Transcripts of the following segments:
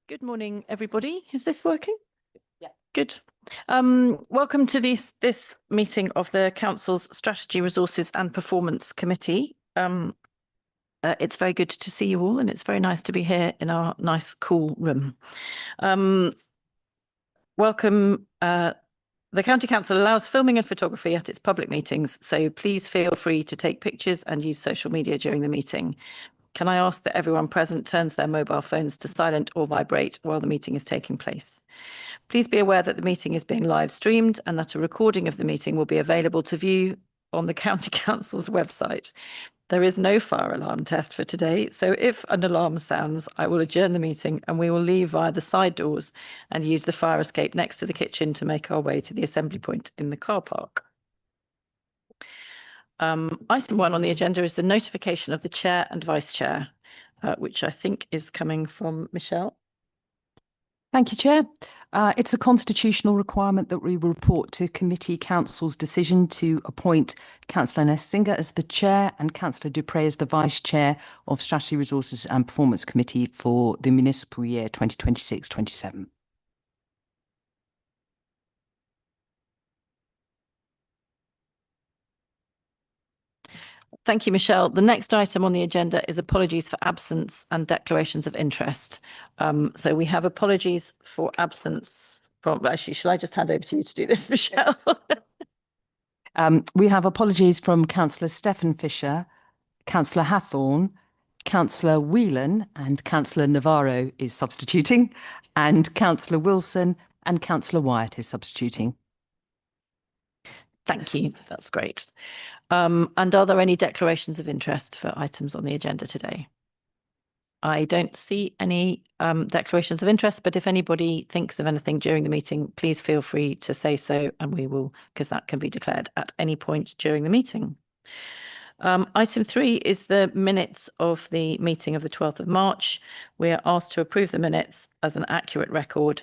Good morning, everybody. Is this working? Yeah. Good. Welcome to this meeting of the Council's Strategy, Resources and Performance Committee. It's very good to see you all, and it's very nice to be here in our nice, cool room. Welcome. The County Council allows filming and photography at its public meetings, so please feel free to take pictures and use social media during the meeting. Can I ask that everyone present turns their mobile phones to silent or vibrate while the meeting is taking place? Please be aware that the meeting is being live streamed and that a recording of the meeting will be available to view on the County Council's website. There is no fire alarm test for today, so if an alarm sounds, I will adjourn the meeting and we will leave via the side doors and use the fire escape next to the kitchen to make our way to the assembly point in the car park. Item 1 on the agenda is the notification of the chair and vice chair, which I think is coming from Michelle. Thank you, Chair. It's a constitutional requirement that we report to Committee Council's decision to appoint Councillor Nessinger as the Chair and Councillor Dupre as the Vice Chair of Strategy, Resources and Performance Committee for the municipal year 2026-27. Thank you, Michelle. The next item on the agenda is apologies for absence and declarations of interest. So we have apologies for absence from, actually, shall I just hand over to you to do this, Michelle? We have apologies from Councillor Stephen Fisher, Councillor Hathorn, Councillor Whelan, and Councillor Navarro is substituting, and Councillor Wilson and Councillor Wyatt is substituting. Thank you. That's great. And are there any declarations of interest for items on the agenda today? I don't see any declarations of interest, but if anybody thinks of anything during the meeting, please feel free to say so, and we will, because that can be declared at any point during the meeting. Item 3 is the minutes of the meeting of the 12th of March. We are asked to approve the minutes as an accurate record.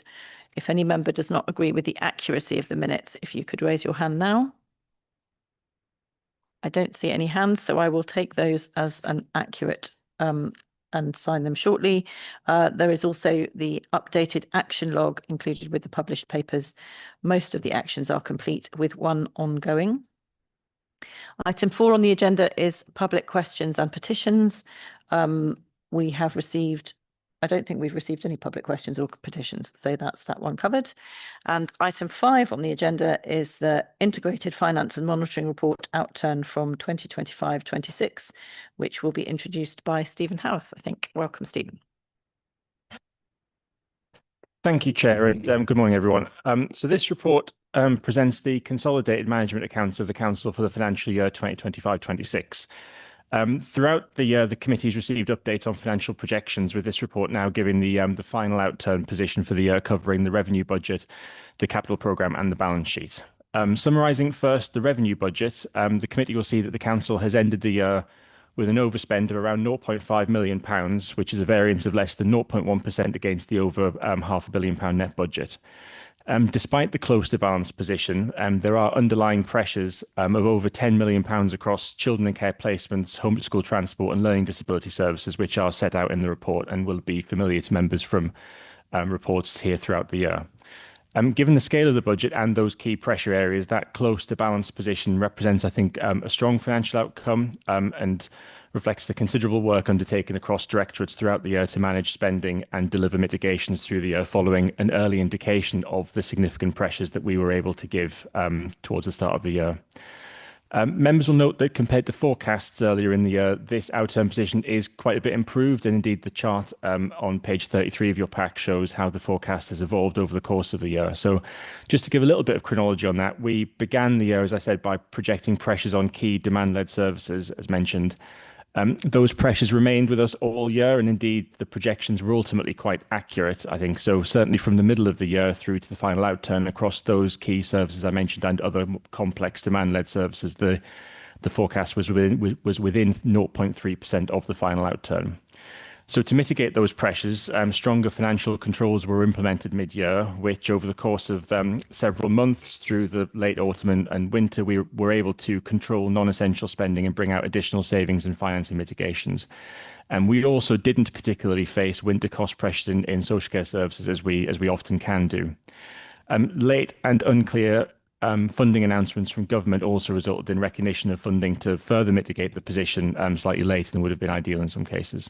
If any member does not agree with the accuracy of the minutes, if you could raise your hand now. I don't see any hands, so I will take those as an accurate and sign them shortly. There is also the updated action log included with the published papers. Most of the actions are complete with one ongoing. Item 4 on the agenda is public questions and petitions. We have received, I don't think we've received any public questions or petitions, so that's that one covered. And item 5 on the agenda is the Integrated Finance and Monitoring Report outturn from 2025-26, which will be introduced by Stephen Howarth, I think. Welcome, Stephen. Thank you, Chair, and good morning, everyone. So this report presents the consolidated management accounts of the Council for the financial year 2025-26. Throughout the year, the committee's received updates on financial projections, with this report now giving the final outturn position for the year, covering the revenue budget, the capital programme and the balance sheet. Summarising first the revenue budget, the committee will see that the council has ended the year with an overspend of around £0.5 million, which is a variance of less than 0.1% against the over £500 million net budget. Despite the close to balanced position, there are underlying pressures of over £10 million across children and care placements, homeschool transport and learning disability services, which are set out in the report and will be familiar to members from reports here throughout the year. Given the scale of the budget and those key pressure areas, that close to balanced position represents, I think, a strong financial outcome and reflects the considerable work undertaken across directorates throughout the year to manage spending and deliver mitigations through the year, following an early indication of the significant pressures that we were able to give towards the start of the year. Members will note that compared to forecasts earlier in the year, this outturn position is quite a bit improved, and indeed the chart on page 33 of your pack shows how the forecast has evolved over the course of the year. So just to give a little bit of chronology on that, we began the year, as I said, by projecting pressures on key demand-led services, as mentioned. Those pressures remained with us all year, and indeed the projections were ultimately quite accurate, I think. So certainly from the middle of the year through to the final outturn across those key services I mentioned and other complex demand-led services, the forecast was within 0.3% of the final outturn. So to mitigate those pressures, stronger financial controls were implemented mid-year, which over the course of several months through the late autumn and winter, we were able to control non-essential spending and bring out additional savings and financing mitigations. And we also didn't particularly face winter cost pressures in social care services as we often can do. Late and unclear funding announcements from government also resulted in recognition of funding to further mitigate the position slightly later than would have been ideal in some cases.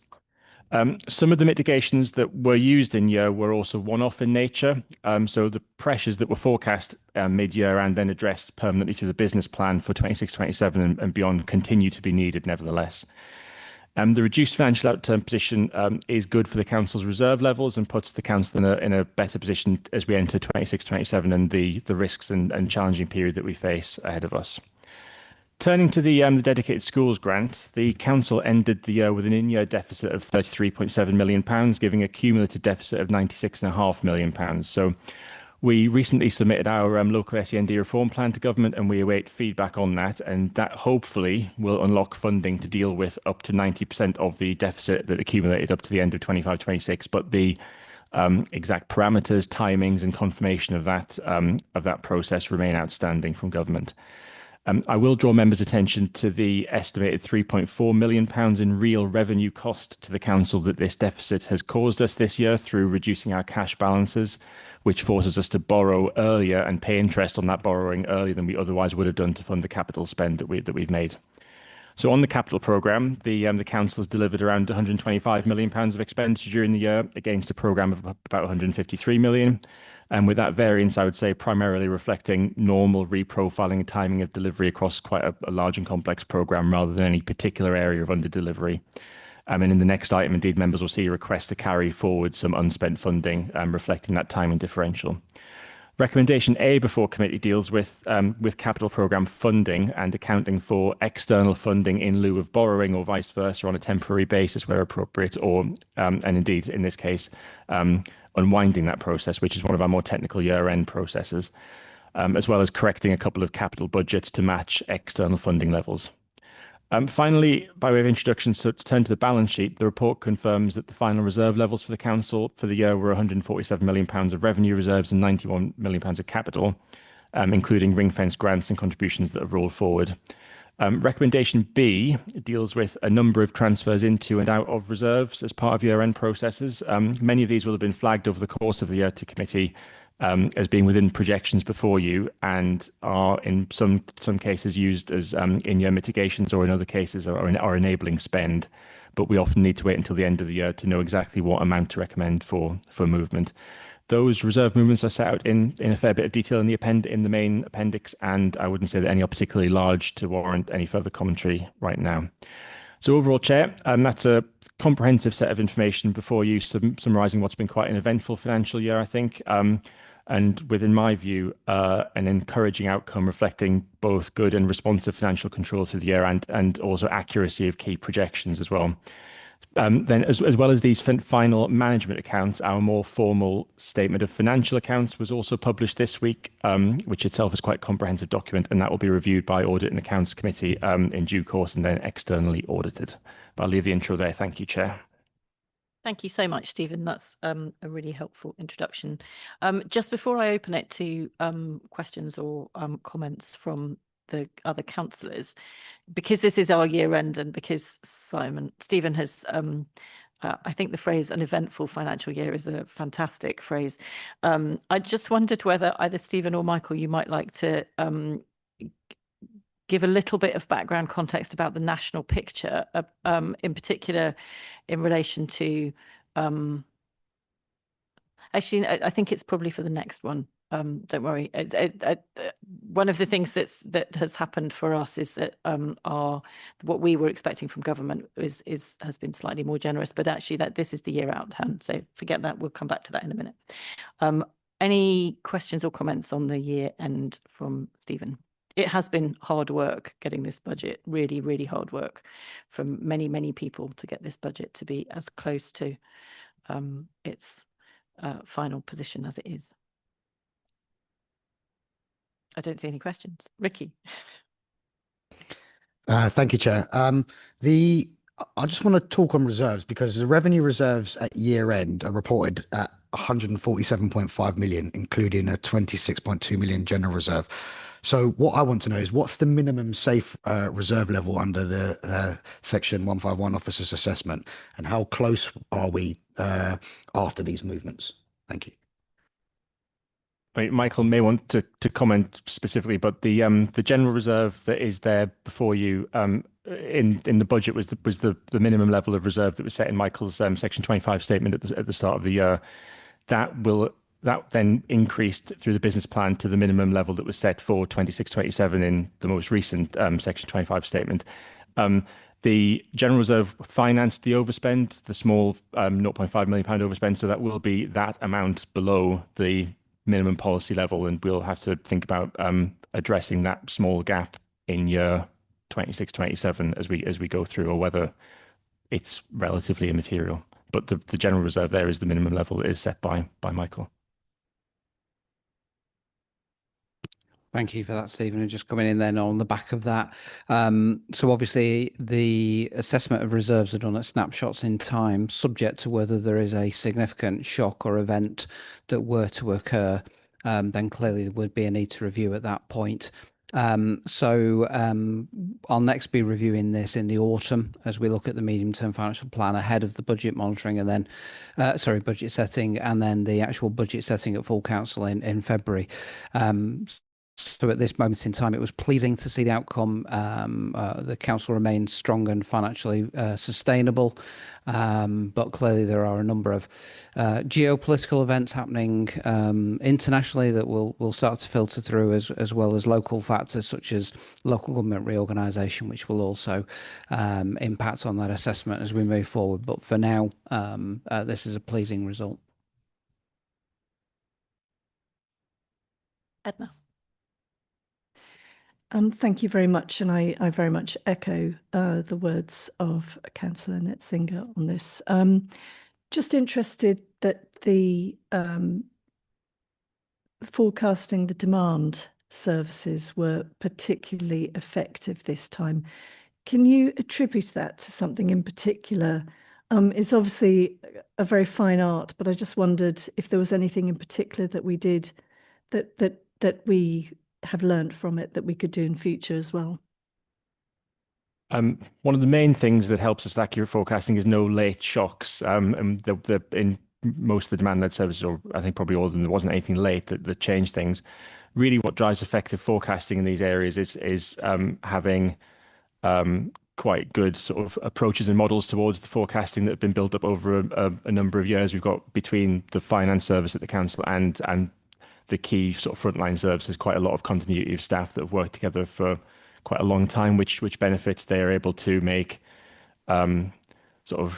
Some of the mitigations that were used in year were also one-off in nature. So the pressures that were forecast mid-year and then addressed permanently through the business plan for 26-27 and beyond continue to be needed nevertheless. The reduced financial outturn position is good for the council's reserve levels and puts the council in a better position as we enter 26-27 and the risks and challenging period that we face ahead of us. Turning to the dedicated schools grant, the council ended the year with an in-year deficit of £33.7 million, giving a cumulative deficit of £96.5 million. So we recently submitted our local SEND reform plan to government, and we await feedback on that, and that hopefully will unlock funding to deal with up to 90% of the deficit that accumulated up to the end of 25-26. But the exact parameters, timings, and confirmation of that process remain outstanding from government. I will draw members' attention to the estimated £3.4 million in real revenue cost to the council that this deficit has caused us this year through reducing our cash balances, which forces us to borrow earlier and pay interest on that borrowing earlier than we otherwise would have done to fund the capital spend that we've made. So on the capital programme, the council has delivered around £125 million of expenditure during the year against a programme of about £153 million. And with that variance, I would say primarily reflecting normal reprofiling and timing of delivery across quite a large and complex programme rather than any particular area of under-delivery. And in the next item, indeed, members will see a request to carry forward some unspent funding, reflecting that timing differential. Recommendation A before committee deals with capital programme funding and accounting for external funding in lieu of borrowing or vice versa on a temporary basis where appropriate, or and indeed in this case unwinding that process, which is one of our more technical year-end processes, as well as correcting a couple of capital budgets to match external funding levels. Finally, by way of introduction, so to turn to the balance sheet, the report confirms that the final reserve levels for the council for the year were £147 million of revenue reserves and £91 million of capital, including ring-fence grants and contributions that have rolled forward. Recommendation B deals with a number of transfers into and out of reserves as part of year-end processes. Many of these will have been flagged over the course of the year to committee as being within projections before you and are in some cases used as in-year mitigations or in other cases are enabling spend. But we often need to wait until the end of the year to know exactly what amount to recommend for movement. Those reserve movements are set out in a fair bit of detail in the main appendix, and I wouldn't say that any are particularly large to warrant any further commentary right now. So overall, Chair, that's a comprehensive set of information before you, summarising what's been quite an eventful financial year, I think, and within my view, an encouraging outcome reflecting both good and responsive financial control through the year and also accuracy of key projections as well. Then, as well as these final management accounts, our more formal statement of financial accounts was also published this week, which itself is quite a comprehensive document, and that will be reviewed by Audit and Accounts Committee in due course and then externally audited. But I'll leave the intro there. Thank you, Chair. Thank you so much, Stephen. That's a really helpful introduction. Just before I open it to questions or comments from the other councillors, because this is our year end and because Stephen has, I think the phrase an eventful financial year is a fantastic phrase. I just wondered whether either Stephen or Michael, you might like to give a little bit of background context about the national picture, in particular in relation to, actually, I think it's probably for the next one. Don't worry. One of the things that has happened for us is that what we were expecting from government has been slightly more generous, but actually this is the year out hand. So forget that. We'll come back to that in a minute. Any questions or comments on the year end from Stephen? It has been hard work getting this budget, really, really hard work from many, many people to get this budget to be as close to its final position as it is. I don't see any questions. Ricky. Thank you, Chair. I just want to talk on reserves because the revenue reserves at year end are reported at 147.5 million, including a 26.2 million general reserve. So what I want to know is what's the minimum safe reserve level under the Section 151 officers assessment, and how close are we after these movements? Thank you. I mean, Michael may want to comment specifically, but the general reserve that is there before you in the budget was the minimum level of reserve that was set in Michael's Section 25 statement at the start of the year. That then increased through the business plan to the minimum level that was set for 26-27 in the most recent Section 25 statement. The general reserve financed the overspend, the small £0.5 million overspend, so that will be that amount below the minimum policy level, and we'll have to think about addressing that small gap in year 26-27 as we go through, or whether it's relatively immaterial. But the general reserve there is the minimum level that is set by Michael. Thank you for that, Stephen. And just coming in then on the back of that. So obviously the assessment of reserves are done at snapshots in time, subject to whether there is a significant shock or event that were to occur. Then clearly there would be a need to review at that point. So I'll next be reviewing this in the autumn as we look at the medium-term financial plan ahead of the budget monitoring, and then, budget setting, and then the actual budget setting at full council in February. So at this moment in time, it was pleasing to see the outcome. The council remains strong and financially sustainable, but clearly there are a number of geopolitical events happening internationally that will start to filter through, as well as local factors such as local government reorganisation, which will also impact on that assessment as we move forward. But for now, this is a pleasing result. Edna. Thank you very much, and I very much echo the words of Councillor Netzinger on this. Just interested that the forecasting the demand services were particularly effective this time. Can you attribute that to something in particular? It's obviously a very fine art, but I just wondered if there was anything in particular that we did that we have learned from it that we could do in future as well. One of the main things that helps us with accurate forecasting is no late shocks. And in most of the demand-led services, or I think probably all of them, there wasn't anything late that changed things. Really, what drives effective forecasting in these areas is having quite good sort of approaches and models towards the forecasting that have been built up over a number of years. We've got, between the finance service at the council and the key sort of frontline services, quite a lot of continuity of staff that have worked together for quite a long time, which benefits. They are able to make sort of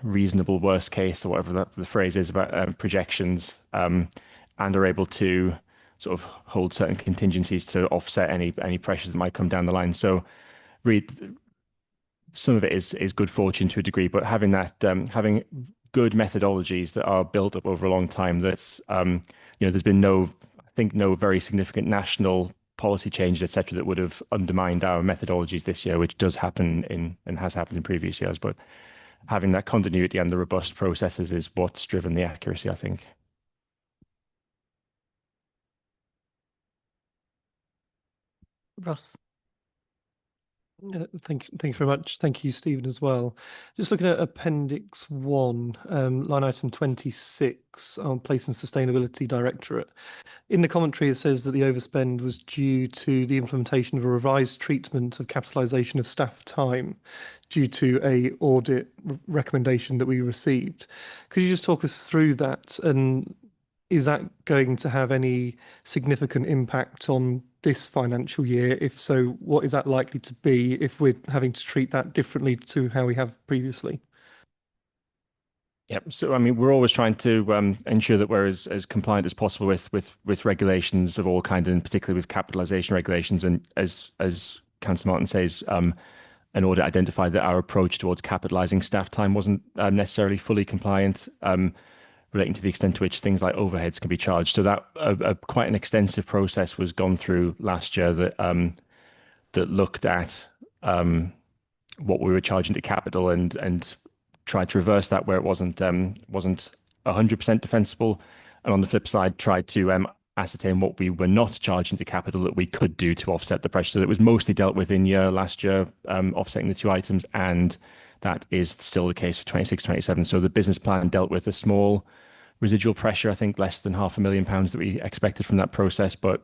reasonable worst case, or whatever the phrase is, about projections, and are able to sort of hold certain contingencies to offset any pressures that might come down the line. So really, some of it is good fortune to a degree, but having that having good methodologies that are built up over a long time, that's there's been no very significant national policy changes, etc., that would have undermined our methodologies this year, which does happen and has happened in previous years. But having that continuity and the robust processes is what's driven the accuracy, I think. Ross. Thank you very much. Thank you, Stephen, as well. Just looking at Appendix 1, line item 26 on Place and Sustainability Directorate. In the commentary, it says that the overspend was due to the implementation of a revised treatment of capitalisation of staff time due to a audit recommendation that we received. Could you just talk us through that? And is that going to have any significant impact on this financial year? If so, what is that likely to be if we're having to treat that differently to how we have previously? Yeah, so I mean, we're always trying to ensure that we're as compliant as possible with regulations of all kinds, and particularly with capitalisation regulations. And as Councillor Martin says, an audit identified that our approach towards capitalising staff time wasn't necessarily fully compliant, relating to the extent to which things like overheads can be charged. So that quite an extensive process was gone through last year that looked at what we were charging to capital and tried to reverse that where it wasn't 100% defensible, and on the flip side tried to ascertain what we were not charging to capital that we could do to offset the pressure. So it was mostly dealt with in last year, offsetting the two items, and that is still the case for 26-27. So the business plan dealt with a small residual pressure, I think less than £500,000 that we expected from that process, but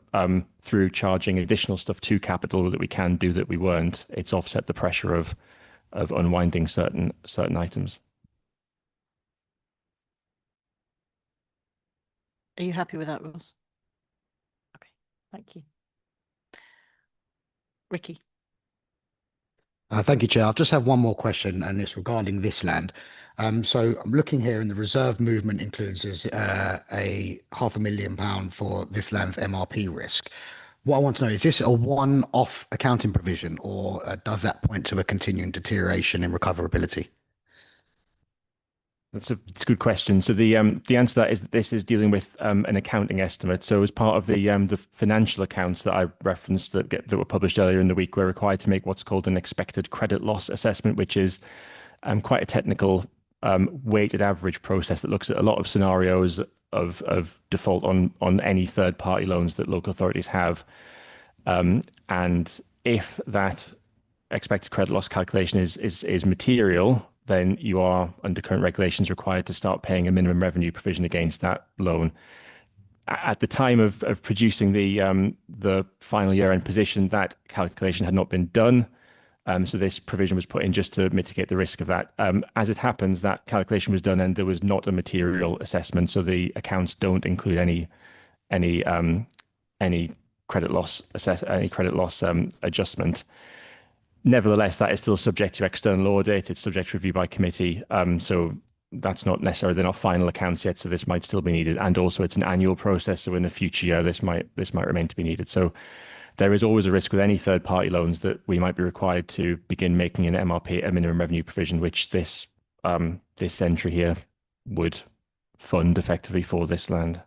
through charging additional stuff to capital that we can do that we weren't, it's offset the pressure of unwinding certain items. Are you happy with that, Ross? Okay, thank you. Ricky. Thank you, Chair. I've just have one more question, and it's regarding this land. So I'm looking here, and the reserve movement includes a £500,000 for this land's MRP risk. What I want to know, is this a one-off accounting provision, or does that point to a continuing deterioration in recoverability? It's a good question. So the answer to that is that this is dealing with an accounting estimate. So as part of the financial accounts that I referenced that were published earlier in the week, we're required to make what's called an expected credit loss assessment, which is quite a technical weighted average process that looks at a lot of scenarios of default on any third party loans that local authorities have, and if that expected credit loss calculation is material, then you are, under current regulations, required to start paying a minimum revenue provision against that loan. At the time of producing the final year-end position, that calculation had not been done. So this provision was put in just to mitigate the risk of that. As it happens, that calculation was done and there was not a material assessment. So the accounts don't include any credit loss adjustment. Nevertheless, that is still subject to external audit. It's subject to review by committee. So that's not necessarily, they're not final accounts yet. So this might still be needed. And also it's an annual process. So in the future year, this might remain to be needed. So there is always a risk with any third party loans that we might be required to begin making an MRP, a minimum revenue provision, which this entry here would fund effectively for this land.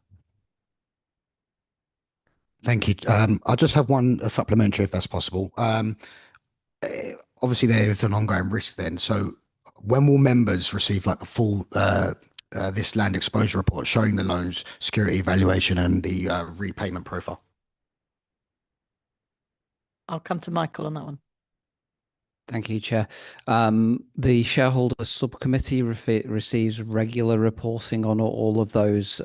Thank you. I just have one supplementary, if that's possible. Obviously, there is an ongoing risk then. So when will members receive like the full this land exposure report showing the loans, security evaluation and the repayment profile? I'll come to Michael on that one. Thank you, Chair. The shareholder subcommittee receives regular reporting on all of those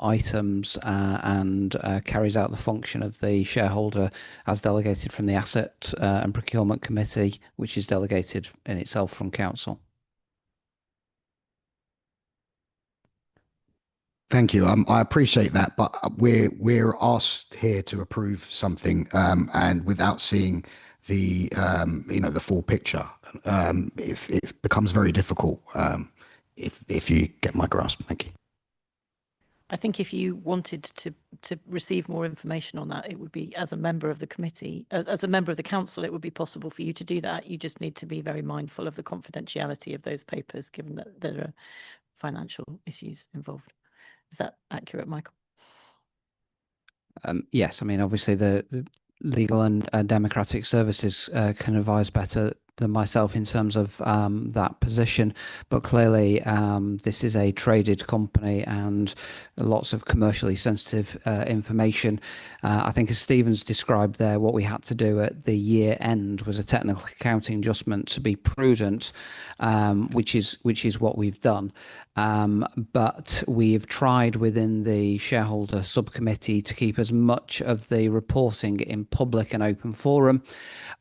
items and carries out the function of the shareholder as delegated from the Asset and Procurement Committee, which is delegated in itself from Council. Thank you. I appreciate that, but we're asked here to approve something, and without seeing the the full picture, it becomes very difficult. If you get my grasp, thank you. I think if you wanted to receive more information on that, it would be, as a member of the committee, as a member of the council, it would be possible for you to do that. You just need to be very mindful of the confidentiality of those papers, given that there are financial issues involved. Is that accurate, Michael? Yes, I mean, obviously the legal and democratic services can advise better than myself in terms of that position, but clearly this is a traded company and lots of commercially sensitive information. I think, as Stephen's described there, what we had to do at the year end was a technical accounting adjustment to be prudent, which is what we've done. But we've tried within the shareholder subcommittee to keep as much of the reporting in public and open forum.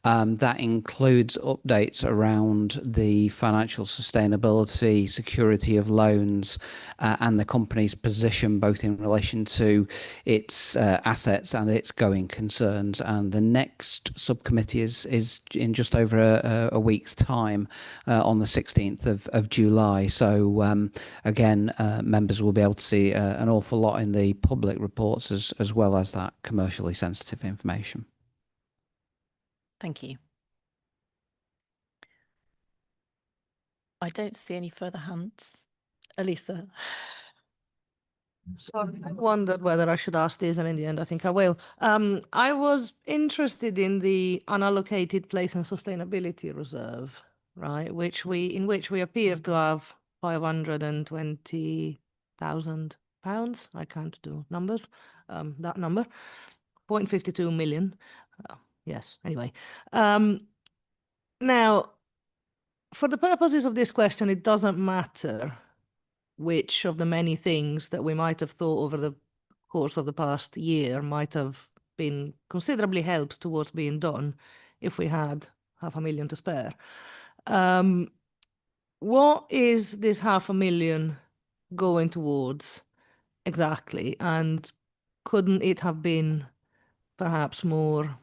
That includes updates around the financial sustainability, security of loans, and the company's position, both in relation to its assets and its going concerns. And the next subcommittee is in just over a week's time, on the 16th of July. So again, members will be able to see an awful lot in the public reports as well as that commercially sensitive information. Thank you. I don't see any further hands. Elisa. Sorry, I wondered whether I should ask this, and in the end, I think I will. I was interested in the unallocated place and sustainability reserve, right? In which we appear to have 520,000 pounds. I can't do numbers. That number, 0.52 million. Yes, anyway. Now, for the purposes of this question, it doesn't matter which of the many things that we might have thought over the course of the past year might have been considerably helped towards being done if we had 500,000 to spare. What is this 500,000 going towards exactly? And couldn't it have been perhaps more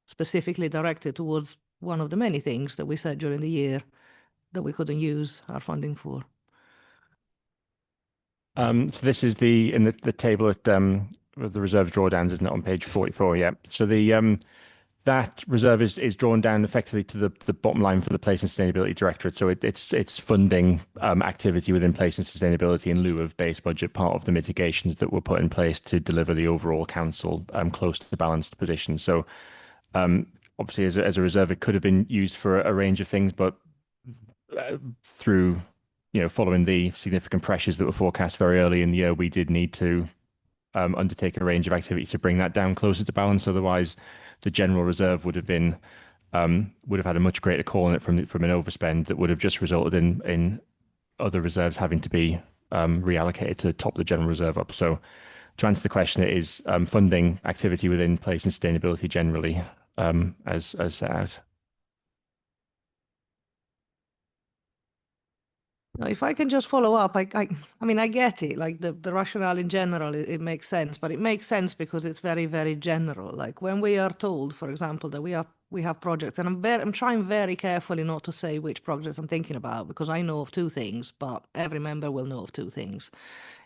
specifically directed towards one of the many things that we said during the year that we couldn't use our funding for? So this is in the table at with the reserve drawdowns, isn't it, on page 44? Yeah. So that reserve is drawn down effectively to the bottom line for the Place and Sustainability Directorate. So it's funding activity within Place and Sustainability in lieu of base budget, part of the mitigations that were put in place to deliver the overall council close to the balanced position. So obviously, as a reserve, it could have been used for a range of things, but through following the significant pressures that were forecast very early in the year, we did need to undertake a range of activity to bring that down closer to balance. Otherwise, the general reserve would have had a much greater call on it from an overspend that would have just resulted in other reserves having to be reallocated to top the general reserve up. So, to answer the question, it is funding activity within Place and Sustainability generally, as set out. Now, if I can just follow up, I mean, I get it. Like the rationale in general, it makes sense, but it makes sense because it's very, very general. Like when we are told, for example, that we have projects, and I'm trying very carefully not to say which projects I'm thinking about because I know of two things, but every member will know of two things.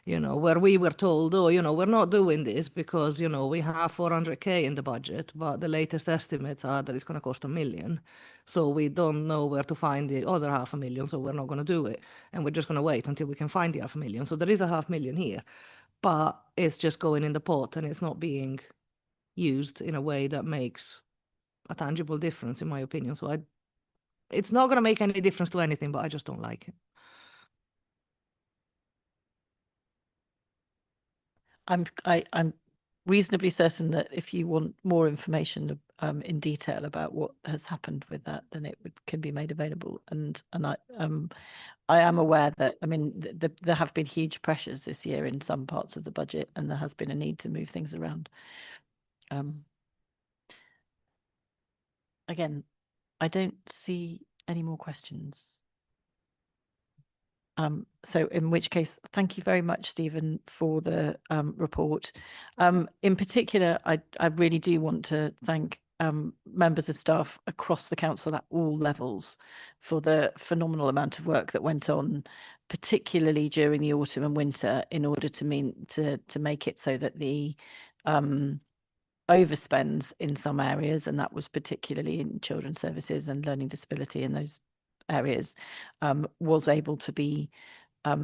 Where we were told, oh, we're not doing this because, we have 400K in the budget, but the latest estimates are that it's going to cost 1 million. So we don't know where to find the other 500,000, so we're not going to do it. And we're just going to wait until we can find the 500,000. So there is a 500,000 here, but it's just going in the pot and it's not being used in a way that makes a tangible difference, in my opinion. So it's not going to make any difference to anything, but I just don't like it. I'm reasonably certain that if you want more information in detail about what has happened with that, then it can be made available. And I am aware that, I mean, there have been huge pressures this year in some parts of the budget, and there has been a need to move things around. Again, I don't see any more questions. So in which case, thank you very much, Stephen, for the report. In particular, I really do want to thank members of staff across the council at all levels for the phenomenal amount of work that went on, particularly during the autumn and winter, in order to make it so that the overspends in some areas, and that was particularly in children's services and learning disability in those areas, was able to be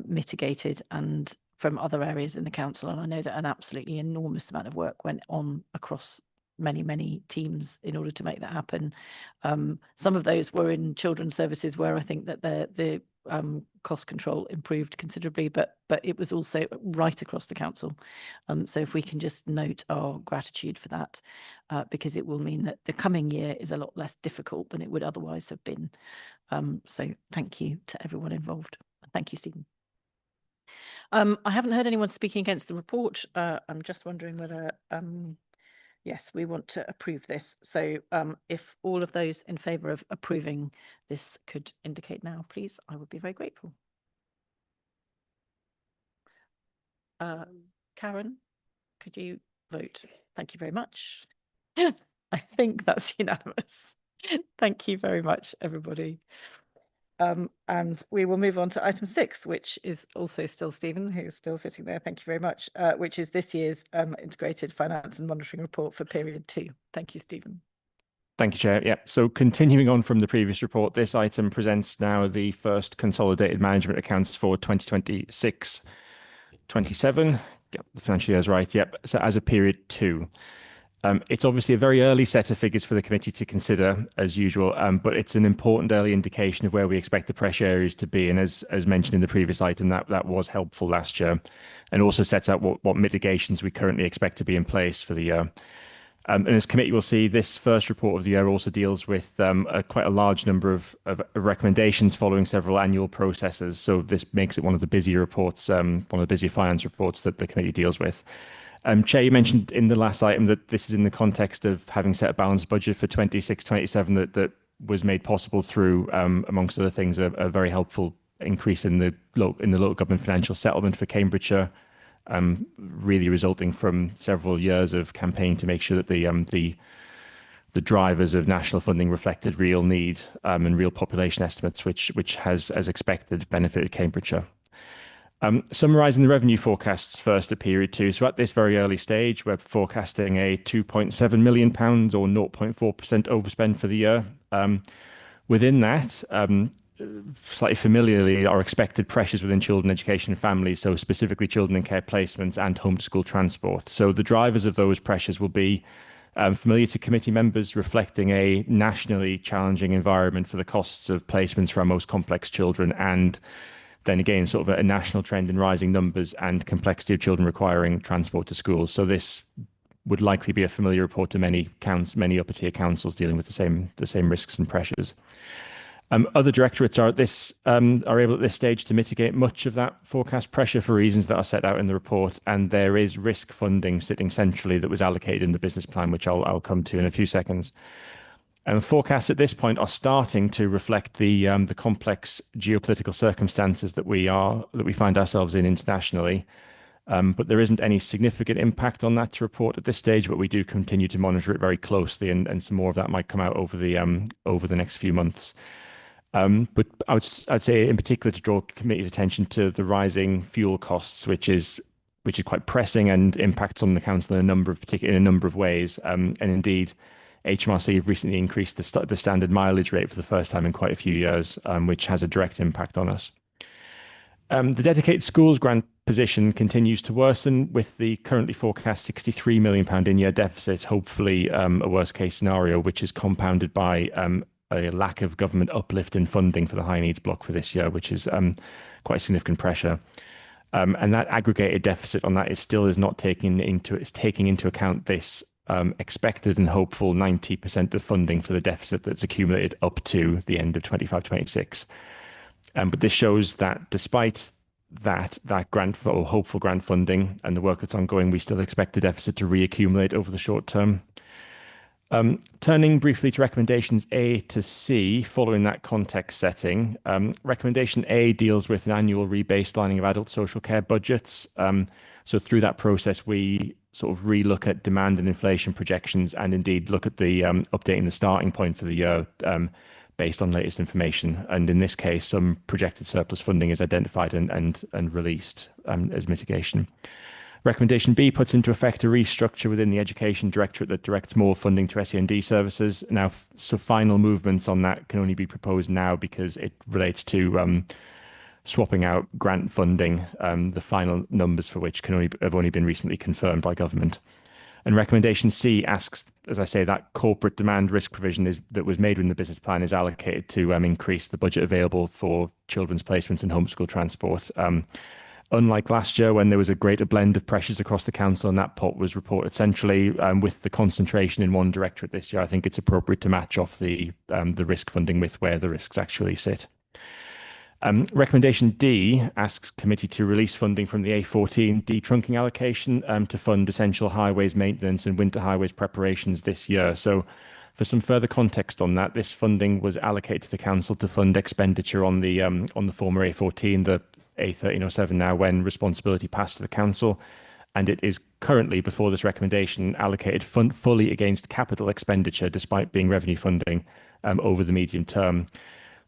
mitigated and from other areas in the council. And I know that an absolutely enormous amount of work went on across many teams in order to make that happen. Some of those were in children's services where I think that the cost control improved considerably, but it was also right across the council. So if we can just note our gratitude for that, because it will mean that the coming year is a lot less difficult than it would otherwise have been. So thank you to everyone involved. Thank you, Stephen. I haven't heard anyone speaking against the report. I'm just wondering whether, yes, we want to approve this. So if all of those in favour of approving this could indicate now, please, I would be very grateful. Karen, could you vote? Thank you very much. I think that's unanimous. Thank you very much, everybody. And we will move on to item 6, which is also still Stephen, who's still sitting there. Thank you very much, which is this year's Integrated Finance and Monitoring Report for period 2. Thank you, Stephen. Thank you, Chair. Yeah, so continuing on from the previous report, this item presents now the first consolidated management accounts for 2026-27. Yep, the financial year is right. Yep, so as a period 2. It's obviously a very early set of figures for the committee to consider, as usual, but it's an important early indication of where we expect the pressure areas to be. And as mentioned in the previous item, that was helpful last year, and also sets out what mitigations we currently expect to be in place for the year. And as committee will see, this first report of the year also deals with quite a large number of recommendations following several annual processes. So this makes it one of the busier reports, one of the busier finance reports that the committee deals with. Chair, you mentioned in the last item that this is in the context of having set a balanced budget for 26-27 that was made possible through, amongst other things, a very helpful increase in the local government financial settlement for Cambridgeshire, really resulting from several years of campaigning to make sure that the drivers of national funding reflected real need and real population estimates, which has, as expected, benefited Cambridgeshire. Summarising the revenue forecasts first at period 2. So at this very early stage, we're forecasting a £2.7 million or 0.4% overspend for the year. Within that, slightly familiarly, are expected pressures within children, education and families, so specifically children in care placements and home to school transport. So the drivers of those pressures will be familiar to committee members, reflecting a nationally challenging environment for the costs of placements for our most complex children, and then again, sort of a national trend in rising numbers and complexity of children requiring transport to schools. So this would likely be a familiar report to many upper tier councils dealing with the same risks and pressures. Other directorates are able at this stage to mitigate much of that forecast pressure for reasons that are set out in the report, and there is risk funding sitting centrally that was allocated in the business plan, which I'll come to in a few seconds. Forecasts at this point are starting to reflect the complex geopolitical circumstances that we find ourselves in internationally, but there isn't any significant impact on that to report at this stage. But we do continue to monitor it very closely, and some more of that might come out over the next few months. But I'd say in particular to draw committee's attention to the rising fuel costs, which is quite pressing and impacts on the council in a number of ways, and indeed. HMRC have recently increased the standard mileage rate for the first time in quite a few years, which has a direct impact on us. The dedicated schools grant position continues to worsen, with the currently forecast £63 million in-year deficit, hopefully a worst-case scenario, which is compounded by a lack of government uplift in funding for the high needs block for this year, which is quite significant pressure. And that aggregated deficit on that is not taking into account this expected and hopeful 90% of funding for the deficit that's accumulated up to the end of 25-26. But this shows that despite that grant or hopeful grant funding and the work that's ongoing, we still expect the deficit to reaccumulate over the short term. Turning briefly to recommendations A to C, following that context setting, recommendation A deals with an annual rebaselining of adult social care budgets. So through that process, we sort of relook at demand and inflation projections, and indeed look at the updating the starting point for the year based on latest information. And in this case, some projected surplus funding is identified and released as mitigation. Recommendation B puts into effect a restructure within the Education Directorate that directs more funding to SEND services. Now, so final movements on that can only be proposed now because it relates to swapping out grant funding, the final numbers for which have only been recently confirmed by government. And recommendation C asks, as I say, that corporate demand risk provision that was made when the business plan is allocated to increase the budget available for children's placements and homeschool transport. Unlike last year, when there was a greater blend of pressures across the council and that pot was reported centrally, with the concentration in one directorate this year, I think it's appropriate to match off the risk funding with where the risks actually sit. Recommendation D asks committee to release funding from the A14 detrunking allocation to fund essential highways maintenance and winter highways preparations this year. So for some further context on that, this funding was allocated to the council to fund expenditure on the former A14, the A1307 now, when responsibility passed to the council, and it is currently, before this recommendation, allocated fully against capital expenditure despite being revenue funding over the medium term.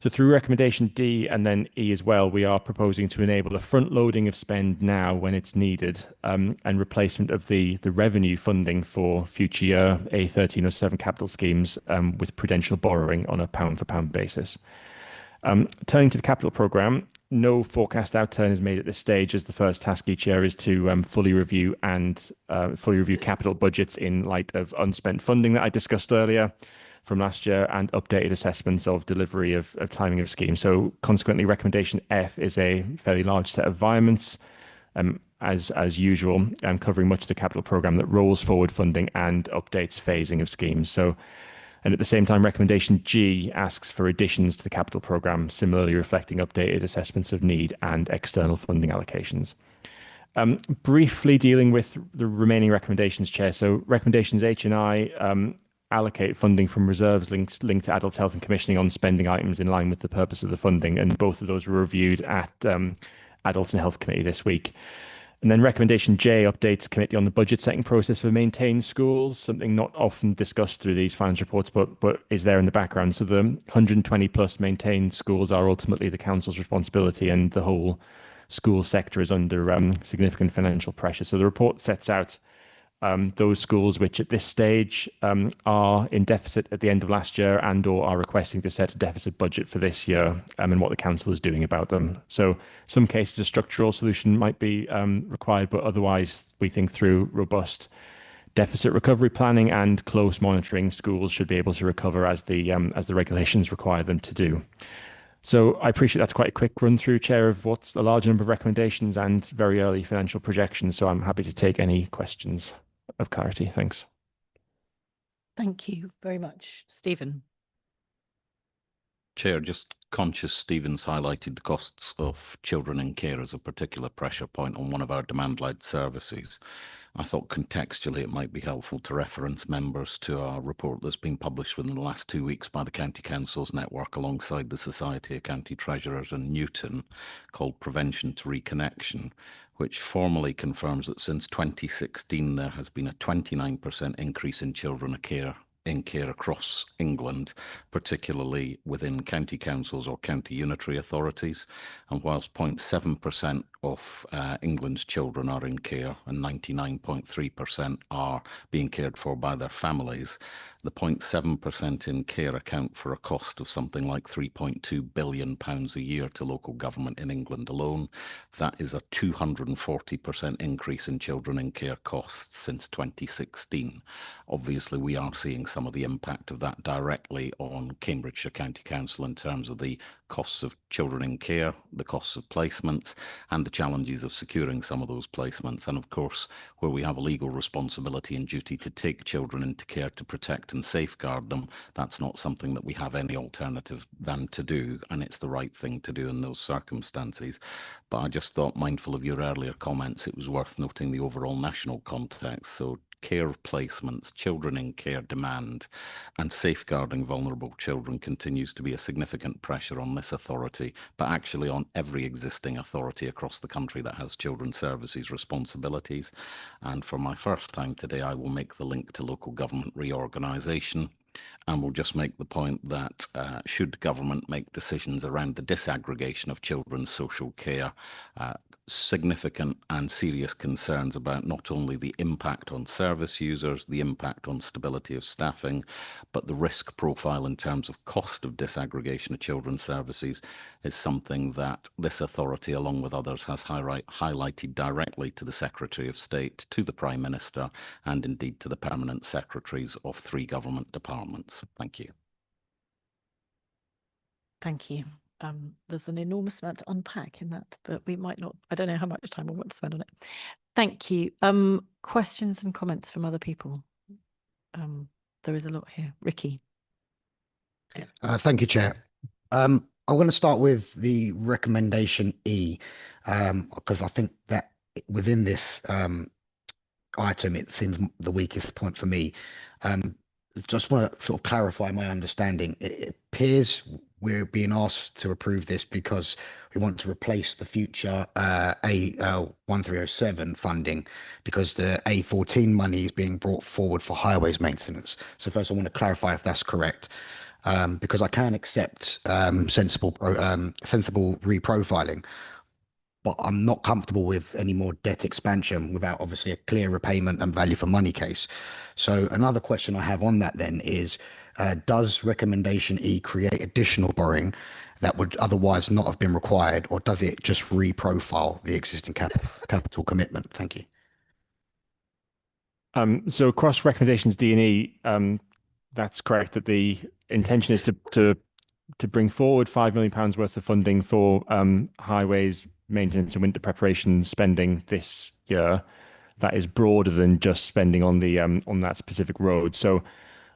So through recommendation D and then E as well, we are proposing to enable a front loading of spend now when it's needed, and replacement of the revenue funding for future year A1307 capital schemes with prudential borrowing on a pound for pound basis. Turning to the capital programme, No forecast outturn is made at this stage, as the first task each year is to fully review capital budgets in light of unspent funding that I discussed earlier from last year and updated assessments of delivery of timing of schemes. So consequently, recommendation F is a fairly large set of environments, as usual, covering much of the capital programme that rolls forward funding and updates phasing of schemes. And at the same time, recommendation G asks for additions to the capital programme, similarly reflecting updated assessments of need and external funding allocations. Briefly dealing with the remaining recommendations, Chair. So recommendations H and I allocate funding from reserves linked to adult health and commissioning on spending items in line with the purpose of the funding. And both of those were reviewed at Adult and Health Committee this week. And then recommendation J updates committee on the budget setting process for maintained schools, something not often discussed through these finance reports, but is there in the background. So the 120 plus maintained schools are ultimately the council's responsibility, and the whole school sector is under significant financial pressure. So the report sets out those schools which at this stage are in deficit at the end of last year and or are requesting to set a deficit budget for this year, and what the council is doing about them. So some cases a structural solution might be required, but otherwise we think through robust deficit recovery planning and close monitoring, schools should be able to recover as the regulations require them to do. So I appreciate that's quite a quick run through, Chair, of what's a large number of recommendations and very early financial projections. So I'm happy to take any questions of clarity. Thanks. Thank you very much. Stephen. Chair, just conscious Stephen's highlighted the costs of children in care as a particular pressure point on one of our demand-led services. I thought contextually it might be helpful to reference members to our report that's been published within the last 2 weeks by the County Councils Network alongside the Society of County Treasurers and Newton, called Prevention to Reconnection, which formally confirms that since 2016 there has been a 29% increase in children in care across England, particularly within county councils or county unitary authorities. And whilst 0.7% of England's children are in care and 99.3% are being cared for by their families, the 0.7% in care account for a cost of something like £3.2 billion a year to local government in England alone. That is a 240% increase in children in care costs since 2016. Obviously, we are seeing some of the impact of that directly on Cambridgeshire County Council in terms of the costs of children in care, the costs of placements, and the challenges of securing some of those placements. And of course, where we have a legal responsibility and duty to take children into care to protect and safeguard them, that's not something that we have any alternative than to do, and it's the right thing to do in those circumstances. But I just thought, mindful of your earlier comments, it was worth noting the overall national context. So care placements, children in care demand, and safeguarding vulnerable children continues to be a significant pressure on this authority, but actually on every existing authority across the country that has children's services responsibilities. And for my first time today, I will make the link to local government reorganisation. And we'll just make the point that should government make decisions around the disaggregation of children's social care, significant and serious concerns about not only the impact on service users, the impact on stability of staffing, but the risk profile in terms of cost of disaggregation of children's services is something that this authority, along with others, has highlighted directly to the Secretary of State, to the Prime Minister, and indeed to the permanent secretaries of 3 government departments. Thank you. Thank you. There's an enormous amount to unpack in that, but we might not, I don't know how much time we want to spend on it. Thank you. Questions and comments from other people? There is a lot here. Ricky. Thank you, Chair. I'm going to start with the recommendation E, because I think that within this item, it seems the weakest point for me. Just want to sort of clarify my understanding. It appears we're being asked to approve this because we want to replace the future A1307 funding, because the A14 money is being brought forward for highways maintenance. So first I want to clarify if that's correct, because I can accept sensible reprofiling, but I'm not comfortable with any more debt expansion without obviously a clear repayment and value for money case. So another question I have on that then is, does recommendation E create additional borrowing that would otherwise not have been required, or does it just reprofile the existing capital commitment? Thank you. So across recommendations D and E, that's correct that the intention is to bring forward £5 million worth of funding for highways maintenance and winter preparation spending this year. That is broader than just spending on the on that specific road. So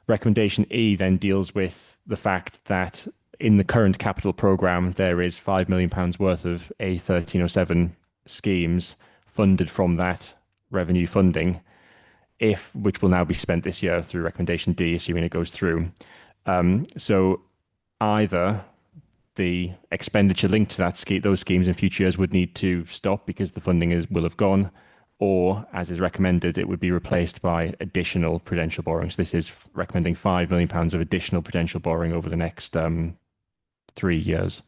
recommendation E then deals with the fact that in the current capital programme, there is £5 million worth of A1307 schemes funded from that revenue funding, which will now be spent this year through recommendation D, assuming it goes through. So either the expenditure linked to those schemes in future years would need to stop because the funding will have gone, or as is recommended, it would be replaced by additional prudential borrowing. So this is recommending £5 million of additional prudential borrowing over the next 3 years.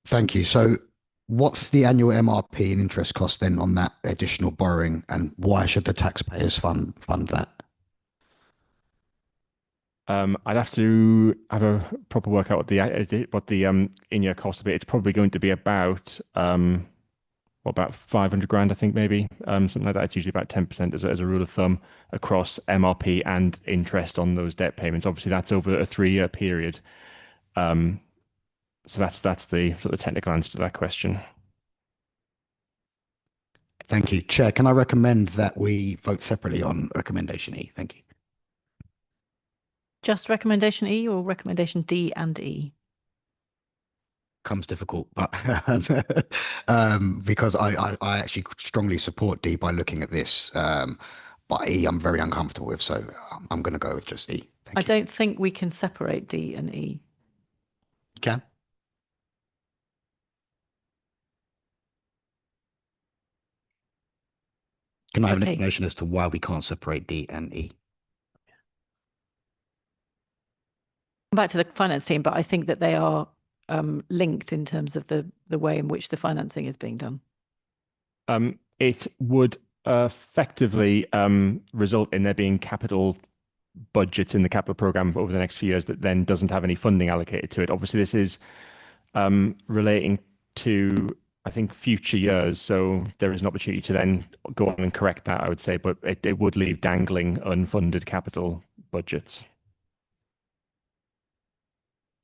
Thank you. So what's the annual MRP and interest cost then on that additional borrowing, and why should the taxpayers fund that? I'd have to have a proper workout what the in-year cost of it. It's probably going to be about 500 grand, I think, maybe something like that. It's usually about 10% as a rule of thumb across MRP and interest on those debt payments. Obviously, that's over a 3-year period. So that's the sort of technical answer to that question. Thank you. Chair, can I recommend that we vote separately on recommendation E? Thank you. Just recommendation E or recommendation D and E? Comes difficult, but because I actually strongly support D by looking at this, but E I'm very uncomfortable with, so I'm going to go with just E. Thank I you. don't think we can separate D and E. You can? Can I have an Okay. explanation as to why we can't separate D and E? Back to the finance team, but I think that they are linked in terms of the way in which the financing is being done. It would effectively result in there being capital budgets in the capital program over the next few years that then doesn't have any funding allocated to it. Obviously, this is relating to, I think, future years. So there is an opportunity to then go on and correct that, I would say, but it would leave dangling unfunded capital budgets.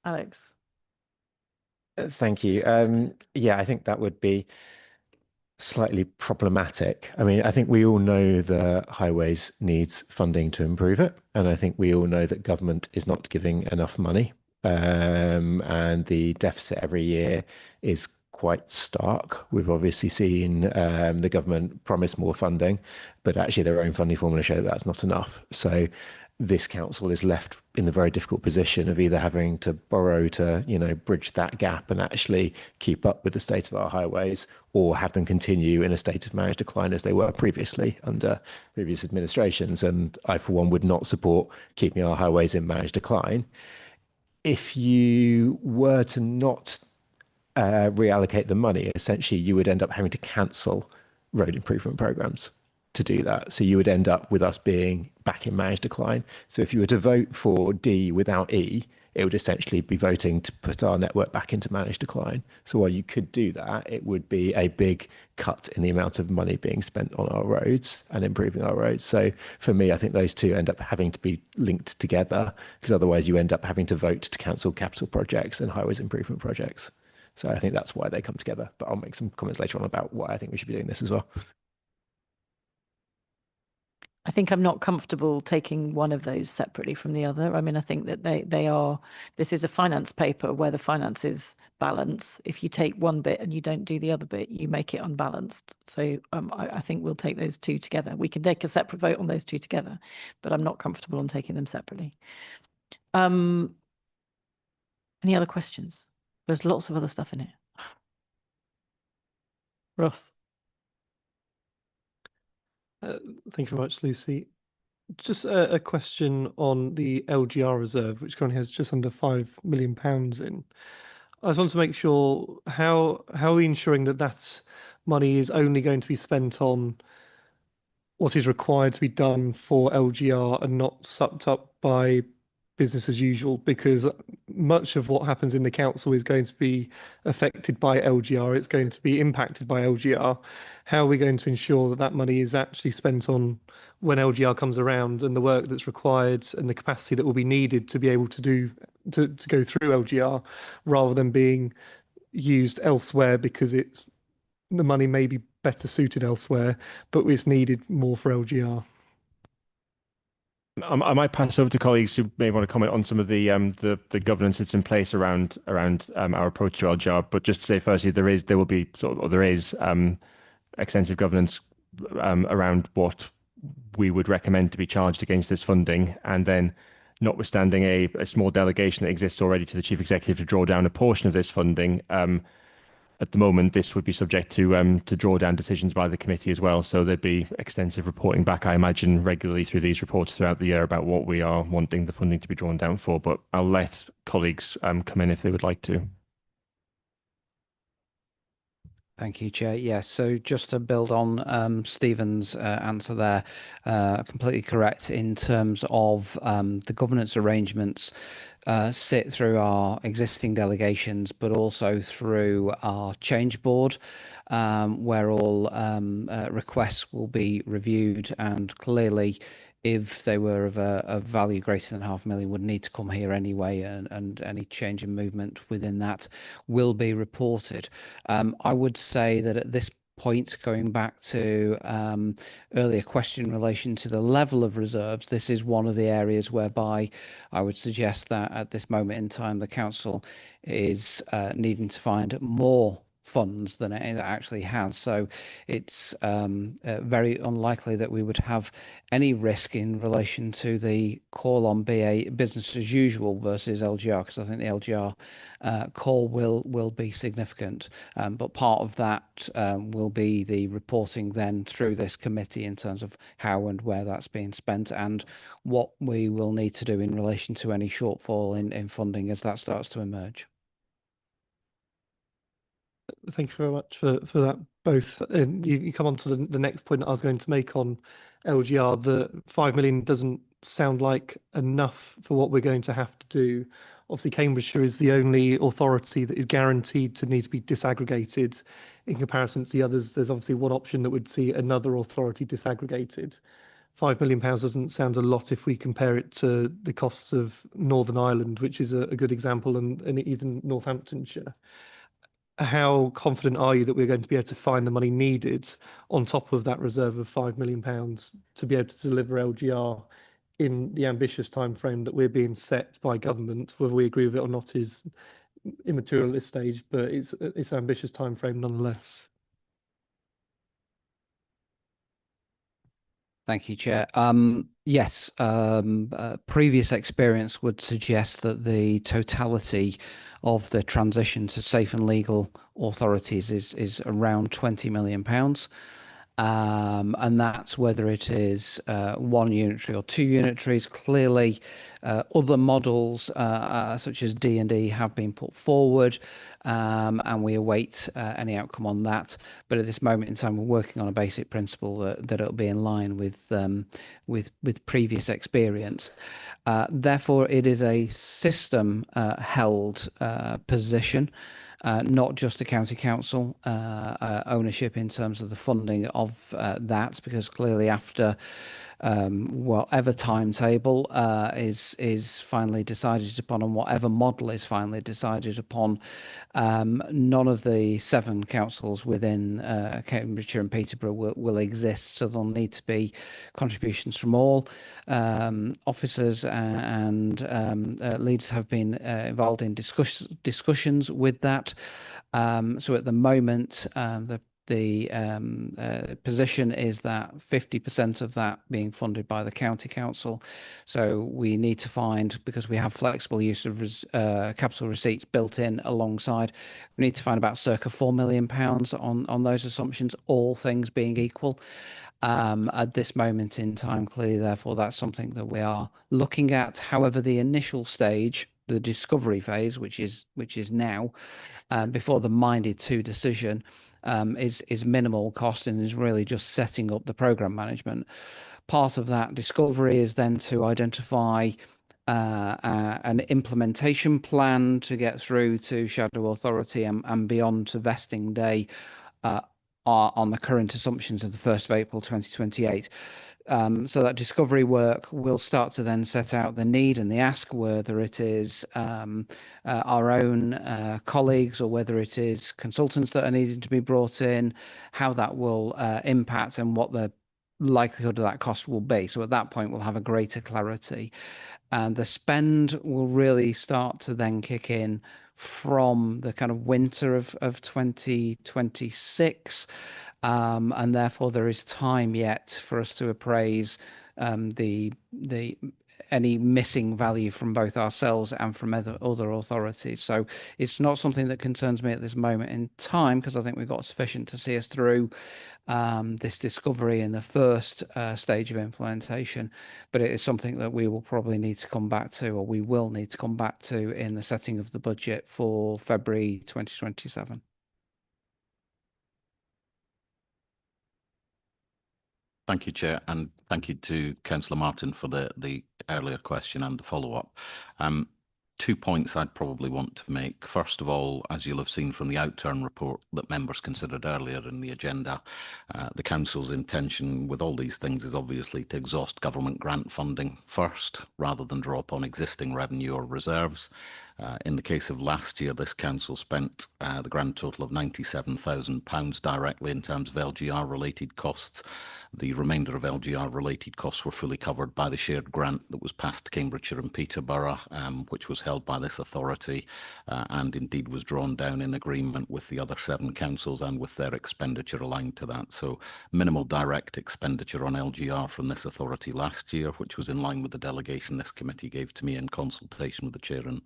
Alex. Thank you. Yeah, I think that would be slightly problematic. I mean, I think we all know the highways needs funding to improve it. And I think we all know that government is not giving enough money. And the deficit every year is quite stark. We've obviously seen the government promise more funding, but actually their own funding formula show that that's not enough. So this council is left in the very difficult position of either having to borrow to, bridge that gap and actually keep up with the state of our highways, or have them continue in a state of managed decline as they were previously under previous administrations. And I, for one, would not support keeping our highways in managed decline. If you were to not reallocate the money, essentially you would end up having to cancel road improvement programs to do that. So you would end up with us being back in managed decline. So if you were to vote for D without E, it would essentially be voting to put our network back into managed decline. So while you could do that, it would be a big cut in the amount of money being spent on our roads and improving our roads. So for me, I think those two end up having to be linked together, because otherwise you end up having to vote to cancel capital projects and highways improvement projects. So I think that's why they come together. But I'll make some comments later on about why I think we should be doing this as well. I think I'm not comfortable taking one of those separately from the other. I mean, I think that they are, this is a finance paper where the finances balance. If you take one bit and you don't do the other bit, you make it unbalanced. So I think we'll take those two together. We can take a separate vote on those two together, but I'm not comfortable on taking them separately. Any other questions? There's lots of other stuff in it. Ross. Thank you very much, Lucy. Just a question on the LGR reserve, which currently has just under £5 million in. I just want to make sure, how are we ensuring that that money is only going to be spent on what is required to be done for LGR and not sucked up by business as usual, because much of what happens in the council is going to be affected by LGR. It's going to be impacted by LGR. How are we going to ensure that that money is actually spent on when LGR comes around, and the work that's required and the capacity that will be needed to be able to go through LGR, rather than being used elsewhere because the money may be better suited elsewhere, but it's needed more for LGR. I might pass over to colleagues who may want to comment on some of the governance that's in place around our approach to LGR. But just to say, firstly, there is extensive governance around what we would recommend to be charged against this funding, and then, notwithstanding a small delegation that exists already to the chief executive to draw down a portion of this funding. At the moment, this would be subject to drawdown decisions by the committee as well. So there'd be extensive reporting back, I imagine, regularly through these reports throughout the year about what we are wanting the funding to be drawn down for. But I'll let colleagues come in if they would like to. Thank you, Chair. Yes, so just to build on Stephen's answer there, completely correct in terms of the governance arrangements sit through our existing delegations, but also through our change board, where all requests will be reviewed, and clearly, if they were of a value greater than $500,000, would need to come here anyway, and any change in movement within that will be reported. I would say that at this point, going back to earlier question in relation to the level of reserves, this is one of the areas whereby I would suggest that at this moment in time, the council is needing to find more funds than it actually has. So it's very unlikely that we would have any risk in relation to the call on BA business as usual versus LGR, because I think the LGR call will be significant. But part of that will be the reporting then through this committee in terms of how and where that's being spent, and what we will need to do in relation to any shortfall in funding as that starts to emerge. Thank you very much for that, both. And you come on to the next point that I was going to make on LGR. The 5 million doesn't sound like enough for what we're going to have to do. Obviously, Cambridgeshire is the only authority that is guaranteed to need to be disaggregated in comparison to the others. There's obviously one option that would see another authority disaggregated. £5 million doesn't sound a lot if we compare it to the costs of Northern Ireland, which is a good example, and even Northamptonshire. How confident are you that we're going to be able to find the money needed on top of that reserve of £5 million to be able to deliver LGR in the ambitious timeframe that we're being set by government? Whether we agree with it or not is immaterial at this stage, but it's an ambitious timeframe nonetheless. Thank you, Chair. Yes, previous experience would suggest that the totality of the transition to safe and legal authorities is around £20 million. And that's whether it is one unitary or two unitaries. Clearly, other models such as D&D have been put forward, and we await any outcome on that. But at this moment in time, we're working on a basic principle that it'll be in line with previous experience. Therefore, it is a system held position. Not just the county council ownership in terms of the funding of that, because clearly after whatever timetable is finally decided upon, and whatever model is finally decided upon, none of the 7 councils within Cambridgeshire and Peterborough will exist. So there'll need to be contributions from all. Officers and leaders have been involved in discussions with that. So at the moment, the position is that 50% of that being funded by the county council. So we need to find, because we have flexible use of capital receipts built in alongside, we need to find about circa £4 million on those assumptions, all things being equal. At this moment in time, clearly, therefore, that's something that we are looking at. However, the initial stage, the discovery phase, which is now, before the minded to decision, is minimal cost and is really just setting up the program management. Part of that discovery is then to identify an implementation plan to get through to Shadow Authority and beyond to vesting day are on the current assumptions of the 1st of April 2028. So that discovery work will start to then set out the need and the ask, whether it is our own colleagues or whether it is consultants that are needed to be brought in, how that will impact and what the likelihood of that cost will be. So at that point, we'll have a greater clarity. And the spend will really start to then kick in from the kind of winter of 2026. And therefore there is time yet for us to appraise any missing value from both ourselves and from other authorities. So it's not something that concerns me at this moment in time, because I think we've got sufficient to see us through this discovery in the first stage of implementation, but it is something that we will probably need to come back to, or we will need to come back to in the setting of the budget for February 2027. Thank you, Chair, and thank you to Councillor Martin for the earlier question and the follow-up. 2 points I'd probably want to make. First of all, as you'll have seen from the outturn report that members considered earlier in the agenda, the Council's intention with all these things is obviously to exhaust government grant funding first, rather than draw upon existing revenue or reserves. In the case of last year, this council spent the grand total of £97,000 directly in terms of LGR related costs. The remainder of LGR related costs were fully covered by the shared grant that was passed to Cambridgeshire and Peterborough, which was held by this authority and indeed was drawn down in agreement with the other 7 councils and with their expenditure aligned to that. So minimal direct expenditure on LGR from this authority last year, which was in line with the delegation this committee gave to me in consultation with the Chair and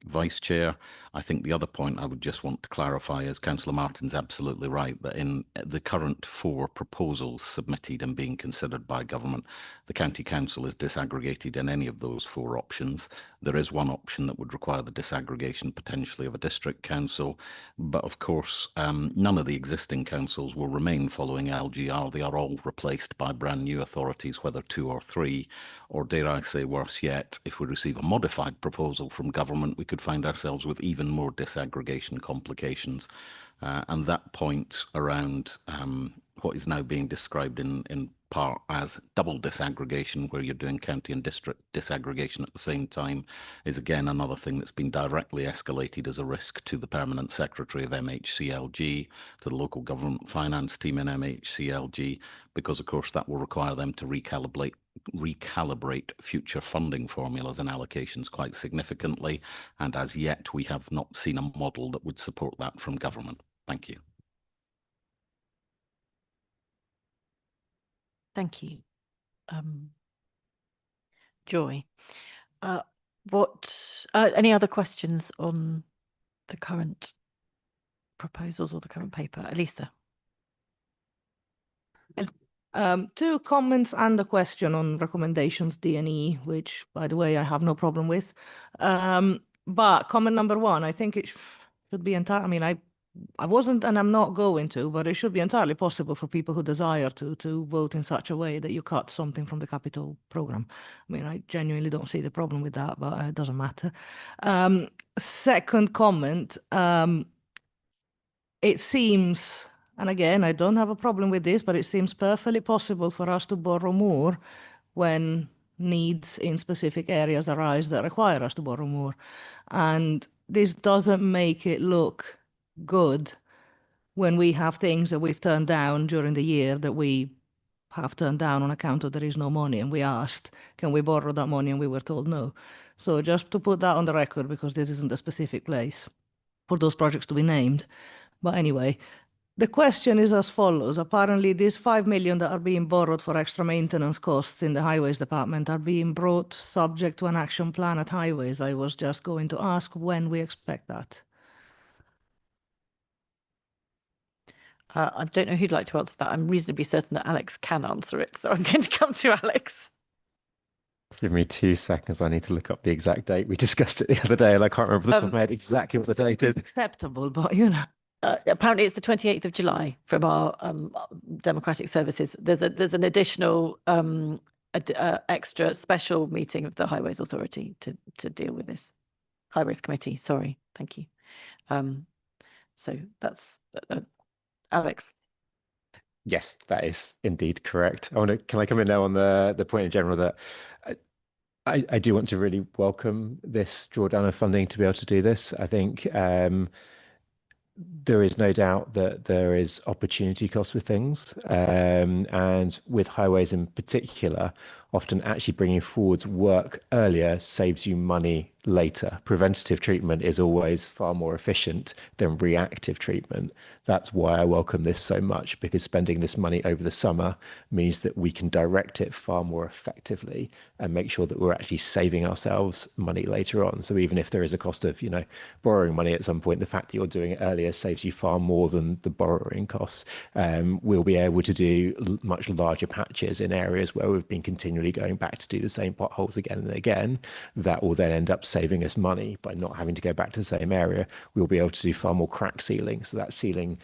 Vice Chair. I think the other point I would just want to clarify is Councillor Martin's absolutely right that in the current 4 proposals submitted and being considered by government, the County Council is disaggregated in any of those 4 options. There is one option that would require the disaggregation potentially of a district council, but of course none of the existing councils will remain following LGR. They are all replaced by brand new authorities, whether 2 or 3, or dare I say worse yet, if we receive a modified proposal from government, we could find ourselves with even more disaggregation complications. And that point around what is now being described in part as double disaggregation, where you're doing county and district disaggregation at the same time, is again another thing that's been directly escalated as a risk to the Permanent Secretary of MHCLG, to the local government finance team in MHCLG, because of course that will require them to recalibrate future funding formulas and allocations quite significantly, and as yet we have not seen a model that would support that from government. Thank you. Thank you. Joy. Any other questions on the current proposals or the current paper? Elisa. 2 comments and a question on recommendations D&E, which, by the way, I have no problem with. But comment number 1, I think it should be entirely, I mean, I wasn't and I'm not going to, but it should be entirely possible for people who desire to vote in such a way that you cut something from the capital programme. I mean, I genuinely don't see the problem with that, but it doesn't matter. Second comment, it seems, and again, I don't have a problem with this, but it seems perfectly possible for us to borrow more when needs in specific areas arise that require us to borrow more. And this doesn't make it look good when we have things that we've turned down during the year that we have turned down on account of there is no money, and we asked, can we borrow that money, and we were told no. So just to put that on the record, because this isn't a specific place for those projects to be named. But anyway, the question is as follows. Apparently these 5 million that are being borrowed for extra maintenance costs in the Highways Department are being brought subject to an action plan at Highways. I was just going to ask when we expect that. I don't know who'd like to answer that. I'm reasonably certain that Alex can answer it, so I'm going to come to Alex. Give me 2 seconds. I need to look up the exact date. We discussed it the other day, and I can't remember the top of my head exactly what the date is. Acceptable, but you know. Apparently it's the 28th of July from our democratic services. There's an additional a extra special meeting of the Highways Authority to deal with this. Highways Committee, sorry, thank you. So that's Alex. Yes, that is indeed correct. Can I come in now on the point in general that I do want to really welcome this drawdown of funding to be able to do this. I think there is no doubt that there is opportunity cost with things, and with highways in particular, often actually bringing forwards work earlier saves you money later. Preventative treatment is always far more efficient than reactive treatment. That's why I welcome this so much, because spending this money over the summer means that we can direct it far more effectively and make sure that we're actually saving ourselves money later on. So even if there is a cost of, borrowing money at some point, the fact that you're doing it earlier saves you far more than the borrowing costs. We'll be able to do much larger patches in areas where we've been continually going back to do the same potholes again and again. That will then end up saving us money by not having to go back to the same area. We'll be able to do far more crack sealing. So that sealing,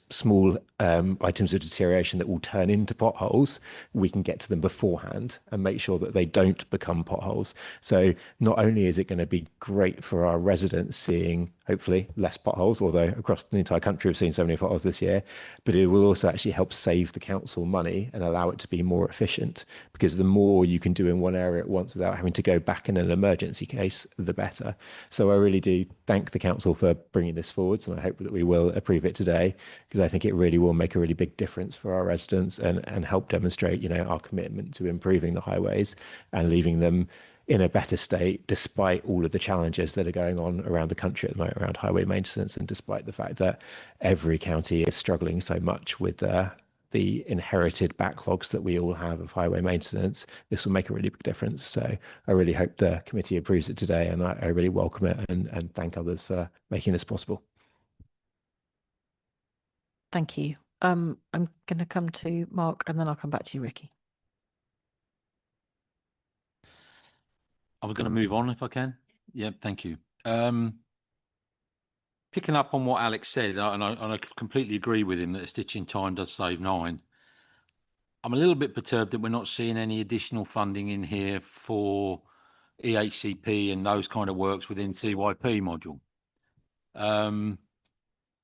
small items of deterioration that will turn into potholes, we can get to them beforehand and make sure that they don't become potholes. So not only is it going to be great for our residents seeing, hopefully, less potholes, although across the entire country we've seen so many potholes this year, but it will also actually help save the council money and allow it to be more efficient, because the more you can do in one area at once without having to go back in an emergency case, the better. So I really do thank the council for bringing this forwards, and I hope that we will approve it today, because I think it really will make a really big difference for our residents and help demonstrate, our commitment to improving the highways and leaving them in a better state, despite all of the challenges that are going on around the country at the moment around highway maintenance, and despite the fact that every county is struggling so much with the inherited backlogs that we all have of highway maintenance. This will make a really big difference. So I really hope the committee approves it today, and I really welcome it and thank others for making this possible. Thank you. I'm going to come to Mark, and then I'll come back to you, Ricky. I was going to move on if I can. Yeah, thank you. Picking up on what Alex said, and I completely agree with him that a stitch in time does save 9. I'm a little bit perturbed that we're not seeing any additional funding in here for EHCP and those kind of works within CYP module.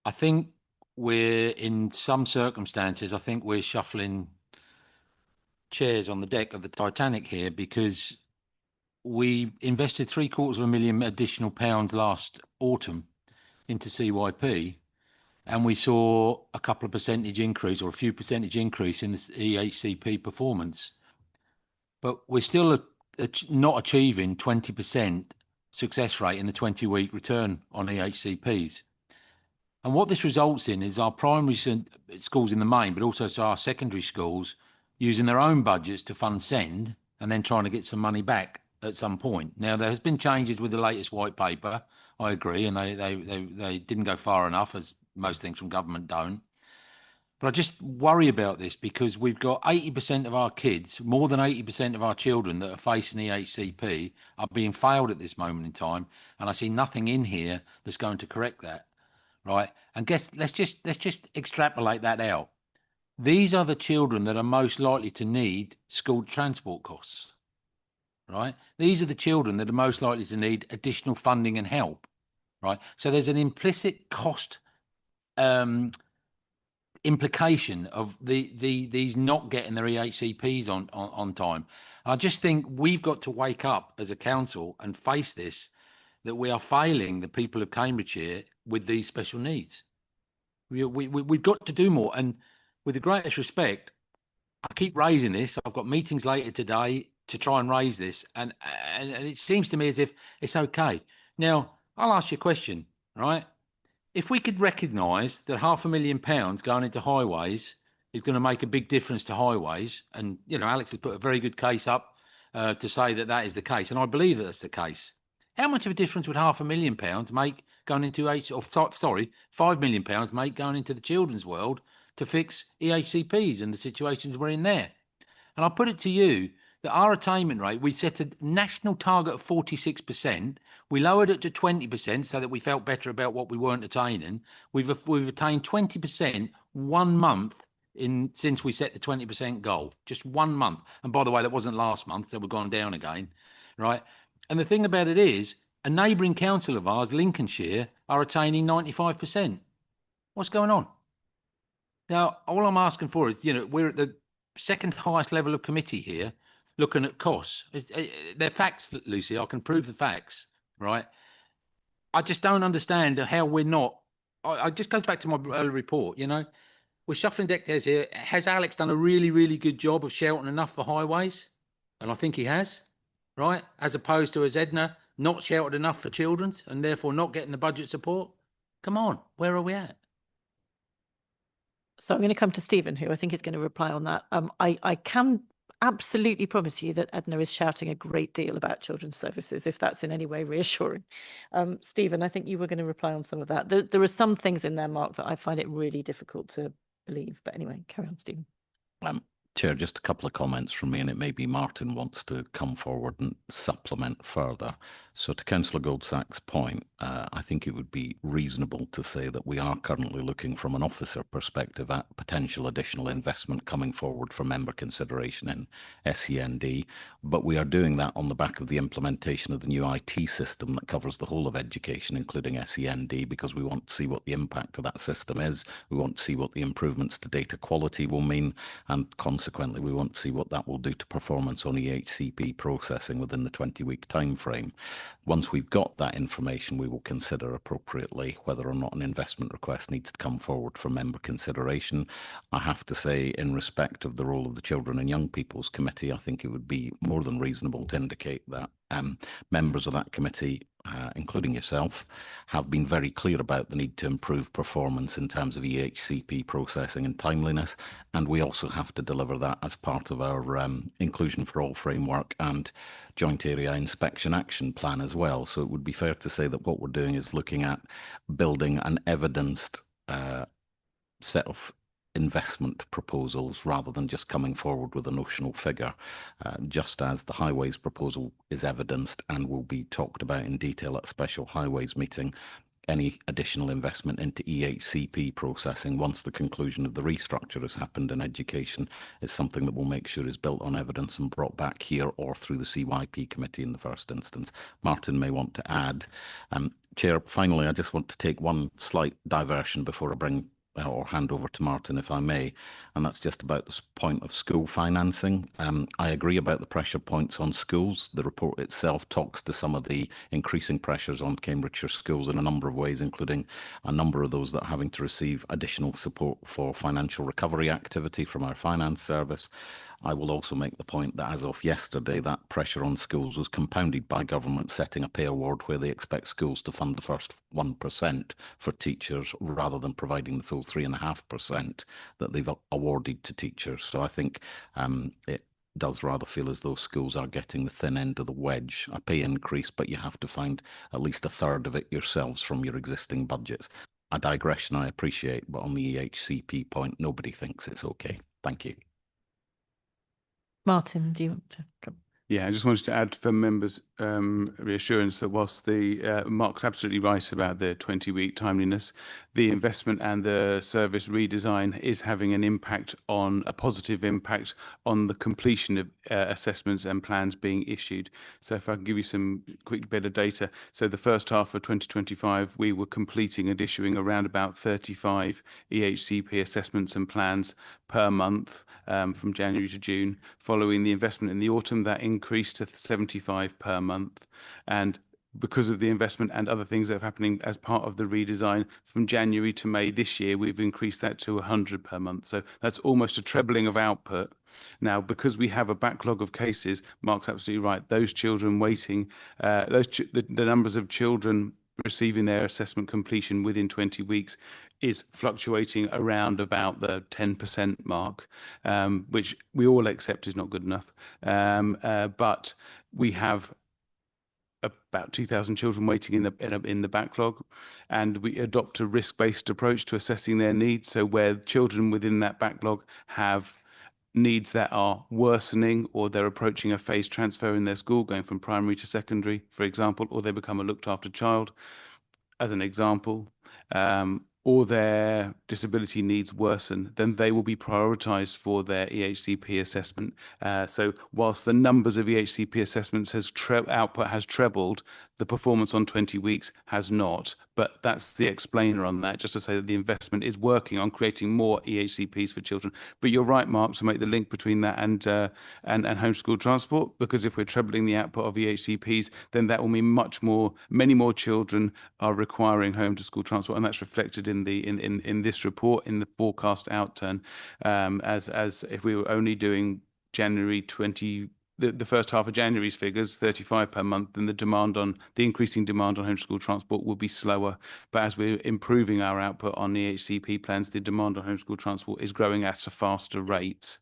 I think we're, in some circumstances, I think we're shuffling chairs on the deck of the Titanic here, because we invested £750,000 additional last autumn into CYP, and we saw a couple of percentage increase, or a few percentage increase, in the EHCP performance, but we're still not achieving 20% success rate in the 20-week return on EHCPs. And what this results in is our primary schools in the main, but also our secondary schools, using their own budgets to fund SEND and then trying to get some money back at some point. Now, there has been changes with the latest white paper, I agree, and they didn't go far enough, as most things from government don't. But I just worry about this, because we've got 80% of our kids, more than 80% of our children that are facing EHCP are being failed at this moment in time, and I see nothing in here that's going to correct that, right? And let's just extrapolate that out. These are the children that are most likely to need school transport costs, right? These are the children that are most likely to need additional funding and help, right? So there's an implicit cost implication of these not getting their EHCPs on time. And I just think we've got to wake up as a council and face this, that we are failing the people of Cambridgeshire with these special needs. We've got to do more. And with the greatest respect, I keep raising this. I've got meetings later today to try and raise this, and it seems to me as if it's okay. Now, I'll ask you a question, right? If we could recognise that £500,000 going into highways is going to make a big difference to highways, and Alex has put a very good case up to say that that is the case, and I believe that that's the case. How much of a difference would £500,000 make going into £5 million make going into the children's world to fix EHCPs and the situations we're in there? And I'll put it to you that our attainment rate, we set a national target of 46%. We lowered it to 20% so that we felt better about what we weren't attaining. We've attained 20% 1 month since we set the 20% goal. Just 1 month. And by the way, that wasn't last month. They were gone down again, right? And the thing about it is, a neighbouring council of ours, Lincolnshire, are attaining 95%. What's going on? Now, all I'm asking for is, we're at the second highest level of committee here, looking at costs. They're facts, Lucy. I can prove the facts, right? I just don't understand how we're not. I just goes back to my earlier report. We're shuffling deck chairs here. Has Alex done a really, really good job of shouting enough for highways? And I think he has, right? As opposed to as Edna not shouted enough for children's and therefore not getting the budget support. Come on, where are we at? So I'm going to come to Stephen, who I think is going to reply on that. I can absolutely promise you that Edna is shouting a great deal about children's services, if that's in any way reassuring. Stephen, I think you were going to reply on some of that. There are some things in there, Mark, that I find it really difficult to believe. But anyway, carry on, Stephen. Chair, just a couple of comments from me, and it may be Martin wants to come forward and supplement further. So to Councillor Goldsack's point, I think it would be reasonable to say that we are currently looking from an officer perspective at potential additional investment coming forward for member consideration in SEND, but we are doing that on the back of the implementation of the new IT system that covers the whole of education, including SEND, because we want to see what the impact of that system is. We want to see what the improvements to data quality will mean, and consequently, we want to see what that will do to performance on EHCP processing within the 20-week time frame. Once we've got that information, we will consider appropriately whether or not an investment request needs to come forward for member consideration. I have to say, in respect of the role of the Children and Young People's Committee, I think it would be more than reasonable to indicate that members of that committee, including yourself, have been very clear about the need to improve performance in terms of EHCP processing and timeliness, and we also have to deliver that as part of our Inclusion for All framework and Joint Area Inspection Action Plan as well. So it would be fair to say that what we're doing is looking at building an evidenced set of investment proposals rather than just coming forward with a notional figure, just as the highways proposal is evidenced and will be talked about in detail at a special highways meeting. Any additional investment into EHCP processing once the conclusion of the restructure has happened in education is something that we'll make sure is built on evidence and brought back here or through the CYP committee in the first instance. Martin may want to add. Chair, finally, I just want to take one slight diversion before I bring or hand over to Martin, if I may, and that's just about this point of school financing. I agree about the pressure points on schools. The report itself talks to some of the increasing pressures on Cambridgeshire schools in a number of ways, including a number of those that are having to receive additional support for financial recovery activity from our finance service. I will also make the point that as of yesterday, that pressure on schools was compounded by government setting a pay award where they expect schools to fund the first 1% for teachers rather than providing the full 3.5% that they've awarded to teachers. So I think it does rather feel as though schools are getting the thin end of the wedge, a pay increase, but you have to find at least a third of it yourselves from your existing budgets. A digression I appreciate, but on the EHCP point, nobody thinks it's okay. Thank you. Martin, do you want to come? Yeah, I just wanted to add for members' reassurance that whilst the Mark's absolutely right about the 20-week timeliness, the investment and the service redesign is having an impact on a positive impact on the completion of assessments and plans being issued. So if I can give you some quick bit of data. So the first half of 2025, we were completing and issuing around about 35 EHCP assessments and plans per month from January to June. Following the investment in the autumn, that increased to 75 per month. And because of the investment and other things that are happening as part of the redesign, from January to May this year, we've increased that to 100 per month. So that's almost a trebling of output. Now, because we have a backlog of cases, Mark's absolutely right, those children waiting, the numbers of children receiving their assessment completion within 20 weeks is fluctuating around about the 10% mark, which we all accept is not good enough. But we have about 2,000 children waiting in the backlog, and we adopt a risk-based approach to assessing their needs. So where children within that backlog have needs that are worsening, or they're approaching a phase transfer in their school, going from primary to secondary, for example, or they become a looked after child, as an example, or their disability needs worsen, then they will be prioritised for their EHCP assessment. So whilst the numbers of EHCP assessments output has trebled, the performance on 20 weeks has not. But that's the explainer on that, just to say that the investment is working on creating more EHCPs for children. But you're right, Mark, to make the link between that and homeschool transport, because if we're trebling the output of EHCPs, then that will mean many more children are requiring home to school transport, and that's reflected in this report, in the forecast outturn, as if we were only doing January 20. The first half of January's figures, 35 per month, then the increasing demand on homeschool transport will be slower. But as we're improving our output on the EHCP plans, the demand on homeschool transport is growing at a faster rate.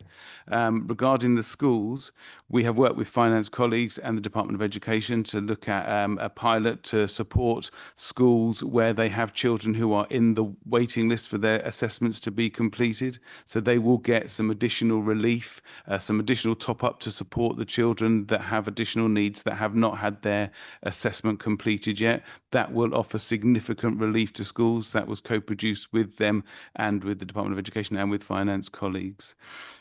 Regarding the schools, we have worked with finance colleagues and the Department of Education to look at a pilot to support schools where they have children who are in the waiting list for their assessments to be completed. So they will get some additional relief, some additional top up to support the children that have additional needs that have not had their assessment completed yet. That will offer significant relief to schools. That was co-produced with them and with the Department of Education and with finance colleagues.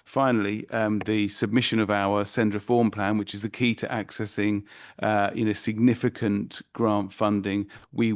Finally, the submission of our SEND reform plan, which is the key to accessing significant grant funding. We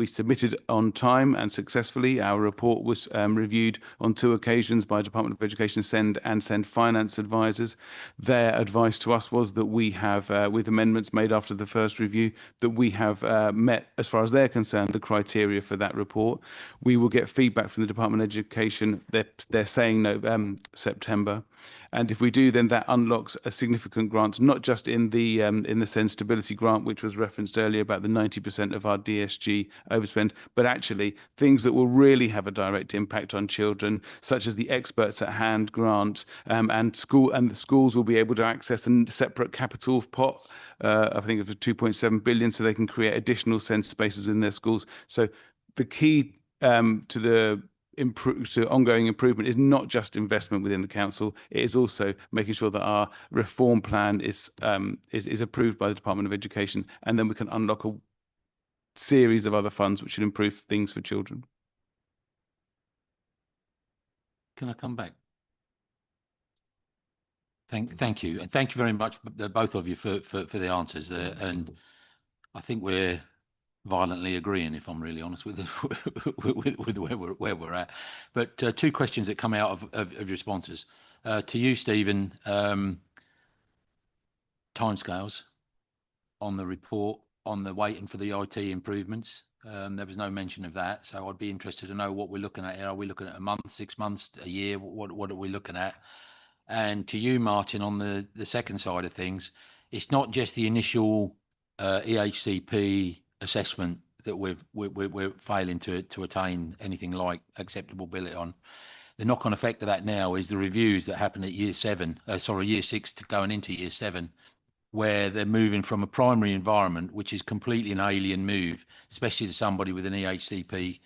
submitted on time and successfully. Our report was reviewed on 2 occasions by Department of Education SEND and SEND finance advisors. Their advice to us was that we have, with amendments made after the first review, that we have met, as far as they're concerned, the criteria for that report. We will get feedback from the Department of Education. They're saying no, September. And if we do, then that unlocks a significant grant, not just in the SEND stability grant, which was referenced earlier about the 90% of our DSG overspend, but actually things that will really have a direct impact on children, such as the Experts at Hand grant, and the schools will be able to access a separate capital pot. I think it was 2.7 billion, so they can create additional SEND spaces in their schools. So the key to ongoing improvement is not just investment within the council, it is also making sure that our reform plan is approved by the Department of Education, and then we can unlock a series of other funds which should improve things for children. Can I come back? Thank you, and thank you very much, both of you, for the answers there. And I think we're violently agreeing, if I'm really honest, with where we're at. But 2 questions that come out of responses to you, Stephen. Timescales on the report, on the waiting for the IT improvements. There was no mention of that, so I'd be interested to know what we're looking at here. Are we looking at a month, 6 months, a year? What are we looking at? And to you, Martin, on the second side of things, it's not just the initial EHCP assessment that we're failing to attain anything like acceptability on. The knock-on effect of that now is the reviews that happen at year 6 to going into year 7, where they're moving from a primary environment, which is completely an alien move, especially to somebody with an EHCP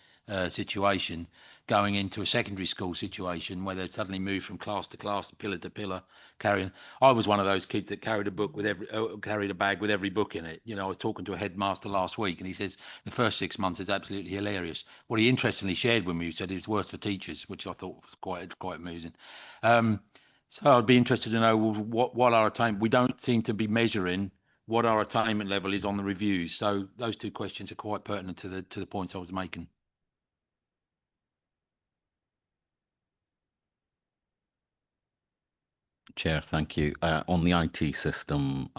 situation, going into a secondary school situation where they suddenly move from class to class, pillar to pillar, carrying. I was one of those kids that carried a book with carried a bag with every book in it. You know, I was talking to a headmaster last week, and he says the first 6 months is absolutely hilarious. What he interestingly shared with me, he said it's worse for teachers, which I thought was quite amusing. So I'd be interested to know what our attainment. We don't seem to be measuring what our attainment level is on the reviews. So those 2 questions are quite pertinent to the points I was making. Chair, thank you. On the IT system,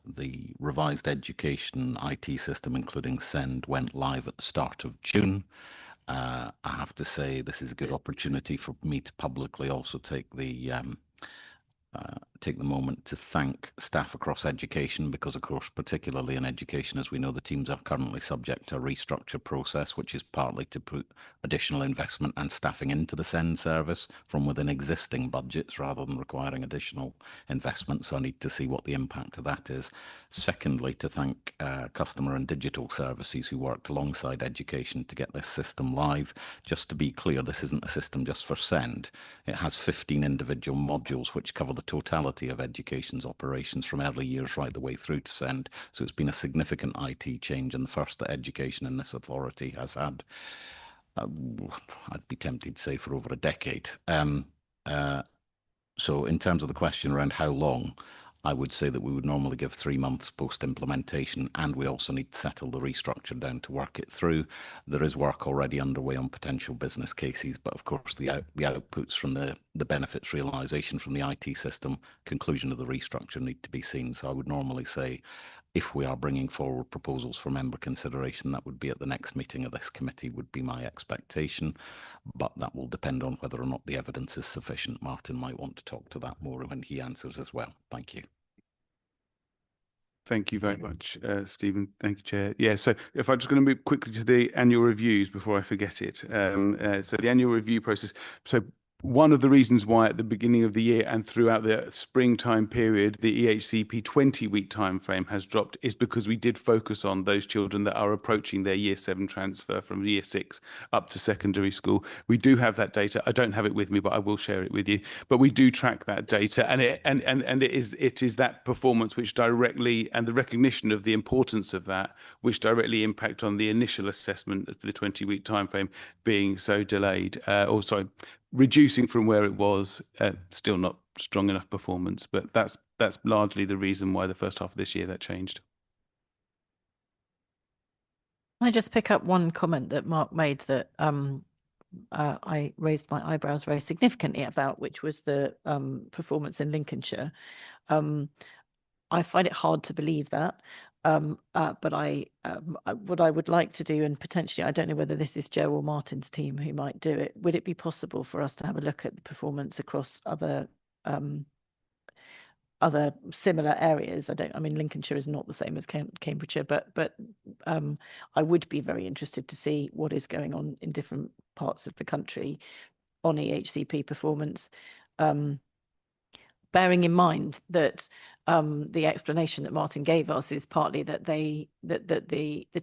the revised education IT system, including SEND, went live at the start of June. I have to say this is a good opportunity for me to publicly also take the moment to thank staff across education, because of course, particularly in education, as we know, the teams are currently subject to a restructure process, which is partly to put additional investment and staffing into the SEND service from within existing budgets rather than requiring additional investment. So I need to see what the impact of that is. Secondly, to thank customer and digital services who worked alongside education to get this system live. Just to be clear, this isn't a system just for SEND. It has 15 individual modules which cover the totality of education's operations from early years right the way through to SEND. So it's been a significant IT change, and the first that education in this authority has had. I'd be tempted to say for over a decade. So in terms of the question around how long, I would say that we would normally give 3 months post-implementation, and we also need to settle the restructure down to work it through. There is work already underway on potential business cases, but of course the outputs from the benefits realisation from the IT system, conclusion of the restructure need to be seen. So I would normally say, if we are bringing forward proposals for member consideration, that would be at the next meeting of this committee, would be my expectation. But that will depend on whether or not the evidence is sufficient. Martin might want to talk to that more when he answers as well. Thank you. Thank you very much, Stephen. Thank you, Chair. Yeah, so if I'm just going to move quickly to the annual reviews before I forget it. So the annual review process. So one of the reasons why at the beginning of the year and throughout the springtime period, the EHCP 20-week timeframe has dropped is because we did focus on those children that are approaching their year 7 transfer from year 6 up to secondary school. We do have that data. I don't have it with me, but I will share it with you. But we do track that data, and it is that performance which directly, and the recognition of the importance of that, which directly impact on the initial assessment of the 20-week timeframe being so delayed, reducing from where it was. Still not strong enough performance, but that's largely the reason why the first half of this year that changed. Can I just pick up one comment that Mark made that I raised my eyebrows very significantly about, which was the performance in Lincolnshire. I find it hard to believe that. But what I would like to do, and potentially, I don't know whether this is Joe or Martin's team who might do it, would it be possible for us to have a look at the performance across other similar areas? I mean, Lincolnshire is not the same as Cambridgeshire, but I would be very interested to see what is going on in different parts of the country on EHCP performance. Bearing in mind that the explanation that Martin gave us is partly that the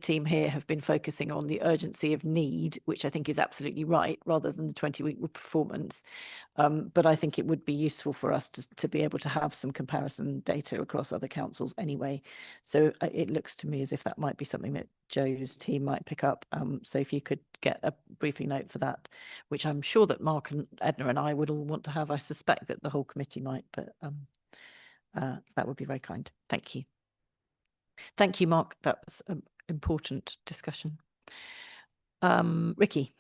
team here have been focusing on the urgency of need, which I think is absolutely right, rather than the 20-week performance. But I think it would be useful for us to be able to have some comparison data across other councils anyway. So it looks to me as if that might be something that Joe's team might pick up. So if you could get a briefing note for that, which I'm sure that Mark and Edna and I would all want to have. I suspect that the whole committee might, but that would be very kind. Thank you. Thank you, Mark. That was an important discussion. Ricky.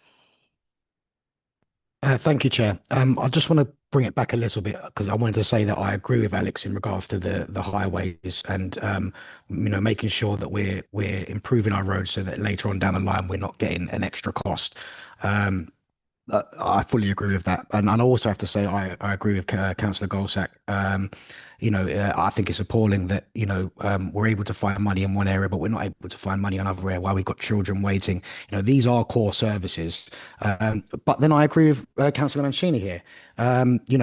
Thank you, Chair. I just want to bring it back a little bit because I wanted to say that I agree with Alex in regards to the highways and making sure that we're improving our roads so that later on down the line we're not getting an extra cost. I fully agree with that, and I also have to say I agree with Councillor Goldsack. I think it's appalling that we're able to find money in one area, but we're not able to find money in another area while we've got children waiting. These are core services. But then I agree with Councillor Mancini here.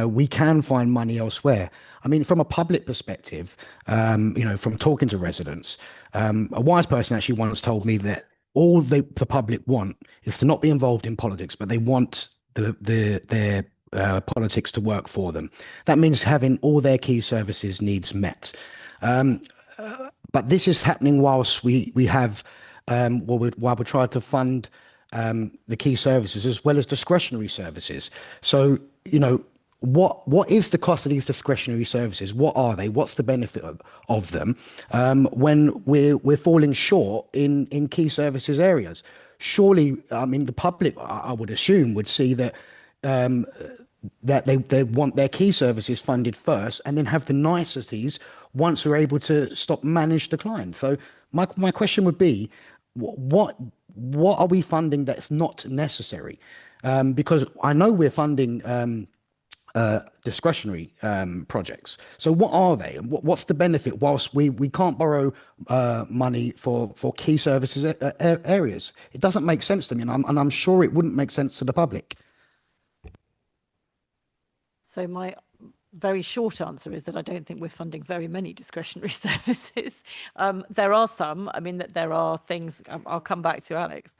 We can find money elsewhere. I mean, from a public perspective, from talking to residents, a wise person actually once told me that all the public want is to not be involved in politics, but they want their politics to work for them. That means having all their key services needs met. But this is happening whilst we have, while we're trying to fund the key services as well as discretionary services. So, what is the cost of these discretionary services? What are they? What's the benefit of them when we're falling short in key services areas? Surely, I mean, the public, I would assume, would see that that they want their key services funded first and then have the niceties once we're able to stop managed decline. So my question would be, what are we funding that's not necessary? Because I know we're funding discretionary projects. So what are they, and what's the benefit whilst we can't borrow money for key services areas? It doesn't make sense to me, and I'm sure it wouldn't make sense to the public. So my very short answer is that I don't think we're funding very many discretionary services. There are some, I mean, that there are things, I'll come back to Alex.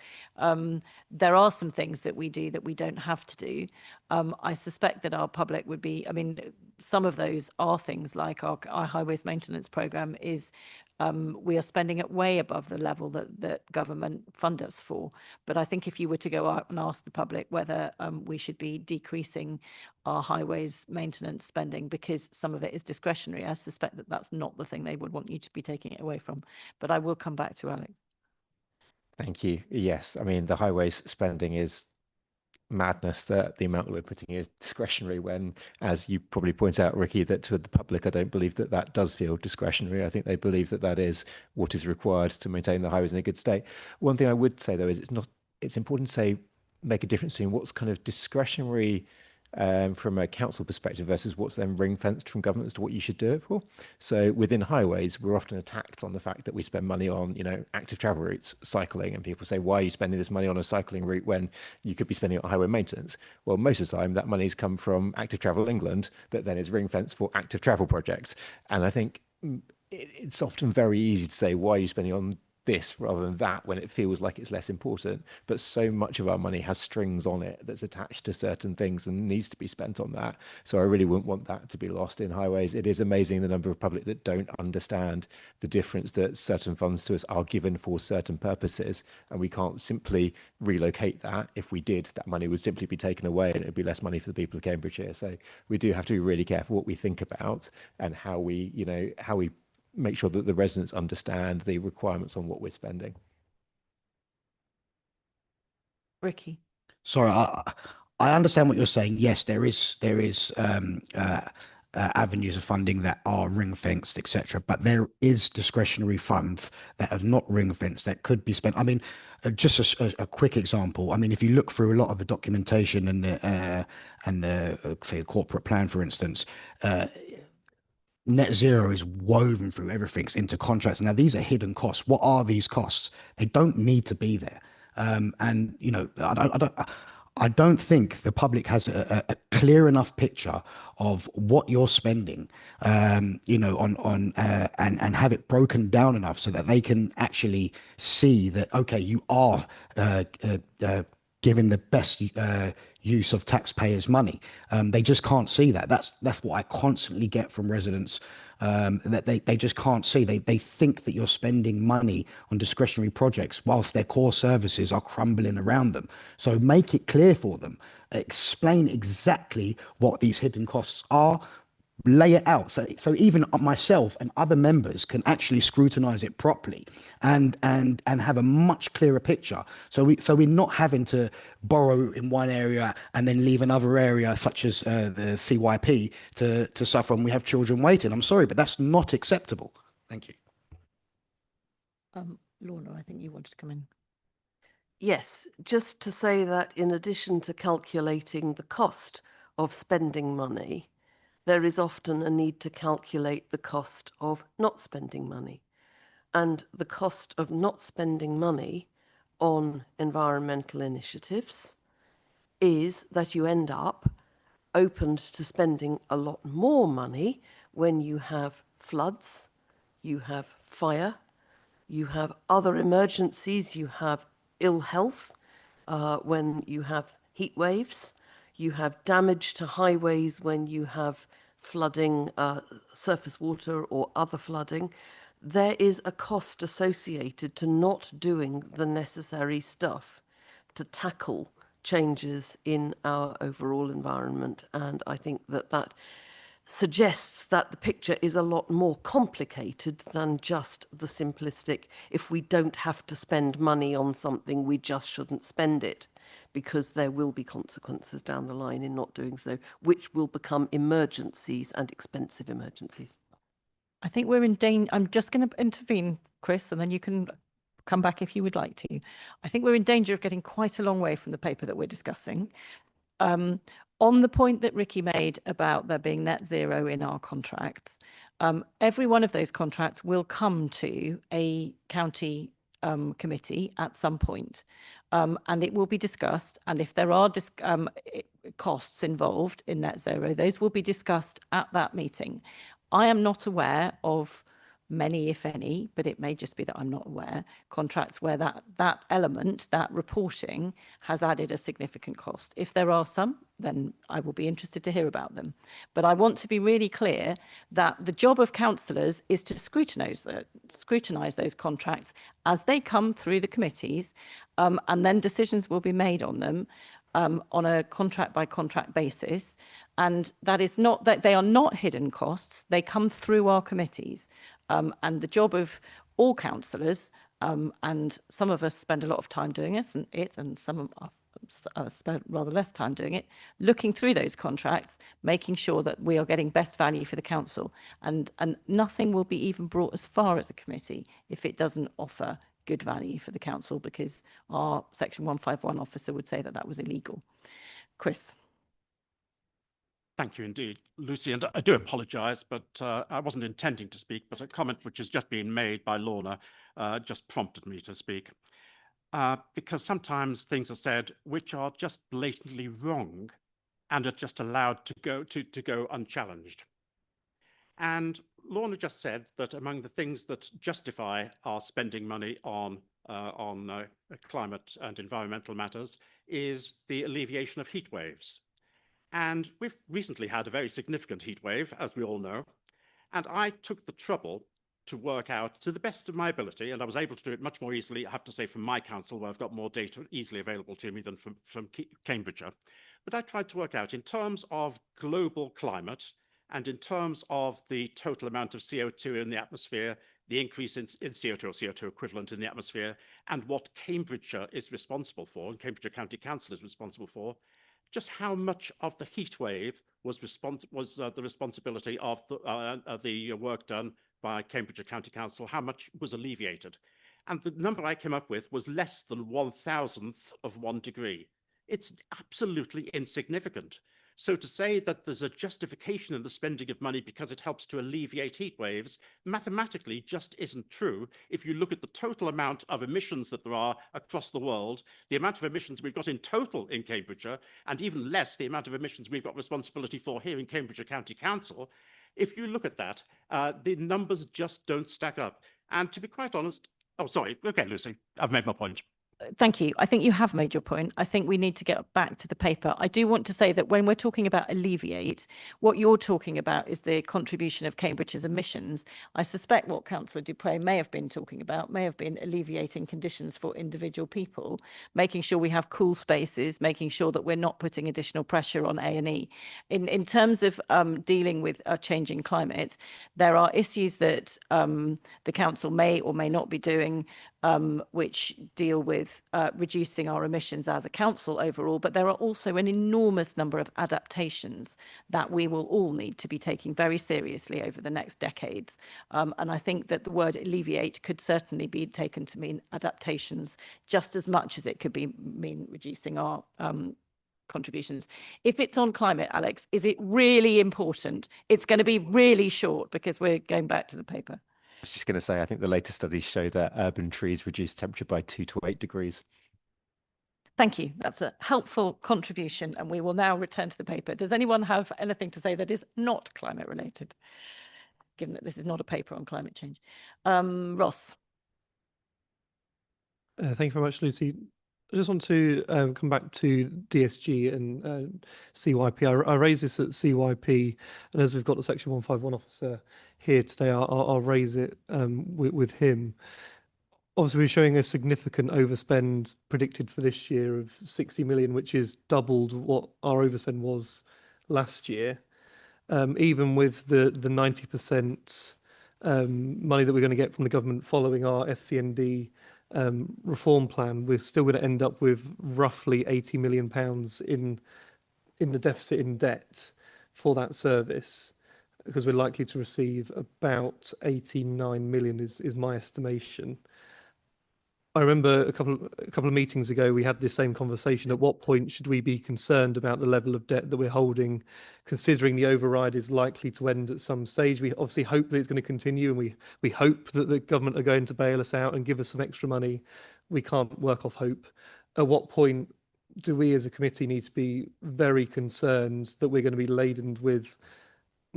There are some things that we do that we don't have to do. I suspect that our public would be, I mean, some of those are things like our highways maintenance programme is we are spending it way above the level that government fund us for. But I think if you were to go out and ask the public whether we should be decreasing our highways maintenance spending because some of it is discretionary, I suspect that that's not the thing they would want you to be taking it away from. But I will come back to Alex. Thank you. Yes, I mean, the highways spending is madness that the amount that we're putting is discretionary when, as you probably point out, Ricky, that to the public, I don't believe that that does feel discretionary. I think they believe that that is what is required to maintain the highways in a good state. One thing I would say, though, is it's important to say, make a difference between what's kind of discretionary from a council perspective versus what's then ring fenced from government as to what you should do it for. So within highways, we're often attacked on the fact that we spend money on, active travel routes, cycling, and people say, why are you spending this money on a cycling route when you could be spending it on highway maintenance? Well, most of the time that money's come from Active Travel England that then is ring fenced for active travel projects. And I think it's often very easy to say, why are you spending on this rather than that when it feels like it's less important, but so much of our money has strings on it that's attached to certain things and needs to be spent on that. So I really wouldn't want that to be lost in highways. It is amazing the number of public that don't understand the difference that certain funds to us are given for certain purposes, and we can't simply relocate that. If we did, that money would simply be taken away and it would be less money for the people of Cambridgeshire. So we do have to be really careful what we think about and how we make sure that the residents understand the requirements on what we're spending. Ricky. Sorry, I understand what you're saying. Yes, there is avenues of funding that are ring fenced, etc. But there is discretionary funds that are not ring fenced that could be spent. I mean, just a quick example. I mean, if you look through a lot of the documentation and the say corporate plan, for instance. Net zero is woven through everything into contracts. Now, these are hidden costs. What are these costs? They don't need to be there. I don't think the public has a clear enough picture of what you're spending, and have it broken down enough so that they can actually see that, okay, you are giving the best use of taxpayers' money. They just can't see that. That's what I constantly get from residents, that they just can't see. They think that you're spending money on discretionary projects whilst their core services are crumbling around them. So make it clear for them. Explain exactly what these hidden costs are. Lay it out so even myself and other members can actually scrutinize it properly and have a much clearer picture. So we're not having to borrow in one area and then leave another area such as the CYP to suffer, and we have children waiting. I'm sorry, but that's not acceptable. Thank you. Lorna, I think you wanted to come in. Yes, just to say that in addition to calculating the cost of spending money, there is often a need to calculate the cost of not spending money. And the cost of not spending money on environmental initiatives is that you end up opened to spending a lot more money when you have floods, you have fire, you have other emergencies, you have ill health, when you have heat waves, you have damage to highways when you have flooding, surface water or other flooding. There is a cost associated to not doing the necessary stuff to tackle changes in our overall environment. And I think that suggests that the picture is a lot more complicated than just the simplistic, if we don't have to spend money on something, we just shouldn't spend it, because there will be consequences down the line in not doing so, which will become emergencies and expensive emergencies. I think we're in danger. I'm just going to intervene, Chris, and then you can come back if you would like to. I think we're in danger of getting quite a long way from the paper that we're discussing. On the point that Ricky made about there being net zero in our contracts, every one of those contracts will come to a county committee at some point, and it will be discussed. And if there are costs involved in net zero, those will be discussed at that meeting. I am not aware of many, if any, but it may just be that I'm not aware, contracts where that element, that reporting, has added a significant cost. If there are some, then I will be interested to hear about them. But I want to be really clear that the job of councillors is to scrutinise those contracts as they come through the committees, and then decisions will be made on them on a contract by contract basis. And that is not that they are not hidden costs, they come through our committees. And the job of all councillors, and some of us spend a lot of time doing it, and some of us spend rather less time doing it, looking through those contracts, making sure that we are getting best value for the council. And nothing will be even brought as far as a committee if it doesn't offer good value for the council, because our Section 151 officer would say that that was illegal. Chris. Thank you indeed, Lucy. And I do apologise, but I wasn't intending to speak, but a comment which has just been made by Lorna just prompted me to speak. Because sometimes things are said which are just blatantly wrong and are just allowed to go unchallenged. And Lorna just said that among the things that justify our spending money on climate and environmental matters is the alleviation of heat waves. And we've recently had a very significant heat wave, as we all know, and I took the trouble to work out, to the best of my ability, and I was able to do it much more easily, I have to say, from my council, where I've got more data easily available to me than from Cambridgeshire. But I tried to work out, in terms of global climate and in terms of the total amount of CO2 in the atmosphere, the increase in CO2 or CO2 equivalent in the atmosphere, and what Cambridgeshire is responsible for, and Cambridgeshire County Council is responsible for, just how much of the heat wave was the responsibility of the work done by Cambridgeshire County Council, how much was alleviated. And the number I came up with was less than 1,000th of 1 degree. It's absolutely insignificant. So to say that there's a justification in the spending of money because it helps to alleviate heat waves, mathematically just isn't true. If you look at the total amount of emissions that there are across the world, the amount of emissions we've got in total in Cambridgeshire, and even less the amount of emissions we've got responsibility for here in Cambridgeshire County Council, if you look at that, the numbers just don't stack up. And to be quite honest, oh, sorry. Okay, Lucy, I've made my point. Thank you. I think you have made your point. I think we need to get back to the paper. I do want to say that when we're talking about alleviate, what you're talking about is the contribution of Cambridgeshire's emissions. I suspect what Councillor Dupre may have been talking about may have been alleviating conditions for individual people, making sure we have cool spaces, making sure that we're not putting additional pressure on A&E. In terms of dealing with a changing climate, there are issues that the council may or may not be doing, which deal with reducing our emissions as a council overall, but there are also an enormous number of adaptations that we will all need to be taking very seriously over the next decades. And I think that the word alleviate could certainly be taken to mean adaptations just as much as it could mean reducing our contributions. If it's on climate, Alex, is it really important? It's going to be really short because we're going back to the paper. I was just going to say, I think the latest studies show that urban trees reduce temperature by 2 to 8 degrees. Thank you. That's a helpful contribution, and we will now return to the paper. Does anyone have anything to say that is not climate related, given that this is not a paper on climate change? Ross. Thank you very much, Lucy. I just want to come back to DSG and CYP. I raised this at CYP, and as we've got the Section 151 officer here today, I'll raise it with him. Obviously, we're showing a significant overspend predicted for this year of 60 million, which is doubled what our overspend was last year. Even with the 90% money that we're going to get from the government following our SCND reform plan, we're still going to end up with roughly £80 million in the deficit in debt for that service, because we're likely to receive about 89 million is my estimation. I remember a couple of meetings ago, we had this same conversation. At what point should we be concerned about the level of debt that we're holding, considering the override is likely to end at some stage? We obviously hope that it's going to continue, and we hope that the government are going to bail us out and give us some extra money. We can't work off hope. At what point do we as a committee need to be very concerned that we're going to be laden with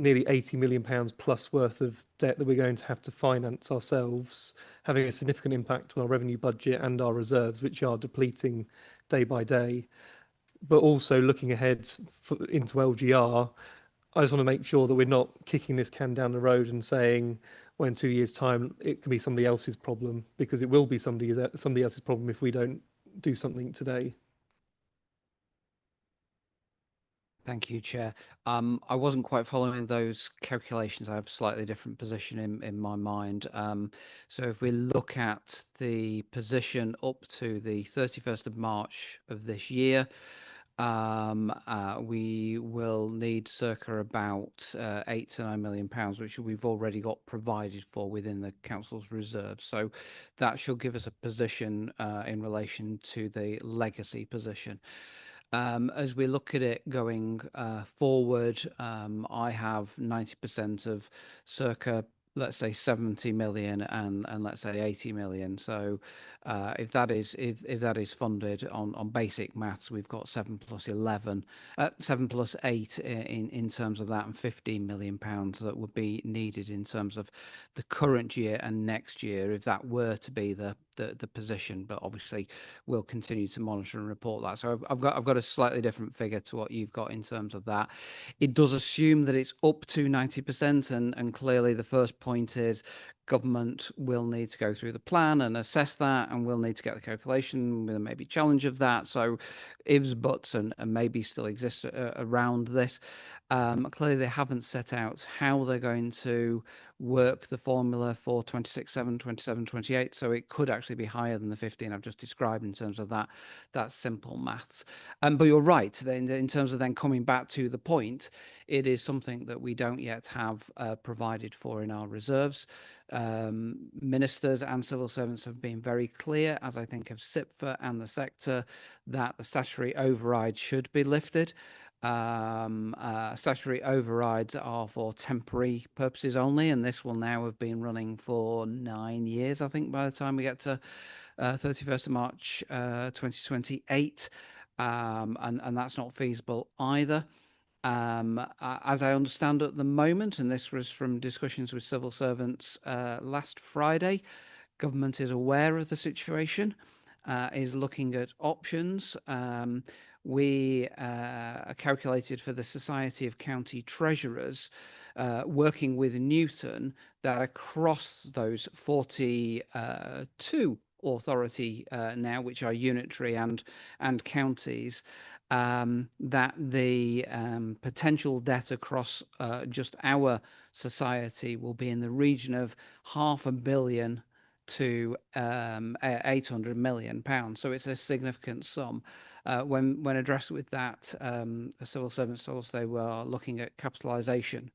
nearly £80 million plus worth of debt that we're going to have to finance ourselves, having a significant impact on our revenue budget and our reserves, which are depleting day by day. But also looking ahead into LGR, I just want to make sure that we're not kicking this can down the road and saying, well, in 2 years' time, it can be somebody else's problem, because it will be somebody else's problem if we don't do something today. Thank you, Chair. I wasn't quite following those calculations. I have a slightly different position in my mind. So if we look at the position up to the 31st of March of this year, we will need circa about £8 to £9 million, which we've already got provided for within the council's reserve. So that should give us a position in relation to the legacy position. As we look at it going forward, I have 90% of circa, let's say 70 million and let's say 80 million. So if that is funded on basic maths, we've got 7 plus 8 in terms of that, and £15 million that would be needed in terms of the current year and next year if that were to be the position. But obviously we'll continue to monitor and report that. So I've got a slightly different figure to what you've got in terms of that. It does assume that it's up to 90%, and clearly the first point is government will need to go through the plan and assess that, and we'll need to get the calculation. There may be challenge of that. So ifs, buts, and maybe still exists around this. Clearly they haven't set out how they're going to work the formula for 26/7, 27/28, so it could actually be higher than the 15 I've just described in terms of that simple maths. But you're right, then in terms of then coming back to the point, it is something that we don't yet have provided for in our reserves. Ministers and civil servants have been very clear, as I think have SIPFA and the sector, that the statutory override should be lifted. Statutory overrides are for temporary purposes only, and this will now have been running for 9 years, I think, by the time we get to 31st of March 2028, and that's not feasible either. As I understand at the moment, and this was from discussions with civil servants last Friday, government is aware of the situation, is looking at options. We calculated for the Society of County Treasurers, working with Newton, that across those 42 authority now, which are unitary and counties, that the potential debt across just our society will be in the region of £500 million to £800 million. So it's a significant sum. When addressed with that, the civil servants told us they were looking at capitalisation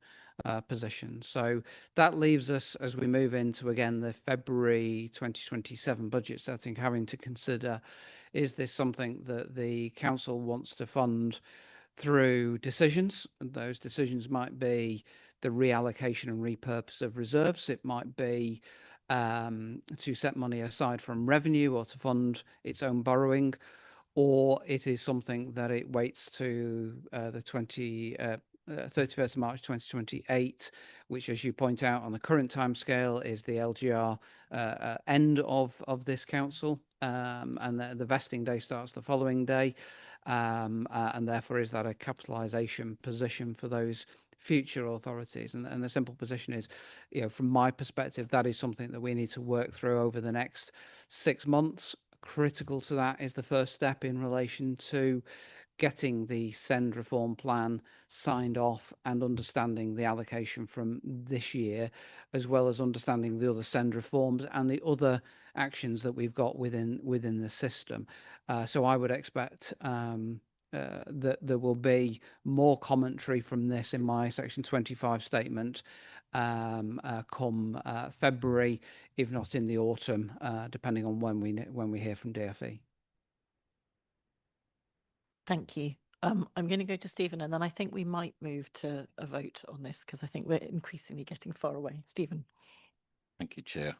position. So that leaves us, as we move into, again, the February 2027 budget setting, having to consider, is this something that the council wants to fund through decisions? And those decisions might be the reallocation and repurpose of reserves. It might be to set money aside from revenue or to fund its own borrowing, or it is something that it waits to the 31st of March 2028, which, as you point out, on the current timescale is the LGR end of this council, and the vesting day starts the following day, and therefore is that a capitalisation position for those future authorities. And the simple position is, from my perspective, that is something that we need to work through over the next 6 months. Critical to that is the first step in relation to getting the SEND reform plan signed off and understanding the allocation from this year, as well as understanding the other SEND reforms and the other actions that we've got within the system. So I would expect that there will be more commentary from this in my Section 25 statement come February, if not in the autumn, depending on when we hear from DFE. Thank you. I'm going to go to Stephen, and then I think we might move to a vote on this, because I think we're increasingly getting far away. Stephen. Thank you, Chair.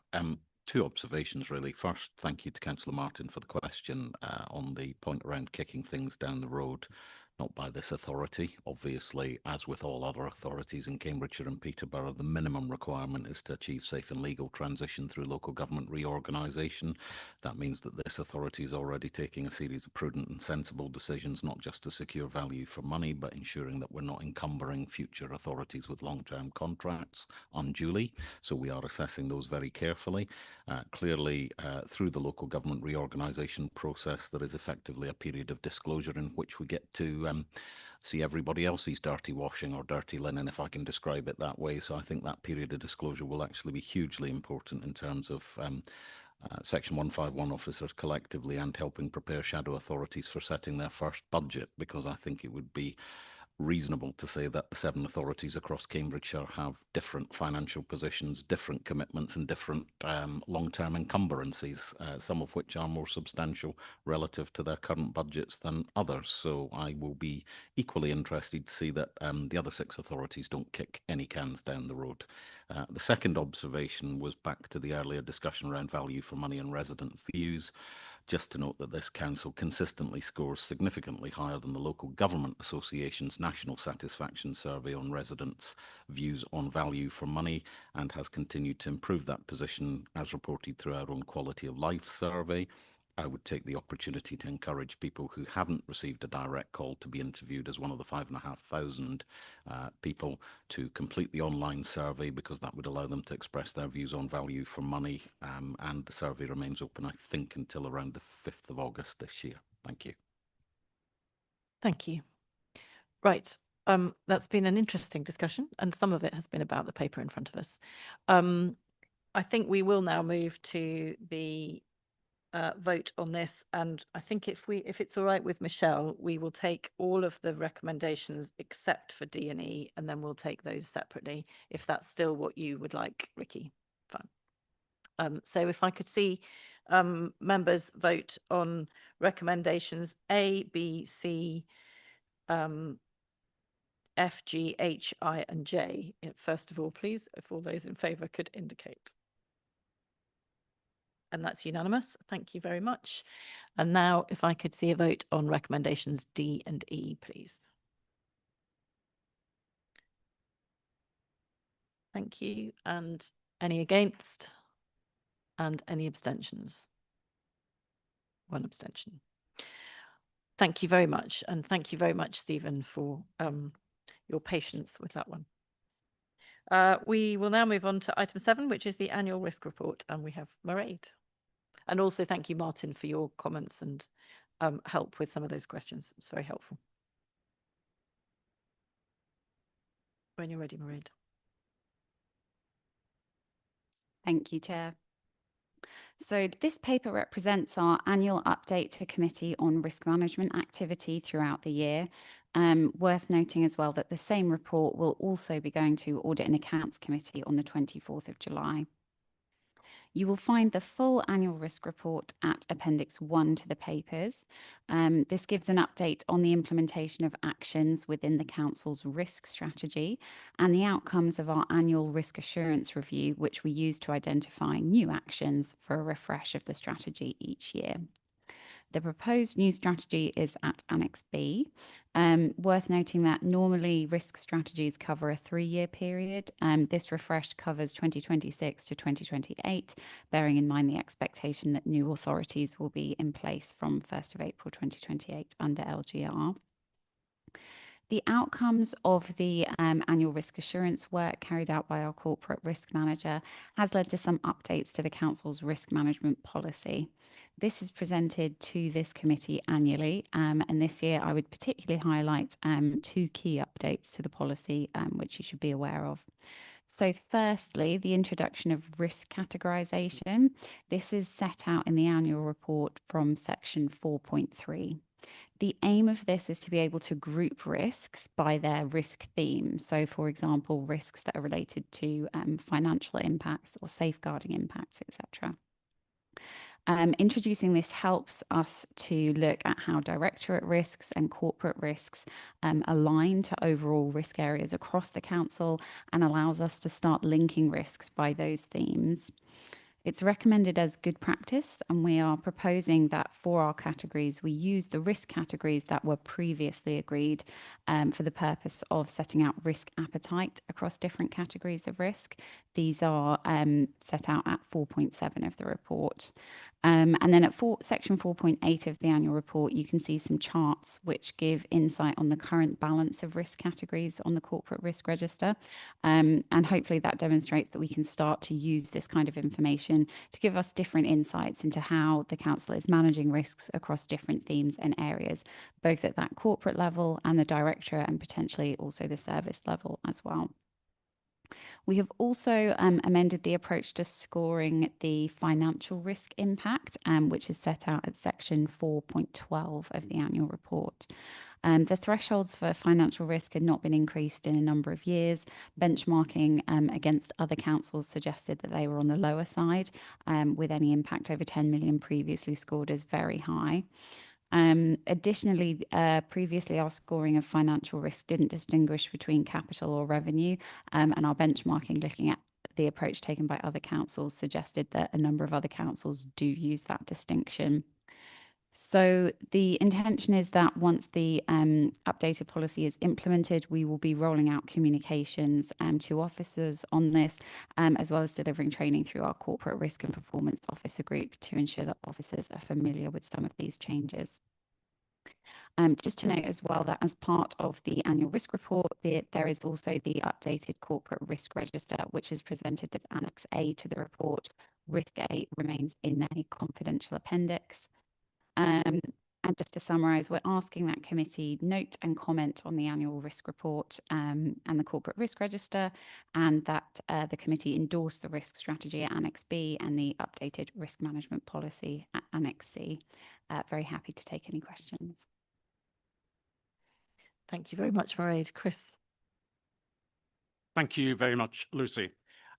2 observations, really. First, thank you to Councillor Martin for the question on the point around kicking things down the road. not by this authority. Obviously, as with all other authorities in Cambridgeshire and Peterborough, the minimum requirement is to achieve safe and legal transition through local government reorganisation. That means that this authority is already taking a series of prudent and sensible decisions, not just to secure value for money, but ensuring that we're not encumbering future authorities with long-term contracts unduly. So we are assessing those very carefully. Clearly, through the local government reorganisation process, there is effectively a period of disclosure in which we get to see everybody else's dirty washing or dirty linen, if I can describe it that way. So I think that period of disclosure will actually be hugely important in terms of Section 151 officers collectively and helping prepare shadow authorities for setting their first budget, because I think it would be reasonable to say that the 7 authorities across Cambridgeshire have different financial positions, different commitments and different long-term encumbrances, some of which are more substantial relative to their current budgets than others. So I will be equally interested to see that the other 6 authorities don't kick any cans down the road. The second observation was back to the earlier discussion around value for money and resident views. Just to note that this council consistently scores significantly higher than the Local Government Association's National Satisfaction Survey on residents' views on value for money, and has continued to improve that position as reported through our own Quality of Life survey. I would take the opportunity to encourage people who haven't received a direct call to be interviewed as one of the 5,500 people to complete the online survey, because that would allow them to express their views on value for money. And the survey remains open, I think, until around the 5th of August this year. Thank you. Thank you. Right. That's been an interesting discussion, and some of it has been about the paper in front of us. I think we will now move to the vote on this, and I think if it's all right with Michelle, we will take all of the recommendations except for D and E, and then we'll take those separately, if that's still what you would like, Ricky. Fine. So if I could see members vote on recommendations A, B, C, F, G, H, I, and J. First of all, please, if all those in favour could indicate. And that's unanimous. Thank you very much. And now if I could see a vote on recommendations D and E, please. Thank you. And any against? And any abstentions? 1 abstention. Thank you very much. And thank you very much, Stephen, for your patience with that one. We will now move on to item 7, which is the annual risk report, and we have Mairead. And also thank you, Martin, for your comments and help with some of those questions. It's very helpful. When you're ready, Mairead. Thank you, Chair. So this paper represents our annual update to committee on risk management activity throughout the year. Worth noting as well that the same report will also be going to Audit and Accounts Committee on the 24th of July. You will find the full annual risk report at Appendix 1 to the papers. This gives an update on the implementation of actions within the Council's risk strategy and the outcomes of our annual risk assurance review, which we use to identify new actions for a refresh of the strategy each year. The proposed new strategy is at Annex B. Worth noting that normally risk strategies cover a 3-year period. This refresh covers 2026 to 2028, bearing in mind the expectation that new authorities will be in place from 1st of April 2028 under LGR. The outcomes of the annual risk assurance work carried out by our corporate risk manager has led to some updates to the Council's risk management policy. This is presented to this committee annually, and this year I would particularly highlight 2 key updates to the policy which you should be aware of. So firstly, the introduction of risk categorisation. This is set out in the annual report from section 4.3. The aim of this is to be able to group risks by their risk theme. So, for example, risks that are related to financial impacts or safeguarding impacts, etc. Introducing this helps us to look at how directorate risks and corporate risks align to overall risk areas across the council and allows us to start linking risks by those themes. It's recommended as good practice, and we are proposing that for our categories, we use the risk categories that were previously agreed for the purpose of setting out risk appetite across different categories of risk. These are set out at 4.7 of the report. And then at section 4.8 of the annual report, you can see some charts which give insight on the current balance of risk categories on the corporate risk register. And hopefully that demonstrates that we can start to use this kind of information to give us different insights into how the council is managing risks across different themes and areas, both at that corporate level and the directorate, and potentially also the service level as well. We have also amended the approach to scoring the financial risk impact, which is set out at section 4.12 of the annual report. The thresholds for financial risk had not been increased in a number of years. Benchmarking against other councils suggested that they were on the lower side, with any impact over 10 million previously scored as very high. Additionally, previously our scoring of financial risk didn't distinguish between capital or revenue, and our benchmarking looking at the approach taken by other councils suggested that a number of other councils do use that distinction. So the intention is that once the updated policy is implemented, we will be rolling out communications to officers on this, as well as delivering training through our corporate risk and performance officer group to ensure that officers are familiar with some of these changes. Just to note as well that as part of the annual risk report, there is also the updated corporate risk register, which is presented as Annex A to the report. Risk A remains in a confidential appendix. And just to summarise, we're asking that committee note and comment on the annual risk report and the corporate risk register, and that the committee endorse the risk strategy at Annex B and the updated risk management policy at Annex C. Very happy to take any questions. Thank you very much, Mairead. Chris. Thank you very much, Lucy.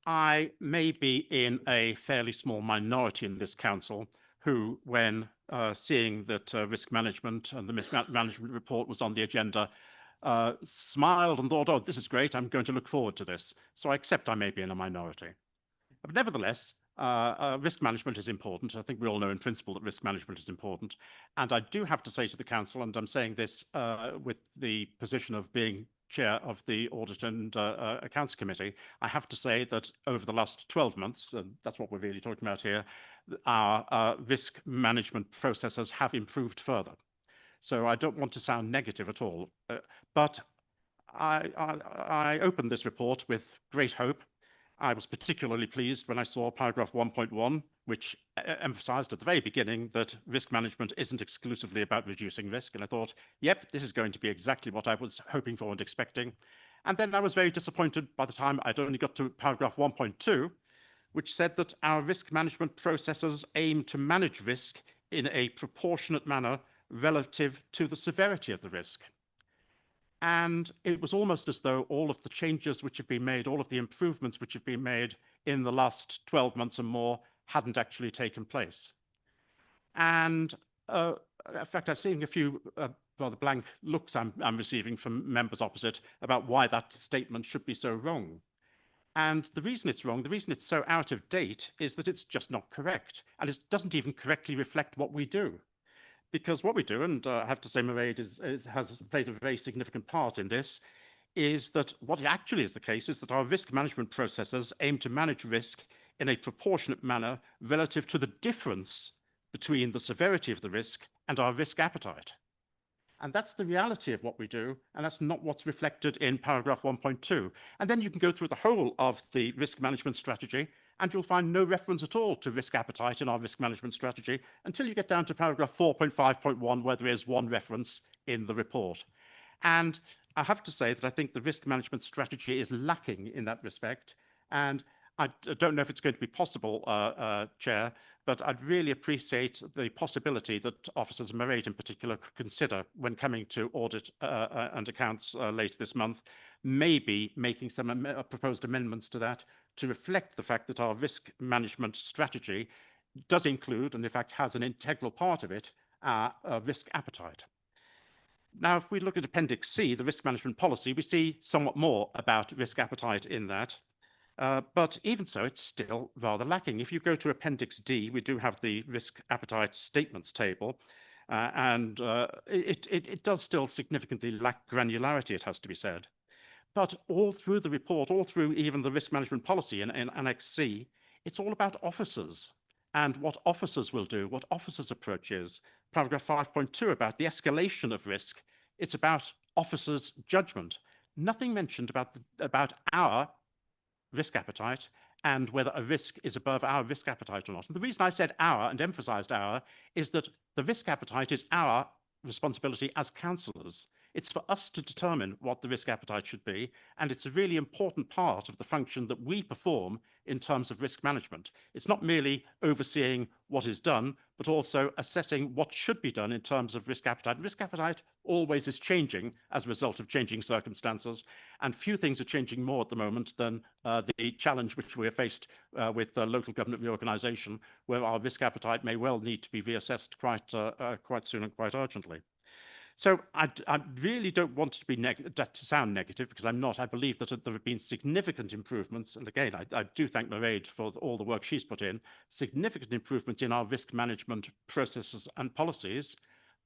I may be in a fairly small minority in this council who, when seeing that risk management and the risk management report was on the agenda, smiled and thought, oh, this is great, I'm going to look forward to this. So I accept I may be in a minority. But nevertheless, risk management is important. I think we all know in principle that risk management is important. And I do have to say to the council, and I'm saying this with the position of being chair of the Audit and Accounts Committee, I have to say that over the last 12 months, and that's what we're really talking about here, our risk management processes have improved further. So I don't want to sound negative at all, but I opened this report with great hope. I was particularly pleased when I saw paragraph 1.1, which emphasized at the very beginning that risk management isn't exclusively about reducing risk. And I thought, yep, this is going to be exactly what I was hoping for and expecting. And then I was very disappointed by the time I'd only got to paragraph 1.2, which said that our risk management processes aim to manage risk in a proportionate manner relative to the severity of the risk. And it was almost as though all of the changes which have been made, all of the improvements which have been made in the last 12 months and more hadn't actually taken place. And in fact, I'm seeing a few rather blank looks I'm receiving from members opposite about why that statement should be so wrong. And the reason it's wrong, the reason it's so out of date, is that it's just not correct. And it doesn't even correctly reflect what we do. Because what we do, and I have to say Mairead has played a very significant part in this, is that what actually is the case is that our risk management processes aim to manage risk in a proportionate manner relative to the difference between the severity of the risk and our risk appetite. And that's the reality of what we do, and that's not what's reflected in paragraph 1.2. And then you can go through the whole of the risk management strategy, and you'll find no reference at all to risk appetite in our risk management strategy until you get down to paragraph 4.5.1, where there is one reference in the report. And I have to say that I think the risk management strategy is lacking in that respect. And I don't know if it's going to be possible, Chair, but I'd really appreciate the possibility that officers, Mairead in particular, could consider when coming to audit and accounts later this month, maybe making some proposed amendments to that to reflect the fact that our risk management strategy does include, and in fact has an integral part of it, risk appetite. Now, if we look at Appendix C, the risk management policy, we see somewhat more about risk appetite in that. But even so, it's still rather lacking. If you go to Appendix D, we do have the risk appetite statements table, and it does still significantly lack granularity, it has to be said. But all through the report, all through even the risk management policy in Annex C, it's all about officers and what officers will do, what officers' approach is. Paragraph 5.2 about the escalation of risk, it's about officers' judgment. Nothing mentioned about our risk appetite and whether a risk is above our risk appetite or not. And the reason I said our and emphasized our is that the risk appetite is our responsibility as councillors. It's for us to determine what the risk appetite should be, and it's a really important part of the function that we perform in terms of risk management. It's not merely overseeing what is done, but also assessing what should be done in terms of risk appetite. Risk appetite always is changing as a result of changing circumstances, and few things are changing more at the moment than the challenge which we're faced with local government reorganisation, where our risk appetite may well need to be reassessed quite soon and quite urgently. So I really don't want to be to sound negative, because I'm not. I believe that there have been significant improvements, and again, I do thank Mairead for all the work she's put in, significant improvements in our risk management processes and policies,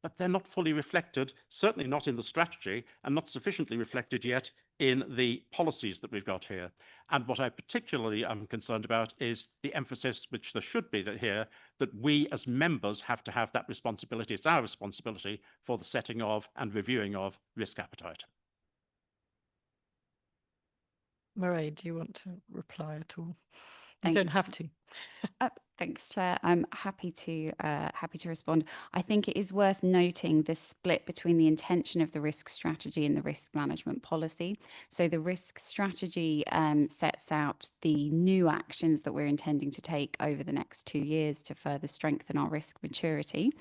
but they're not fully reflected, certainly not in the strategy, and not sufficiently reflected yet in the policies that we've got here. And what I particularly am concerned about is the emphasis, which there should be here, that we as members have to have that responsibility. It's our responsibility for the setting of and reviewing of risk appetite. Mairead, do you want to reply at all? You don't have to. Thanks, Chair. I'm happy to respond. I think it is worth noting the split between the intention of the risk strategy and the risk management policy. So the risk strategy sets out the new actions that we're intending to take over the next 2 years to further strengthen our risk maturity,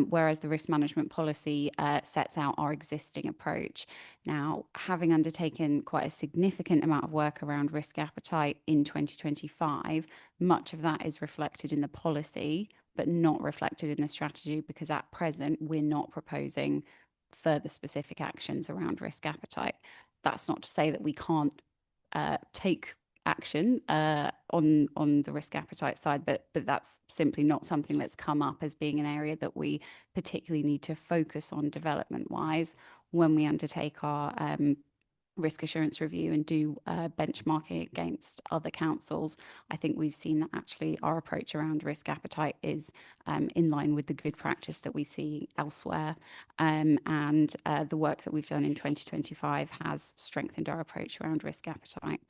whereas the risk management policy sets out our existing approach. Now, having undertaken quite a significant amount of work around risk appetite in 2025, much of that is reflected in the policy, but not reflected in the strategy, because at present we're not proposing further specific actions around risk appetite. That's not to say that we can't take action on the risk appetite side, but that's simply not something that's come up as being an area that we particularly need to focus on development-wise when we undertake our risk assurance review and do benchmarking against other councils. I think we've seen that actually our approach around risk appetite is in line with the good practice that we see elsewhere. And the work that we've done in 2025 has strengthened our approach around risk appetite.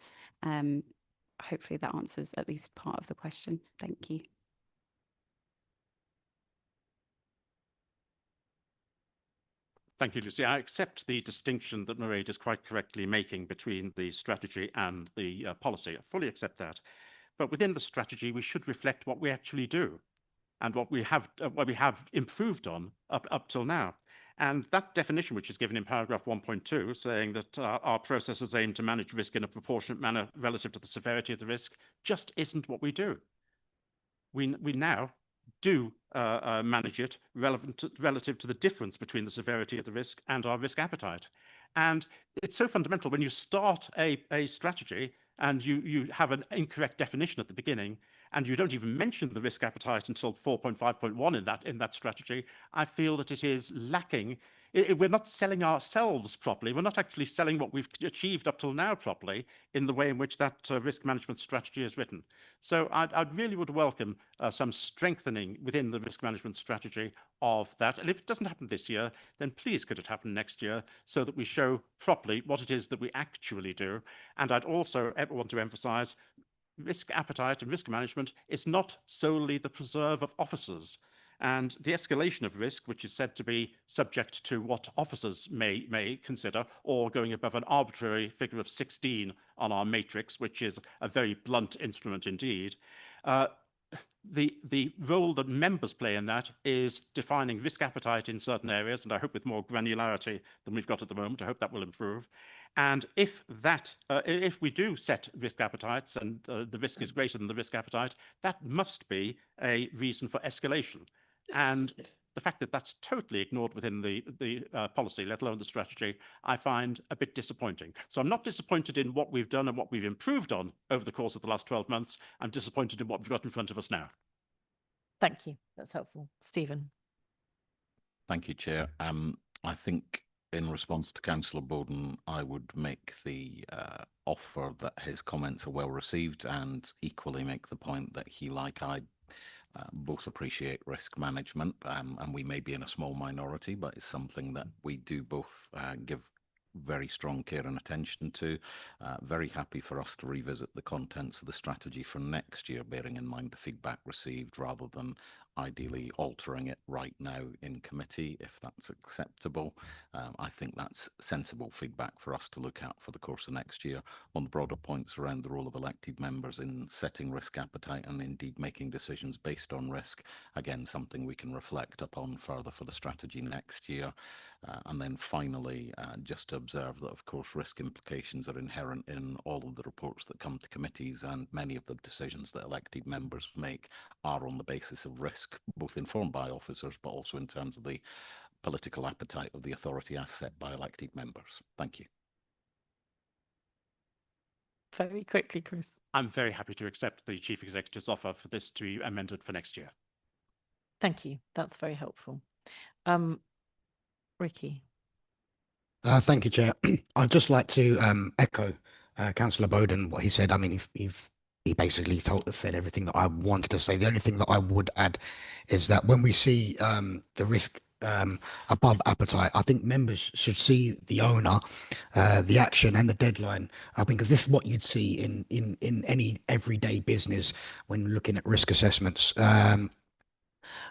Hopefully that answers at least part of the question. Thank you. Thank you, Lucy. I accept the distinction that Mairead is quite correctly making between the strategy and the policy. I fully accept that. But within the strategy, we should reflect what we actually do and what we have improved on up till now. And that definition, which is given in paragraph 1.2, saying that our processes aim to manage risk in a proportionate manner relative to the severity of the risk, just isn't what we do. We now do manage it relative to the difference between the severity of the risk and our risk appetite. And it's so fundamental when you start a strategy and you have an incorrect definition at the beginning, and you don't even mention the risk appetite until 4.5.1 in that strategy. I feel that it is lacking. We're not selling ourselves properly. We're not actually selling what we've achieved up till now properly in the way in which that risk management strategy is written. So I really would welcome some strengthening within the risk management strategy of that. And if it doesn't happen this year, then please could it happen next year, so that we show properly what it is that we actually do. And I'd also want to emphasize risk appetite and risk management is not solely the preserve of officers. And the escalation of risk, which is said to be subject to what officers may consider, or going above an arbitrary figure of 16 on our matrix, which is a very blunt instrument indeed, the role that members play in that is defining risk appetite in certain areas, and I hope with more granularity than we've got at the moment. I hope that will improve. And if we do set risk appetites and the risk is greater than the risk appetite, that must be a reason for escalation. And the fact that that's totally ignored within the policy, let alone the strategy, I find a bit disappointing. So I'm not disappointed in what we've done and what we've improved on over the course of the last 12 months. I'm disappointed in what we've got in front of us now. Thank you. That's helpful. Stephen. Thank you, Chair. I think in response to Councillor Bowden, I would make the offer that his comments are well received, and equally make the point that he, like I, both appreciate risk management, and we may be in a small minority, but it's something that we do both give very strong care and attention to. Very happy for us to revisit the contents of the strategy for next year, bearing in mind the feedback received, rather than ideally altering it right now in committee, if that's acceptable. I think that's sensible feedback for us to look at for the course of next year on the broader points around the role of elected members in setting risk appetite and indeed making decisions based on risk. Again, something we can reflect upon further for the strategy next year. And then finally, just to observe that, of course, risk implications are inherent in all of the reports that come to committees, and many of the decisions that elected members make are on the basis of risk, both informed by officers, but also in terms of the political appetite of the authority as set by elected members. Thank you. Very quickly, Chris. I'm very happy to accept the Chief Executive's offer for this to be amended for next year. Thank you. That's very helpful. Ricky. Thank you, Chair. I'd just like to echo Councillor Bowden, what he said. I mean, he basically said everything that I wanted to say. The only thing that I would add is that when we see the risk above appetite, I think members should see the owner, the action and the deadline, because this is what you'd see in any everyday business when looking at risk assessments.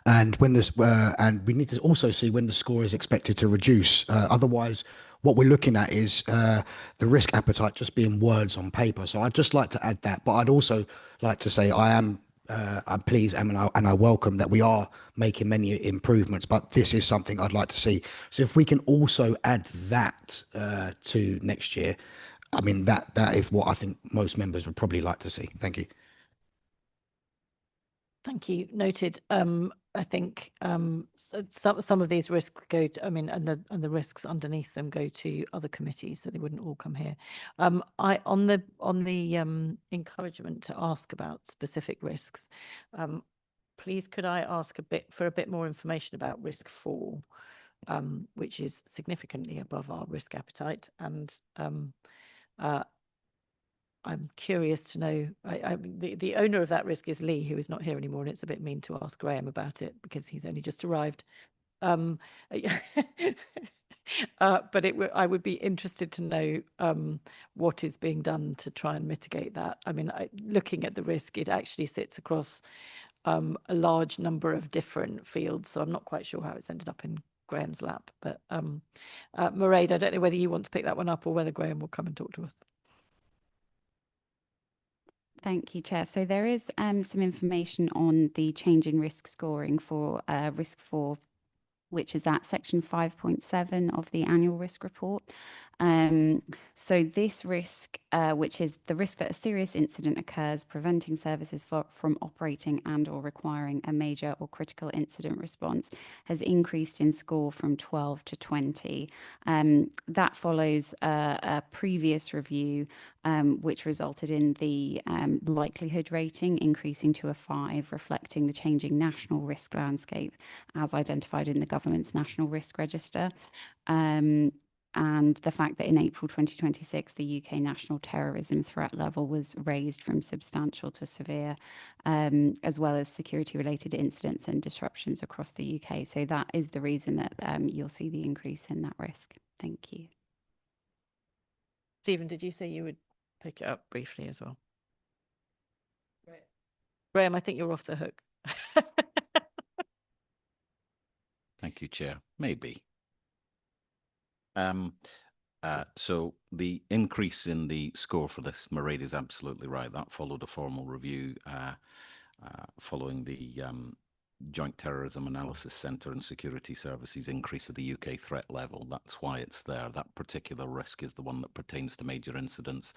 And when this, and we need to also see when the score is expected to reduce. Otherwise, what we're looking at is the risk appetite just being words on paper. So I'd just like to add that, but I'd also like to say I'm pleased and I welcome that we are making many improvements, but this is something I'd like to see. So if we can also add that to next year, I mean, that is what I think most members would probably like to see. Thank you. Thank you. Noted. I think some of these risks go to, I mean, and the risks underneath them go to other committees, so they wouldn't all come here. On the encouragement to ask about specific risks, please could I ask for a bit more information about risk 4, which is significantly above our risk appetite, and I'm curious to know, the owner of that risk is Lee, who is not here anymore, and it's a bit mean to ask Graham about it because he's only just arrived. But I would be interested to know what is being done to try and mitigate that. I mean, looking at the risk, it actually sits across a large number of different fields, so I'm not quite sure how it's ended up in Graham's lap. But Mairead, I don't know whether you want to pick that one up or whether Graham will come and talk to us. Thank you, Chair. So there is some information on the change in risk scoring for risk 4, which is at section 5.7 of the annual risk report. So this risk, which is the risk that a serious incident occurs, preventing services from operating and or requiring a major or critical incident response, has increased in score from 12 to 20. That follows a previous review, which resulted in the likelihood rating increasing to a 5, reflecting the changing national risk landscape as identified in the government's National Risk Register. And the fact that in April 2026, the UK national terrorism threat level was raised from substantial to severe, as well as security-related incidents and disruptions across the UK. So that is the reason that you'll see the increase in that risk. Thank you. Stephen, did you say you would pick it up briefly as well? Graham, I think you're off the hook. Thank you, Chair. Maybe. So the increase in the score for this, Mairead is absolutely right. That followed a formal review following the Joint Terrorism Analysis Centre and Security Services increase of the UK threat level. That's why it's there. That particular risk is the one that pertains to major incidents.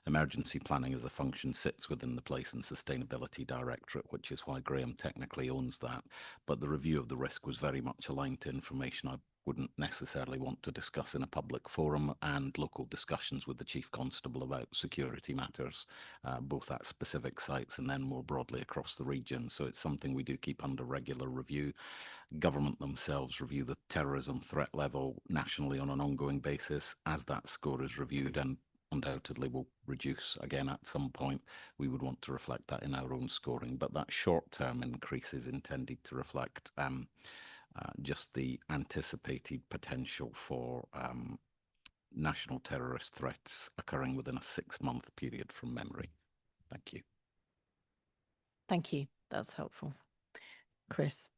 Emergency planning as a function sits within the Place and Sustainability Directorate, which is why Graham technically owns that. But the review of the risk was very much aligned to information I wouldn't necessarily want to discuss in a public forum, and local discussions with the Chief Constable about security matters, both at specific sites and then more broadly across the region. So it's something we do keep under regular review. Government themselves review the terrorism threat level nationally on an ongoing basis. As that score is reviewed and undoubtedly will reduce again at some point, we would want to reflect that in our own scoring. But that short-term increase is intended to reflect just the anticipated potential for national terrorist threats occurring within a 6-month period from memory. Thank you. Thank you. That's helpful. Chris.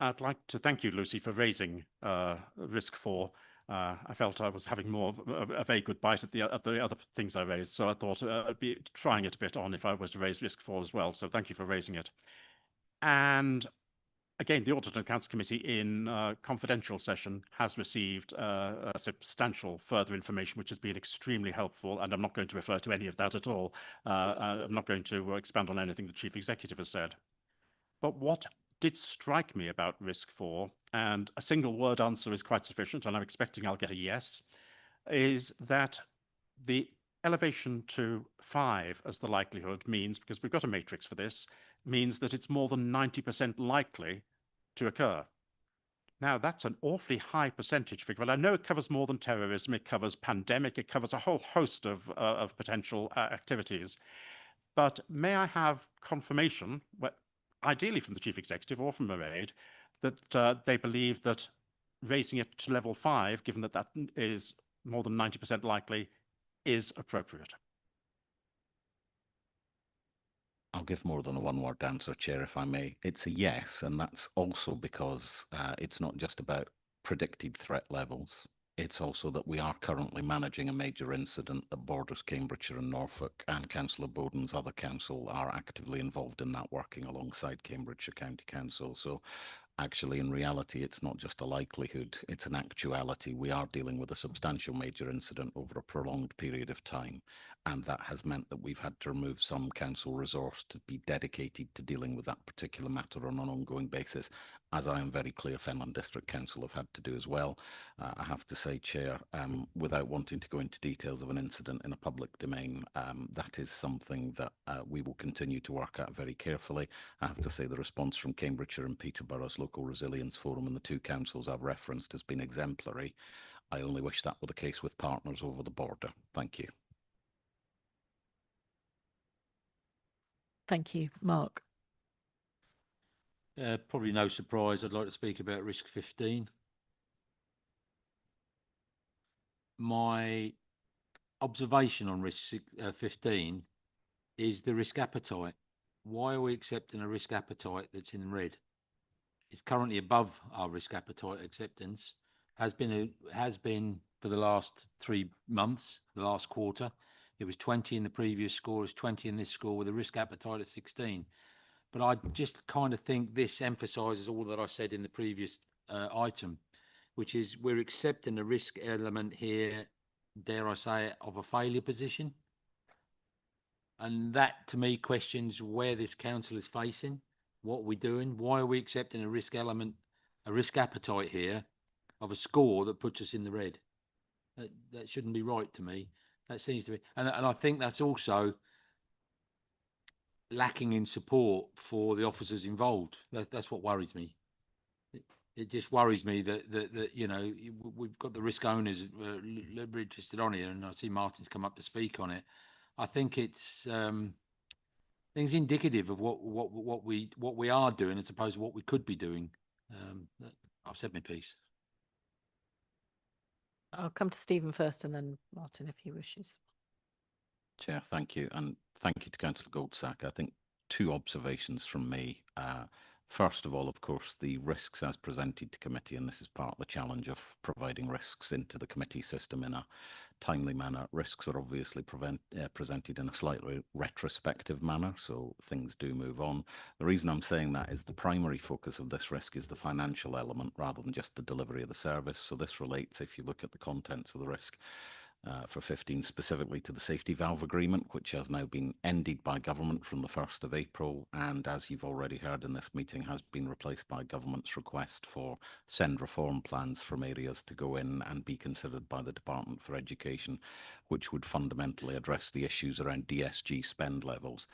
I'd like to thank you, Lucy, for raising risk 4. I felt I was having more of a very good bite at the other things I raised, so I thought I'd be trying it a bit on if I was to raise risk 4 as well. So thank you for raising it. And again, the Audit and Accounts Committee in confidential session has received substantial further information, which has been extremely helpful, and I'm not going to refer to any of that at all. I'm not going to expand on anything the Chief Executive has said. But what did strike me about risk 4, and a single word answer is quite sufficient, and I'm expecting I'll get a yes, is that the elevation to 5 as the likelihood means, because we've got a matrix for this, means that it's more than 90% likely to occur. Now, that's an awfully high percentage figure. Well, I know it covers more than terrorism, it covers pandemic, it covers a whole host of potential activities. But may I have confirmation, ideally from the Chief Executive or from Mairead, that they believe that raising it to level 5, given that that is more than 90% likely, is appropriate? I'll give more than a one-word answer, Chair, if I may. It's a yes, and that's also because it's not just about predicted threat levels. It's also that we are currently managing a major incident that borders Cambridgeshire and Norfolk, and Councillor Bowden's other council are actively involved in that, working alongside Cambridgeshire County Council. So actually, in reality, it's not just a likelihood, it's an actuality. We are dealing with a substantial major incident over a prolonged period of time, and that has meant that we've had to remove some council resource to be dedicated to dealing with that particular matter on an ongoing basis, as I am very clear Fenland District Council have had to do as well. I have to say, Chair, without wanting to go into details of an incident in a public domain, that is something that we will continue to work at very carefully. I have to say the response from Cambridgeshire and Peterborough's Local Resilience Forum and the 2 councils I've referenced has been exemplary. I only wish that were the case with partners over the border. Thank you. Thank you. Mark. Probably no surprise, I'd like to speak about risk 15. My observation on risk 15 is the risk appetite. Why are we accepting a risk appetite that's in red? It's currently above our risk appetite acceptance, has been for the last 3 months, the last quarter. It was 20 in the previous score, it's 20 in this score with a risk appetite at 16. But I just kind of think this emphasises all that I said in the previous item, which is we're accepting a risk element here, dare I say it, of a failure position. And that, to me, questions where this council is facing, what we're doing, why are we accepting a risk element, a risk appetite here of a score that puts us in the red? That shouldn't be right to me. That seems to be, and I think that's also lacking in support for the officers involved. That's what worries me. It just worries me that you know, we've got the risk owners registered on here, and I see Martin's come up to speak on it. I think it's indicative of what we are doing as opposed to what we could be doing. I've said my piece. I'll come to Stephen first and then Martin if he wishes. Chair, thank you. And thank you to Councillor Goldsack. I think 2 observations from me. First of all, of course, the risks as presented to committee, and this is part of the challenge of providing risks into the committee system in a timely manner. Risks are obviously presented in a slightly retrospective manner, so things do move on. The reason I'm saying that is the primary focus of this risk is the financial element rather than just the delivery of the service. So this relates, if you look at the contents of the risk, for 15 specifically to the safety valve agreement, which has now been ended by government from the 1st of April, and as you've already heard in this meeting, has been replaced by government's request for SEND reform plans from areas to go in and be considered by the Department for Education, which would fundamentally address the issues around DSG spend levels.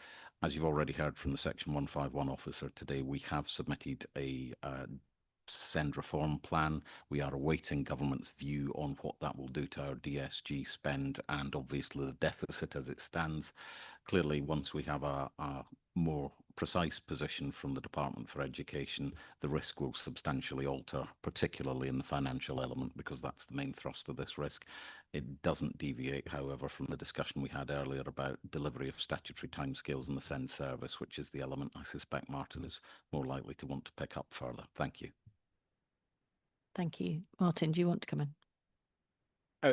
As you've already heard from the Section 151 officer today, we have submitted a SEND reform plan. We are awaiting government's view on what that will do to our DSG spend and obviously the deficit as it stands. Clearly, once we have a more precise position from the Department for Education, the risk will substantially alter, particularly in the financial element, because that's the main thrust of this risk. It doesn't deviate, however, from the discussion we had earlier about delivery of statutory timescales in the SEND service, which is the element I suspect Martin is more likely to want to pick up further. Thank you. Thank you. Martin, do you want to come in?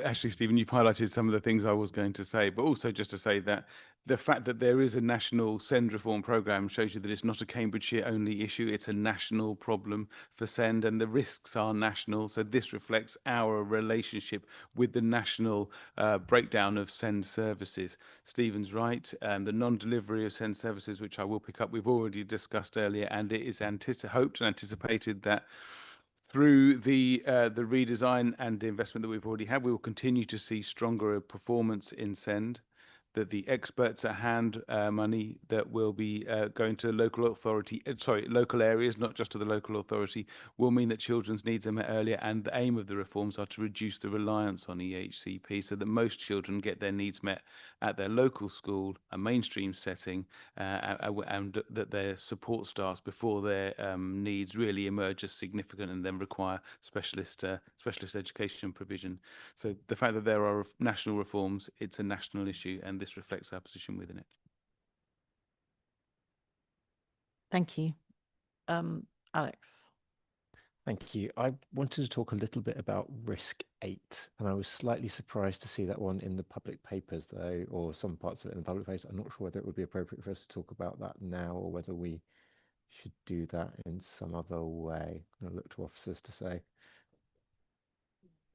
Actually, Stephen, you've highlighted some of the things I was going to say, but also just to say that the fact that there is a national SEND reform programme shows you that it's not a Cambridgeshire only issue, it's a national problem for SEND and the risks are national. So this reflects our relationship with the national breakdown of SEND services. Stephen's right, the non-delivery of SEND services, which I will pick up, we've already discussed earlier, and it is hoped and anticipated that through the redesign and the investment that we've already had, we will continue to see stronger performance in SEND, that the experts at hand money that will be going to local areas, not just to the local authority, will mean that children's needs are met earlier, and the aim of the reforms are to reduce the reliance on EHCP so that most children get their needs met at their local school, a mainstream setting, and that their support starts before their needs really emerge as significant and then require specialist education provision. So the fact that there are national reforms, it's a national issue, and this reflects our position within it. Thank you. Alex. Thank you. I wanted to talk a little bit about risk 8, and I was slightly surprised to see that one in the public papers, though, or some parts of it in the public papers. I'm not sure whether it would be appropriate for us to talk about that now or whether we should do that in some other way. I'm going to look to officers to say,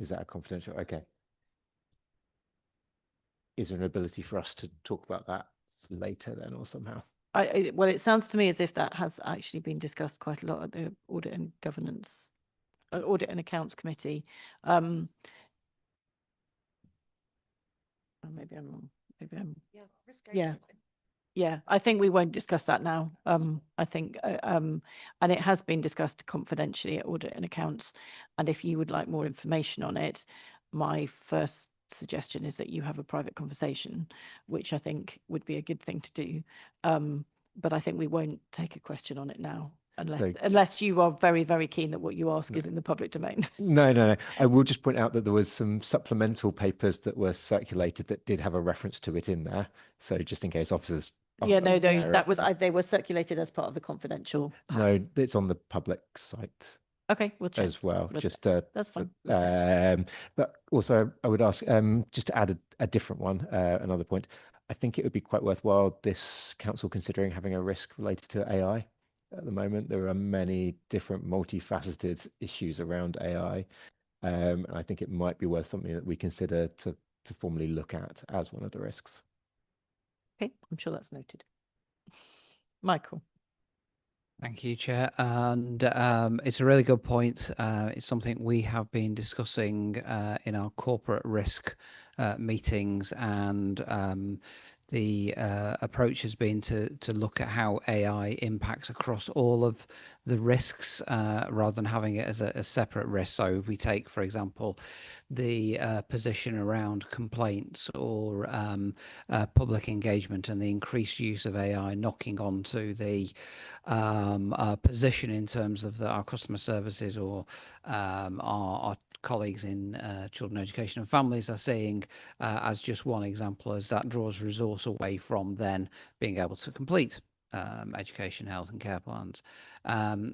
is that a confidential? Okay. Is there an ability for us to talk about that later then or somehow? Well, it sounds to me as if that has actually been discussed quite a lot at the Audit and Accounts Committee. Maybe I'm wrong. Yeah, I think we won't discuss that now. I think, and it has been discussed confidentially at Audit and Accounts. And if you would like more information on it, my first suggestion is that you have a private conversation, which I think would be a good thing to do. But I think we won't take a question on it now, unless you are very, very keen that what you ask is in the public domain. No. I will just point out that there was some supplemental papers that were circulated that did have a reference to it in there. So just in case officers. Yeah, no, that was they were circulated as part of the confidential. No, it's on the public site. Okay, we'll check as well. That's fine. But also, I would ask just to add a different one, another point. I think it would be quite worthwhile this council considering having a risk related to AI. At the moment, there are many different multifaceted issues around AI, and I think it might be worth something that we consider to formally look at as one of the risks. Okay, I'm sure that's noted. Michael. Thank you, Chair. And it's a really good point. It's something we have been discussing in our corporate risk meetings, and the approach has been to look at how AI impacts across all of the risks rather than having it as a separate risk. So if we take, for example, the position around complaints or public engagement and the increased use of AI knocking onto the position in terms of our customer services or our colleagues in children education and families are seeing as just one example, as that draws resource away from then being able to complete education, health and care plans.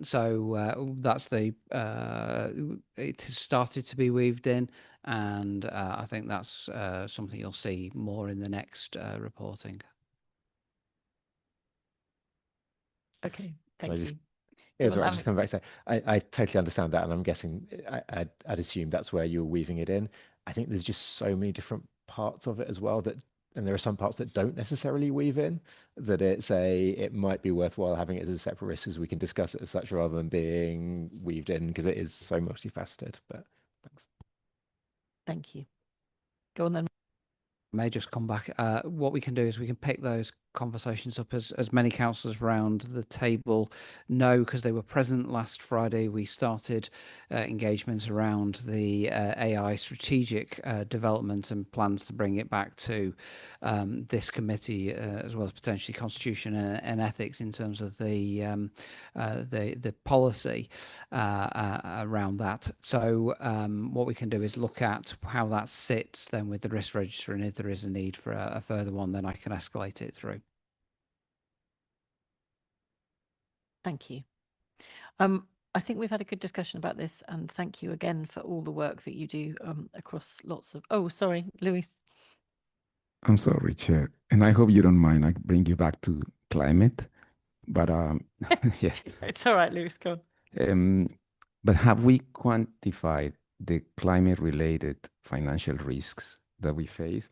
So that's it has started to be weaved in, and I think that's something you'll see more in the next reporting. Okay, Can I thank just- you. Yeah, Come sorry, on, I just come back to I totally understand that, and I'm guessing I'd assume that's where you're weaving it in. I think there's just so many different parts of it as well and there are some parts that don't necessarily weave in, that it might be worthwhile having it as a separate risk as we can discuss it as such rather than being weaved in because it is so multifaceted. But thanks. Thank you. Go on then. May just come back. What we can do is we can pick those conversations up as many councillors round the table know, because they were present last Friday. We started engagements around the AI strategic development and plans to bring it back to this committee, as well as potentially constitution and ethics in terms of the policy around that. So what we can do is look at how that sits then with the risk register, and if there is a need for a further one, then I can escalate it through. Thank you. I think we've had a good discussion about this, and thank you again for all the work that you do across lots of. Oh, sorry, Luis. I'm sorry, Chair, and I hope you don't mind. I bring you back to climate, but yes. It's all right, Luis. Go on. But have we quantified the climate-related financial risks that we face?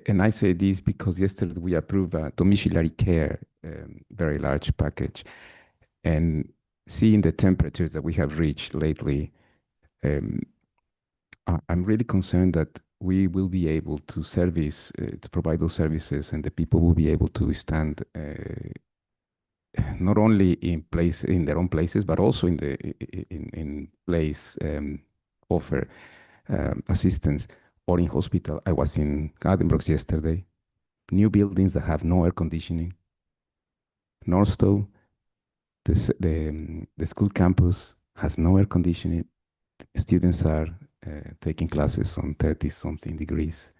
And I say this because yesterday we approved a domiciliary care, very large package, and seeing the temperatures that we have reached lately, I'm really concerned that we will be able to to provide those services, and the people will be able to stand not only in their own places, but also in place offer assistance, or in hospital. I was in Addenbrooke's yesterday, new buildings that have no air conditioning. Northstowe, the school campus has no air conditioning. Students are taking classes on 30-something degrees.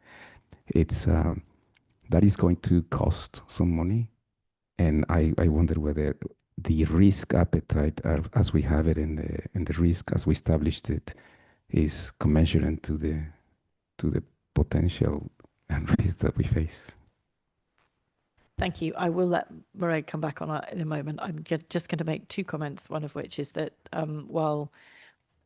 That is going to cost some money. And I wonder whether the risk appetite, as we have it, and the risk as we established it, is commensurate to the potential and risk that we face. Thank you. I will let Mairead come back on that in a moment. I'm just going to make two comments, one of which is that while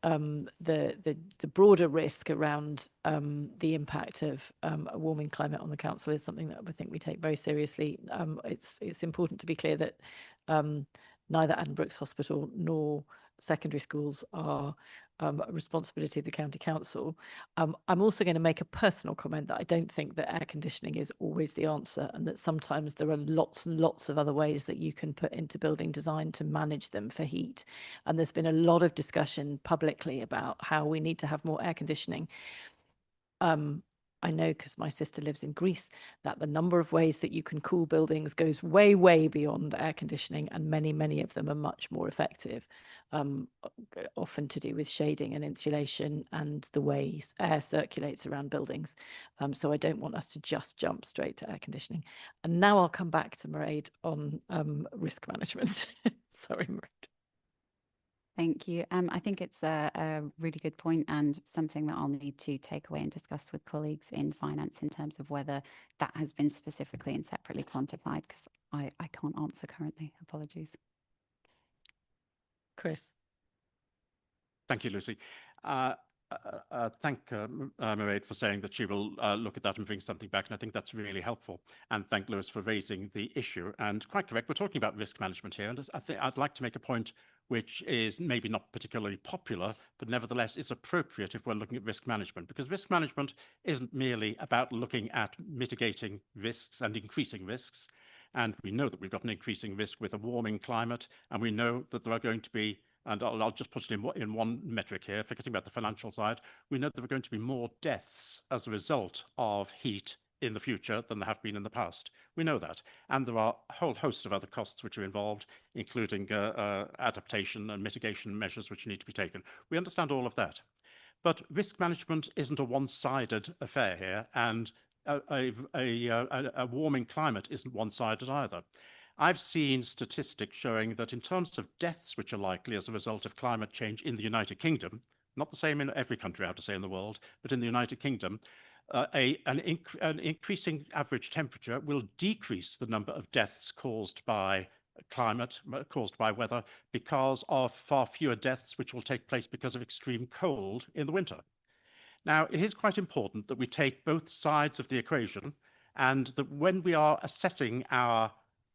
the broader risk around the impact of a warming climate on the council is something that I think we take very seriously. It's important to be clear that neither Addenbrooke's Hospital nor secondary schools are a responsibility of the county council. I'm also going to make a personal comment that I don't think that air conditioning is always the answer, and that sometimes there are lots and lots of other ways that you can put into building design to manage them for heat. And there's been a lot of discussion publicly about how we need to have more air conditioning. I know, because my sister lives in Greece, that the number of ways that you can cool buildings goes way, way beyond air conditioning, and many, many of them are much more effective, often to do with shading and insulation and the way air circulates around buildings. So I don't want us to just jump straight to air conditioning. And now I'll come back to Mairead on risk management. Sorry, Mairead. Thank you. I think it's a really good point, and something that I'll need to take away and discuss with colleagues in finance in terms of whether that has been specifically and separately quantified, because I can't answer currently. Apologies. Chris. Thank you, Lucy. Thank Mairead for saying that she will look at that and bring something back, and I think that's really helpful. And thank Lewis for raising the issue. And quite correct, we're talking about risk management here, and I think I'd like to make a point which is maybe not particularly popular, but nevertheless is appropriate if we're looking at risk management, because risk management isn't merely about looking at mitigating risks and increasing risks. And we know that we've got an increasing risk with a warming climate, and we know that there are going to be, and I'll just put it in one metric here, forgetting about the financial side, we know that there are going to be more deaths as a result of heat in the future than there have been in the past. We know that. And there are a whole host of other costs which are involved, including adaptation and mitigation measures which need to be taken. We understand all of that. But risk management isn't a one-sided affair here, and a warming climate isn't one-sided either. I've seen statistics showing that in terms of deaths which are likely as a result of climate change in the United Kingdom, not the same in every country, I have to say, in the world, but in the United Kingdom, an increasing average temperature will decrease the number of deaths caused by climate, caused by weather, because of far fewer deaths which will take place because of extreme cold in the winter. Now, it is quite important that we take both sides of the equation, and that when we are assessing our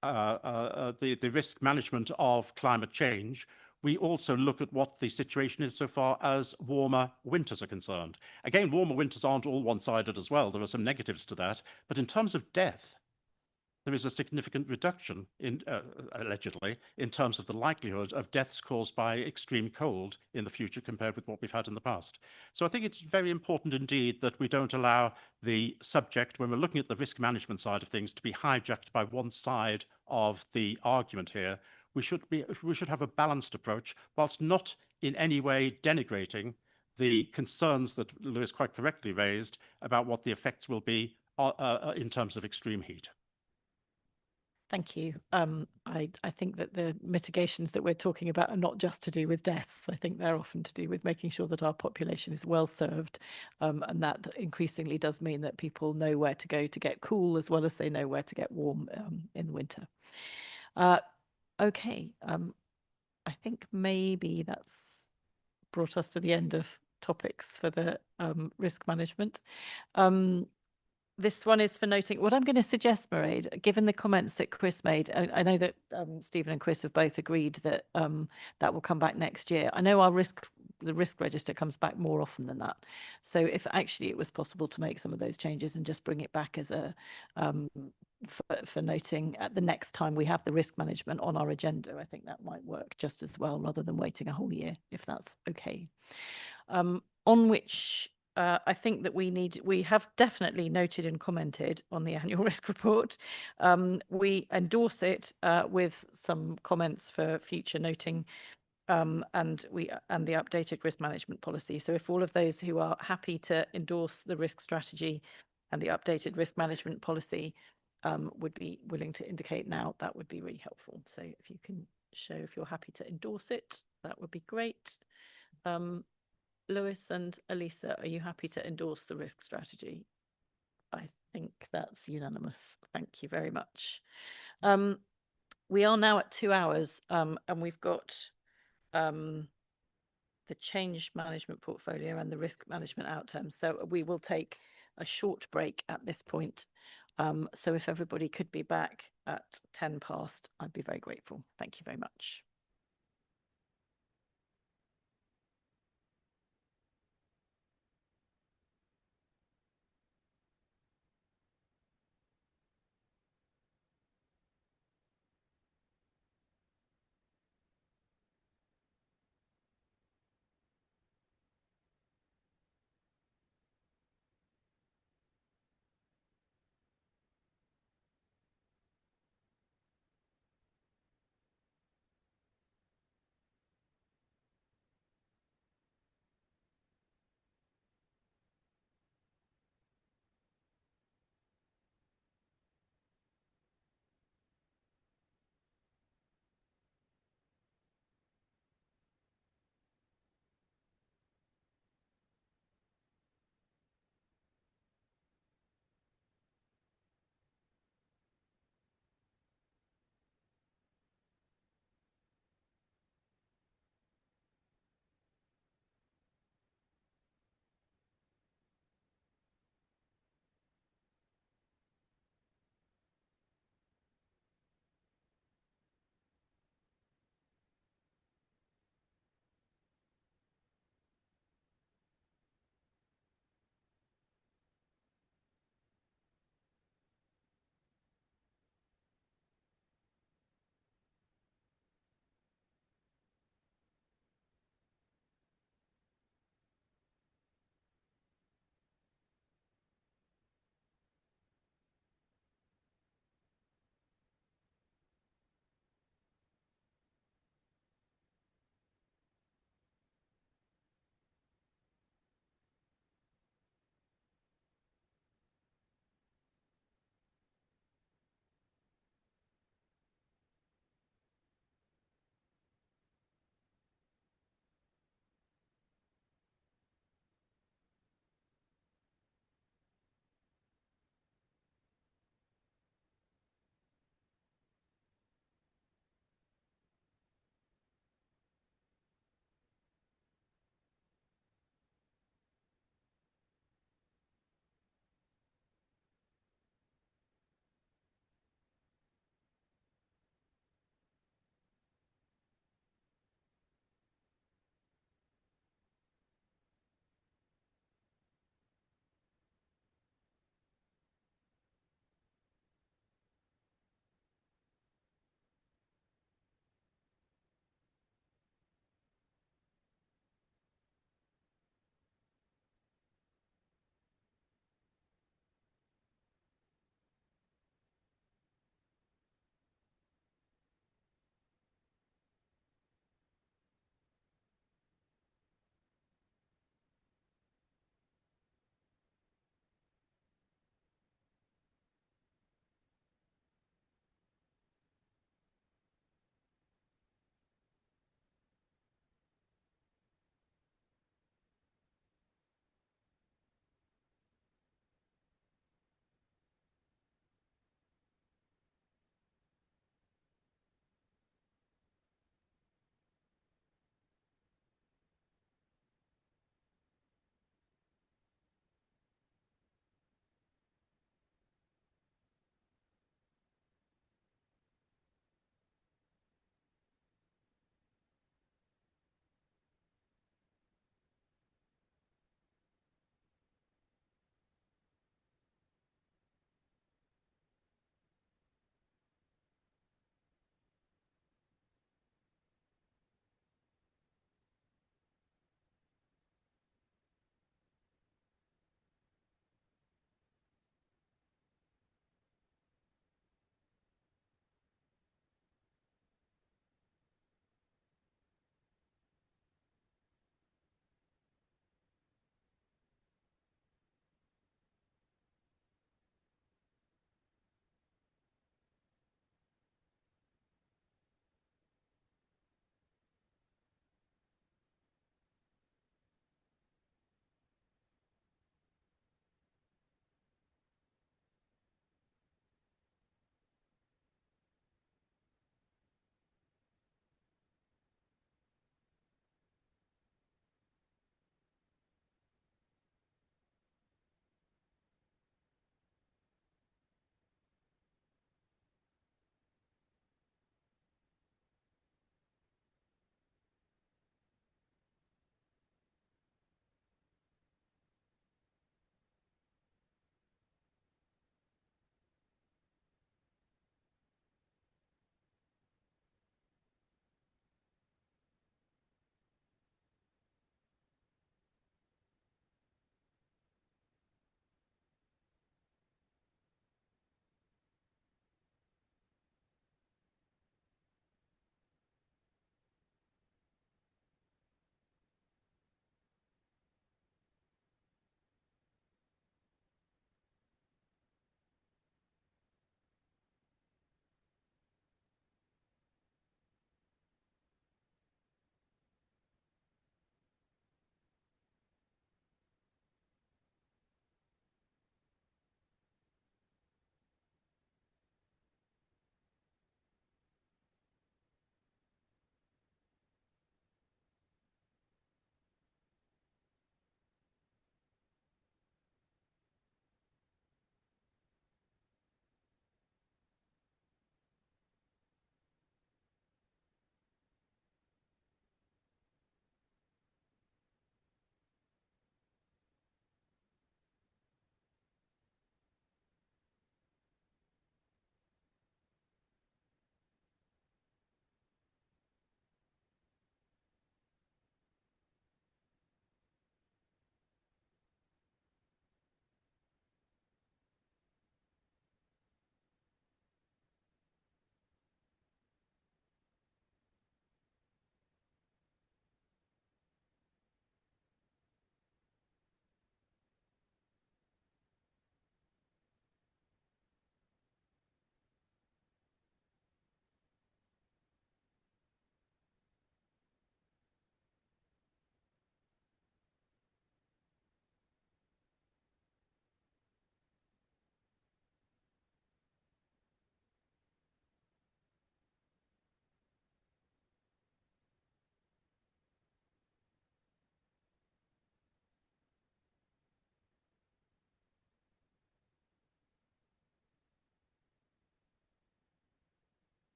the risk management of climate change, we also look at what the situation is so far as warmer winters are concerned. Again, warmer winters aren't all one-sided as well. There are some negatives to that. But in terms of death, there is a significant reduction in, allegedly, in terms of the likelihood of deaths caused by extreme cold in the future compared with what we've had in the past. So I think it's very important indeed that we don't allow the subject, when we're looking at the risk management side of things, to be hijacked by one side of the argument here. We should have a balanced approach, whilst not in any way denigrating the concerns that Lewis quite correctly raised about what the effects will be in terms of extreme heat. Thank you. I think that the mitigations that we're talking about are not just to do with deaths. I think they're often to do with making sure that our population is well served. And that increasingly does mean that people know where to go to get cool as well as they know where to get warm in the winter. Okay. I think maybe that's brought us to the end of topics for the risk management. This one is for noting what I'm going to suggest, Mairead, given the comments that Chris made. I know that Stephen and Chris have both agreed that that will come back next year. I know the risk register comes back more often than that. So if actually it was possible to make some of those changes and just bring it back as a for noting at the next time we have the risk management on our agenda, I think that might work just as well rather than waiting a whole year, if that's okay. On which I think that we have definitely noted and commented on the annual risk report. We endorse it with some comments for future noting, and the updated risk management policy. So if all of those who are happy to endorse the risk strategy and the updated risk management policy would be willing to indicate now, that would be really helpful. So if you can show if you're happy to endorse it, that would be great. Lewis and Elisa, are you happy to endorse the risk strategy? I think that's unanimous. Thank you very much. We are now at 2 hours, and we've got the change management portfolio and the risk management outcomes. So we will take a short break at this point. So if everybody could be back at 10 past, I'd be very grateful. Thank you very much.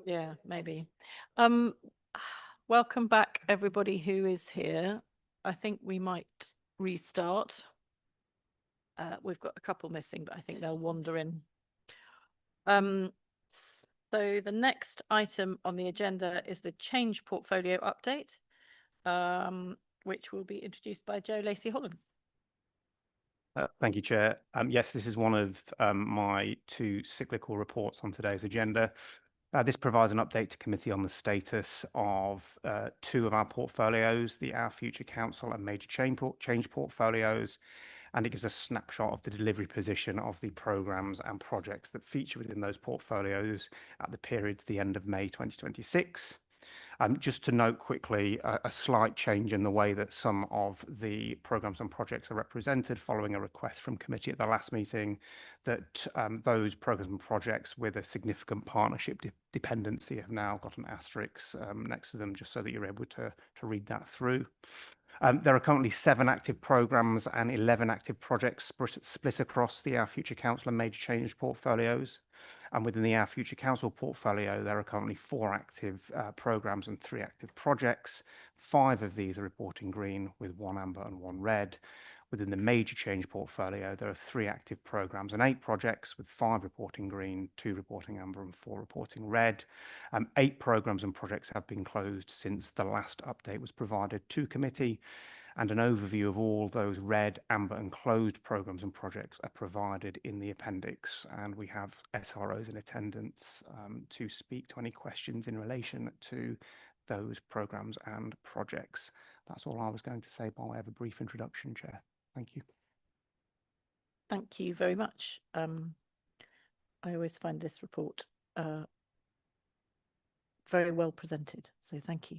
Yeah, maybe. Welcome back, everybody who is here. I think we might restart. We've got a couple missing, but I think they'll wander in. So the next item on the agenda is the change portfolio update, which will be introduced by Joe Lacey-Holland. Thank you, Chair. Yes, this is one of my two cyclical reports on today's agenda. This provides an update to committee on the status of two of our portfolios, the Our Future Council and Major Change portfolios, and it gives a snapshot of the delivery position of the programmes and projects that feature within those portfolios at the period to the end of May 2026. Just to note quickly, a slight change in the way that some of the programmes and projects are represented following a request from committee at the last meeting, that those programmes and projects with a significant partnership dependency have now got an asterisk next to them, just so that you're able to read that through. There are currently 7 active programmes and 11 active projects split across the Our Future Council and Major Change portfolios. And within the Our Future Council portfolio, there are currently 4 active programmes and 3 active projects. 5 of these are reporting green, with 1 amber and 1 red. Within the Major Change portfolio, there are 3 active programmes and 8 projects, with 5 reporting green, 2 reporting amber and 4 reporting red. 8 programmes and projects have been closed since the last update was provided to committee, and an overview of all those red, amber and closed programmes and projects are provided in the appendix, and we have SROs in attendance to speak to any questions in relation to those programmes and projects. That's all I was going to say by way of a brief introduction, Chair. Thank you. Thank you very much. I always find this report very well presented, so thank you.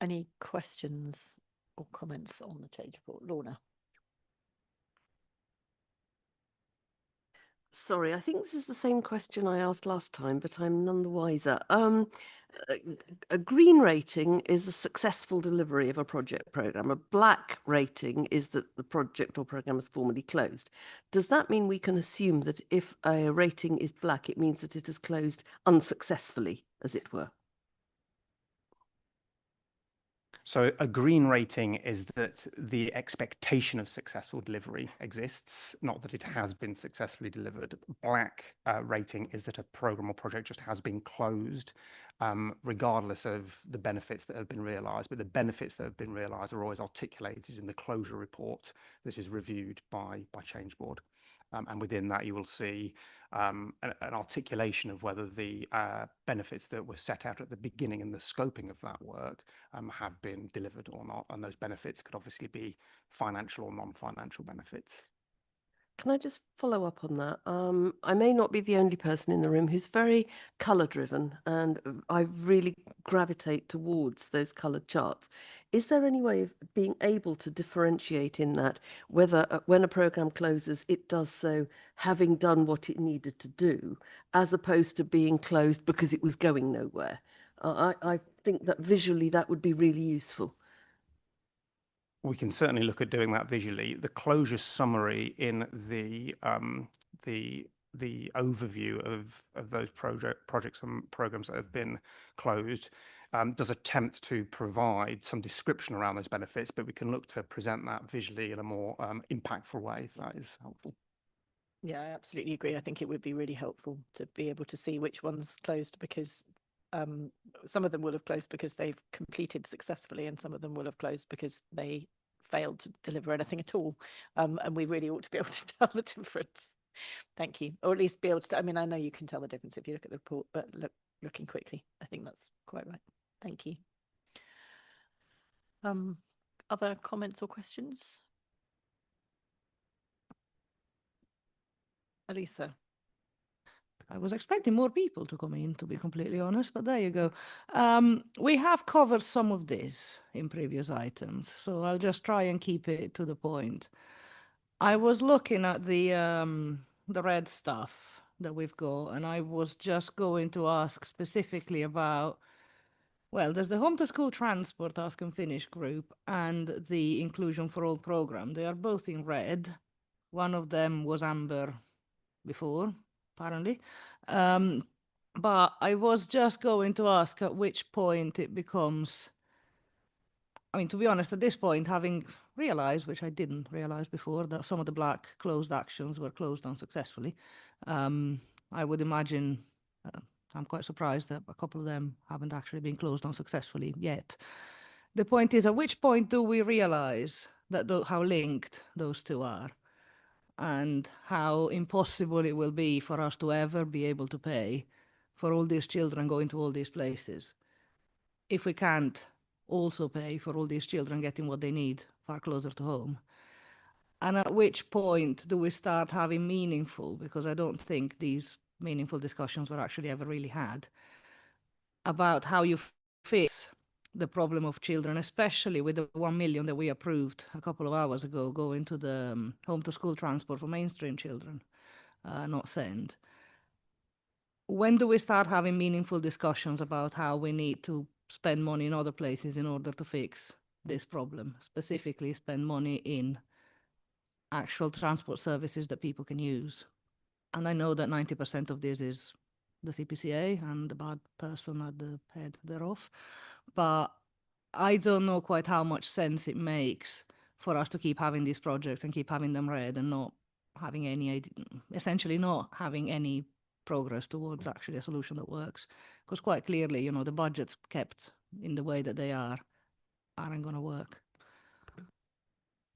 Any questions or comments on the change report? Lorna. Sorry, I think this is the same question I asked last time, but I'm none the wiser. A green rating is a successful delivery of a project programme. A black rating is that the project or programme is formally closed. Does that mean we can assume that if a rating is black, it means that it is closed unsuccessfully, as it were? So a green rating is that the expectation of successful delivery exists, not that it has been successfully delivered. Black rating is that a programme or project just has been closed, regardless of the benefits that have been realised. But the benefits that have been realised are always articulated in the closure report that is reviewed by Change Board. And within that, you will see an articulation of whether the benefits that were set out at the beginning in the scoping of that work have been delivered or not. And those benefits could obviously be financial or non-financial benefits. Can I just follow up on that? I may not be the only person in the room who's very colour driven, and I really gravitate towards those coloured charts. Is there any way of being able to differentiate in that whether when a programme closes, it does so having done what it needed to do, as opposed to being closed because it was going nowhere? I think that visually that would be really useful. We can certainly look at doing that visually. The closure summary in the overview of those projects and programs that have been closed does attempt to provide some description around those benefits, but we can look to present that visually in a more impactful way, if that is helpful. Yeah, I absolutely agree. I think it would be really helpful to be able to see which ones closed, because some of them will have closed because they've completed successfully, and some of them will have closed because they failed to deliver anything at all. And we really ought to be able to tell the difference. Thank you. Or at least be able to, I mean, I know you can tell the difference if you look at the report, but looking quickly, I think that's quite right. Thank you. Other comments or questions? Elisa. I was expecting more people to come in, to be completely honest, but there you go. We have covered some of this in previous items, so I'll just try and keep it to the point. I was looking at the red stuff that we've got, and I was just going to ask specifically about, well, there's the Home to School Transport Ask and Finish group and the Inclusion for All program. They are both in red. One of them was amber before. apparently. But I was just going to ask at which point it becomes, I mean, to be honest, at this point, having realized, which I didn't realize before, that some of the black closed actions were closed unsuccessfully, I would imagine, I'm quite surprised that a couple of them haven't actually been closed unsuccessfully yet. The point is, at which point do we realize that how linked those two are, and how impossible it will be for us to ever be able to pay for all these children going to all these places if we can't also pay for all these children getting what they need far closer to home? And at which point do we start having meaningful, because I don't think these meaningful discussions were actually ever really had, about how you fix the problem of children, especially with the 1 million that we approved a couple of hours ago going to the home to school transport for mainstream children, not SEND. When do we start having meaningful discussions about how we need to spend money in other places in order to fix this problem, specifically spend money in actual transport services that people can use? And I know that 90% of this is the CPCA and the bad person at the head thereof, but I don't know quite how much sense it makes for us to keep having these projects and keep having them read and not having any, essentially not having any progress towards actually a solution that works. Because quite clearly, you know, the budgets kept in the way that they aren't going to work.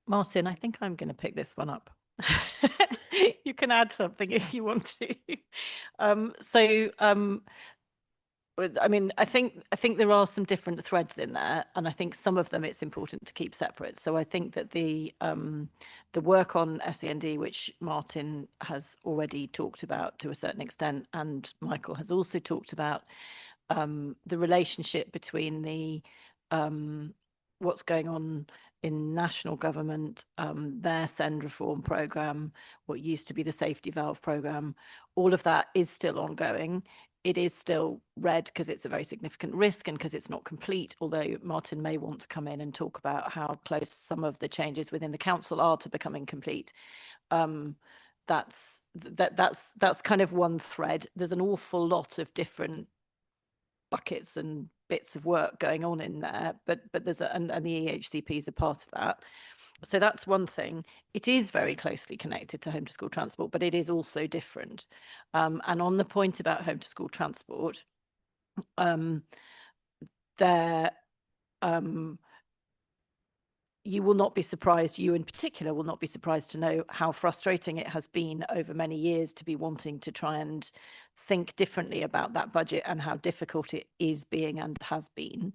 Martin, I think I'm going to pick this one up. You can add something if you want to. I mean, I think there are some different threads in there, and I think some of them it's important to keep separate. So I think that the work on SEND, which Martin has already talked about to a certain extent, and Michael has also talked about, the relationship between the what's going on in national government, their SEND reform programme, what used to be the safety valve programme, all of that is still ongoing. It is still red because it's a very significant risk and because it's not complete, although Martin may want to come in and talk about how close some of the changes within the council are to becoming complete. That's kind of one thread. There's an awful lot of different buckets and bits of work going on in there, but there's and the EHCP is a part of that. So that's one thing. It is very closely connected to home to school transport, but it is also different. And on the point about home to school transport, you will not be surprised, you in particular will not be surprised to know how frustrating it has been over many years to be wanting to try and think differently about that budget and how difficult it is being and has been.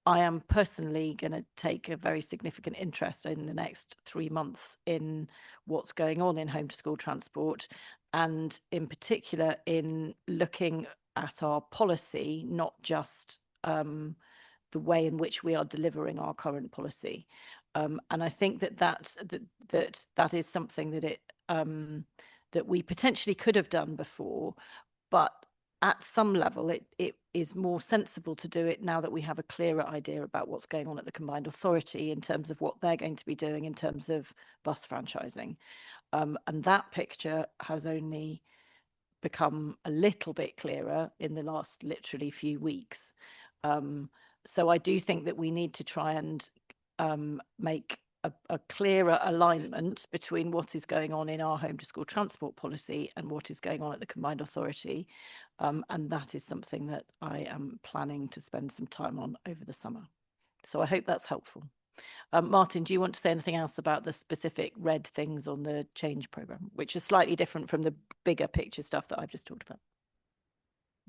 I am personally going to take a very significant interest in the next 3 months in what's going on in home to school transport, and in particular in looking at our policy, not just the way in which we are delivering our current policy. And I think that is something that that we potentially could have done before, but at some level, it is more sensible to do it now that we have a clearer idea about what's going on at the combined authority in terms of what they're going to be doing in terms of bus franchising. And that picture has only become a little bit clearer in the last literally few weeks. So I do think that we need to try and make a clearer alignment between what is going on in our home to school transport policy and what is going on at the combined authority. And that is something that I am planning to spend some time on over the summer. So I hope that's helpful. Martin, do you want to say anything else about the specific red things on the change programme, which is slightly different from the bigger picture stuff that I've just talked about?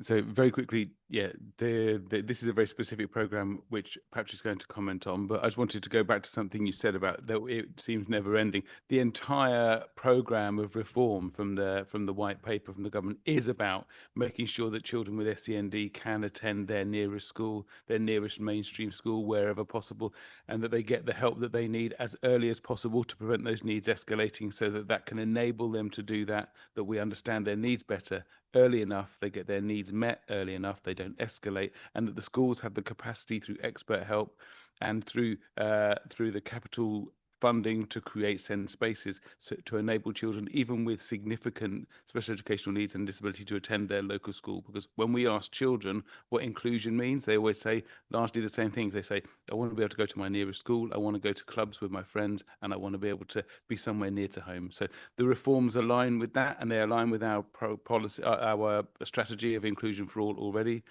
So very quickly, yeah, this is a very specific program which Patrick's going to comment on, but I just wanted to go back to something you said about that it seems never ending. The entire program of reform from the white paper from the government is about making sure that children with SEND can attend their nearest school, their nearest mainstream school, wherever possible, and that they get the help that they need as early as possible to prevent those needs escalating, so that can enable them to do that we understand their needs better early enough, they get their needs met early enough, they don't escalate, and that the schools have the capacity through expert help and through the capital funding to create SEND spaces to enable children, even with significant special educational needs and disability, to attend their local school. Because when we ask children what inclusion means, they always say largely the same things. They say, I want to be able to go to my nearest school, I want to go to clubs with my friends, and I want to be able to be somewhere near to home. So the reforms align with that, and they align with our policy, our strategy of inclusion for all already.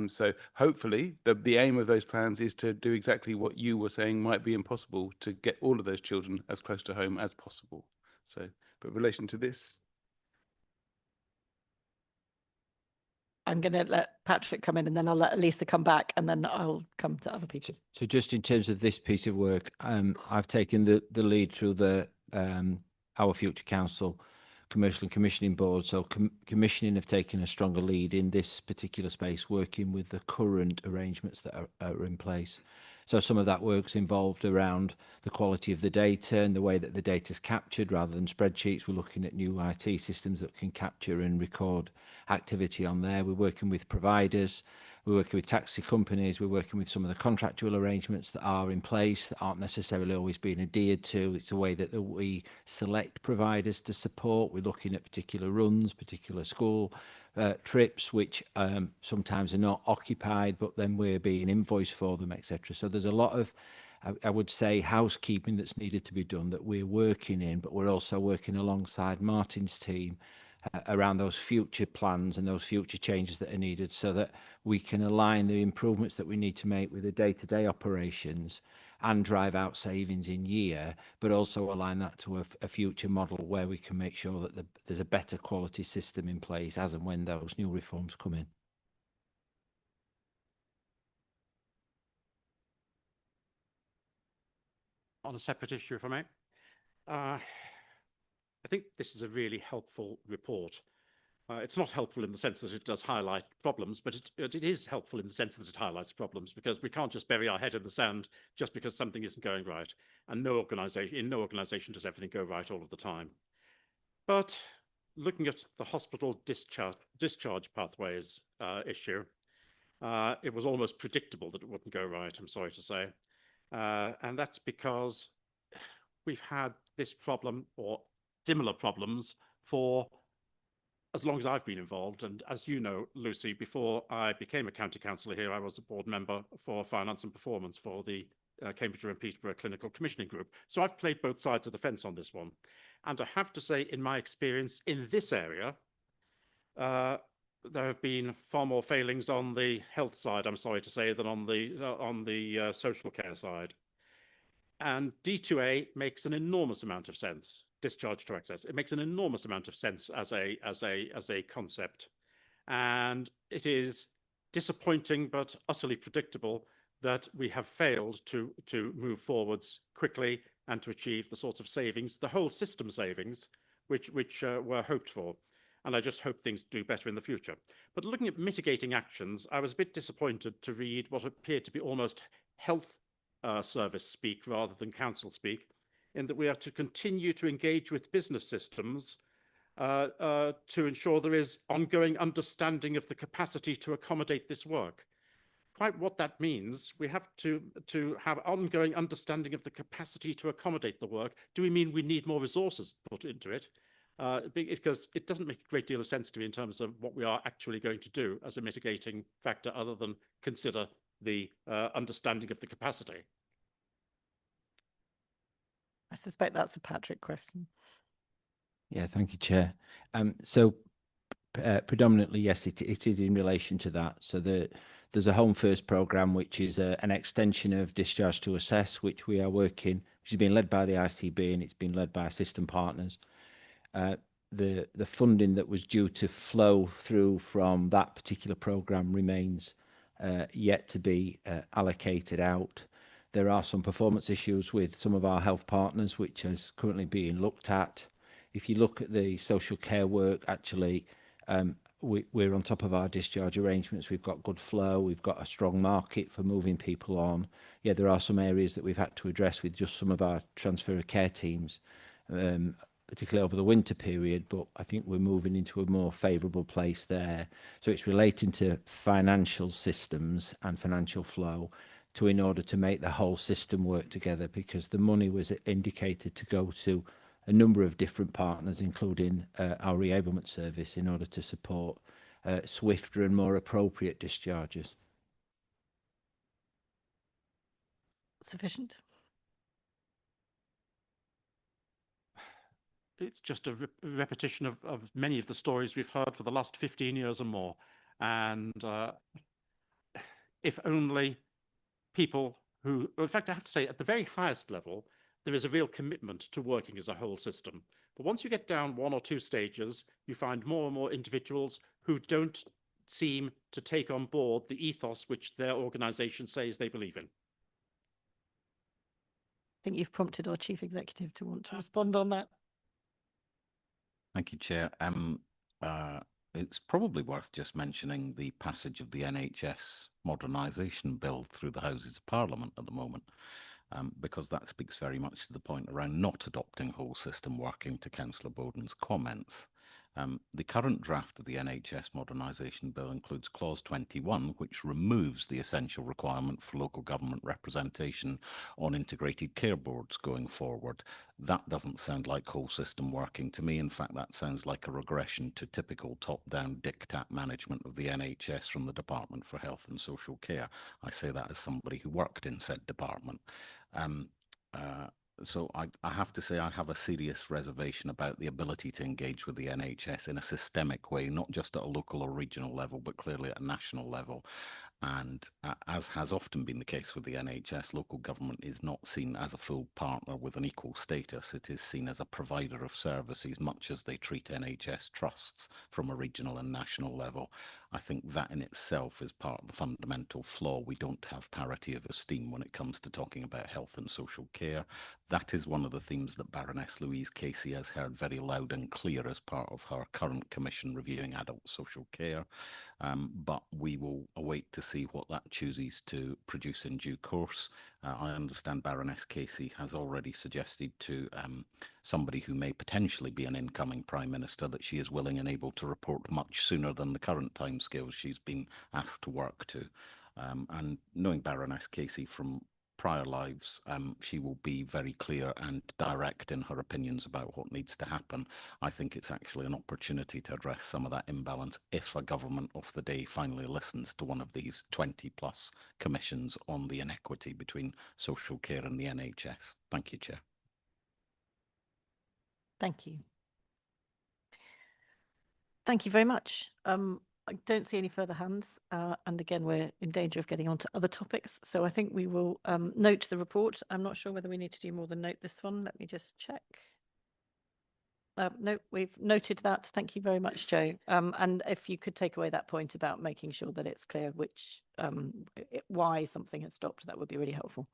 So hopefully the aim of those plans is to do exactly what you were saying might be impossible, to get all of those children as close to home as possible. So, but in relation to this, I'm going to let Patrick come in, and then I'll let Elisa come back, and then I'll come to other people. So just in terms of this piece of work, I've taken the lead through the Our Future Council Commercial and Commissioning Board. So commissioning have taken a stronger lead in this particular space, working with the current arrangements that are in place. So some of that work's involved around the quality of the data and the way that the data is captured rather than spreadsheets. We're looking at new IT systems that can capture and record activity on there. We're working with providers, we're working with taxi companies, we're working with some of the contractual arrangements that are in place that aren't necessarily always being adhered to. It's a way that we select providers to support. We're looking at particular runs, particular school trips, which sometimes are not occupied, but then we're being invoiced for them, etc. So there's a lot of, I would say, housekeeping that's needed to be done that we're working in, but we're also working alongside Martin's team around those future plans and those future changes that are needed, so that we can align the improvements that we need to make with the day-to-day operations and drive out savings in year, but also align that to a future model where we can make sure that there's a better quality system in place as and when those new reforms come in. On a separate issue, if I may. I think this is a really helpful report. It's not helpful in the sense that it does highlight problems, but it is helpful in the sense that it highlights problems, because we can't just bury our head in the sand just because something isn't going right. And in no organization does everything go right all of the time. But looking at the hospital discharge pathways issue, it was almost predictable that it wouldn't go right, I'm sorry to say. And that's because we've had this problem or similar problems for as long as I've been involved. And as you know, Lucy, before I became a county councillor here, I was a board member for finance and performance for the Cambridgeshire and Peterborough Clinical Commissioning Group. So I've played both sides of the fence on this one. And I have to say, in my experience in this area, there have been far more failings on the health side, I'm sorry to say, than on the social care side. And D2A makes an enormous amount of sense. Discharge to access. It makes an enormous amount of sense as a concept, and it is disappointing but utterly predictable that we have failed to move forwards quickly and to achieve the sorts of savings, the whole system savings, which were hoped for. And I just hope things do better in the future. But looking at mitigating actions, I was a bit disappointed to read what appeared to be almost health service speak rather than council speak, in that we are to continue to engage with business systems to ensure there is ongoing understanding of the capacity to accommodate this work. Quite what that means, we have to have ongoing understanding of the capacity to accommodate the work. Do we mean we need more resources put into it? Because it doesn't make a great deal of sense to me in terms of what we are actually going to do as a mitigating factor, other than consider the understanding of the capacity. I suspect that's a Patrick question. Yeah, thank you, Chair. So predominantly, yes, it is in relation to that. So there's a Home First programme, which is an extension of Discharge to Assess, which we are working, which has been led by the ICB, and it's been led by system partners. The funding that was due to flow through from that particular programme remains yet to be allocated out. There are some performance issues with some of our health partners, which is currently being looked at. If you look at the social care work, actually, we're on top of our discharge arrangements. We've got good flow. We've got a strong market for moving people on. Yeah, there are some areas that we've had to address with just some of our transfer of care teams, particularly over the winter period, but I think we're moving into a more favourable place there. So it's relating to financial systems and financial flow. in order to make the whole system work together, because the money was indicated to go to a number of different partners, including our reablement service, in order to support swifter and more appropriate discharges. Sufficient? It's just a repetition of many of the stories we've heard for the last 15 years or more. And if only people who, in fact, I have to say, at the very highest level, there is a real commitment to working as a whole system. But once you get down one or two stages, you find more and more individuals who don't seem to take on board the ethos which their organization says they believe in. I think you've prompted our chief executive to want to respond on that. Thank you, Chair. It's probably worth just mentioning the passage of the NHS modernisation bill through the Houses of Parliament at the moment, because that speaks very much to the point around not adopting whole system working, to Councillor Bowden's comments. The current draft of the NHS modernisation bill includes clause 21, which removes the essential requirement for local government representation on integrated care boards going forward. That doesn't sound like whole system working to me. In fact, that sounds like a regression to typical top-down diktat management of the NHS from the Department for Health and Social Care. I say that as somebody who worked in said department. So I have to say I have a serious reservation about the ability to engage with the NHS in a systemic way, not just at a local or regional level, but clearly at a national level. And as has often been the case with the NHS, local government is not seen as a full partner with an equal status. It is seen as a provider of services, much as they treat NHS trusts from a regional and national level. I think that in itself is part of the fundamental flaw. We don't have parity of esteem when it comes to talking about health and social care. That is one of the themes that Baroness Louise Casey has heard very loud and clear as part of her current commission reviewing adult social care. But we will await to see what that chooses to produce in due course. I understand Baroness Casey has already suggested to somebody who may potentially be an incoming Prime Minister that she is willing and able to report much sooner than the current timescales she's been asked to work to. And knowing Baroness Casey from prior lives, she will be very clear and direct in her opinions about what needs to happen. I think it's actually an opportunity to address some of that imbalance if a government of the day finally listens to one of these 20 plus commissions on the inequity between social care and the NHS. Thank you, Chair. Thank you. Thank you very much. I don't see any further hands, and again, we're in danger of getting on to other topics. So I think we will note the report. I'm not sure whether we need to do more than note this one. Let me just check. No, we've noted that. Thank you very much, Joe. And if you could take away that point about making sure that it's clear which why something has stopped, that would be really helpful.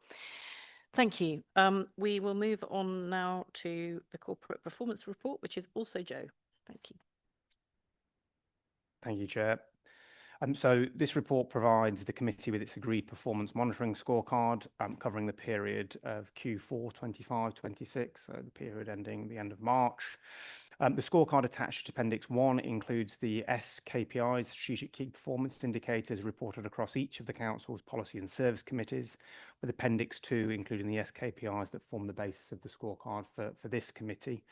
Thank you. We will move on now to the corporate performance report, which is also Joe. Thank you. Thank you, Chair. So this report provides the committee with its agreed performance monitoring scorecard covering the period of Q4 25-26, so the period ending the end of March. The scorecard attached to Appendix 1 includes the SKPIs, Strategic Key Performance Indicators, reported across each of the Council's policy and service committees, with Appendix 2 including the SKPIs that form the basis of the scorecard for this committee.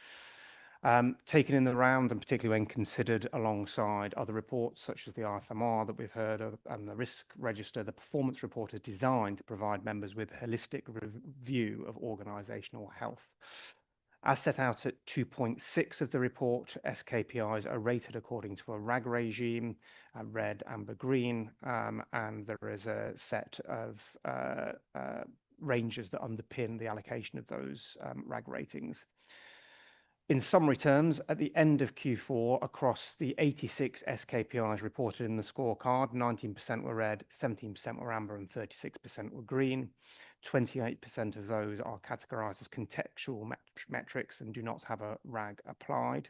Taken in the round, and particularly when considered alongside other reports such as the IFMR that we've heard of and the risk register, the performance report is designed to provide members with a holistic review of organisational health. As set out at 2.6 of the report, SKPIs are rated according to a RAG regime, red, amber, green, and there is a set of ranges that underpin the allocation of those RAG ratings. In summary terms, at the end of Q4, across the 86 SKPIs reported in the scorecard, 19% were red, 17% were amber, and 36% were green. 28% of those are categorised as contextual metrics and do not have a RAG applied.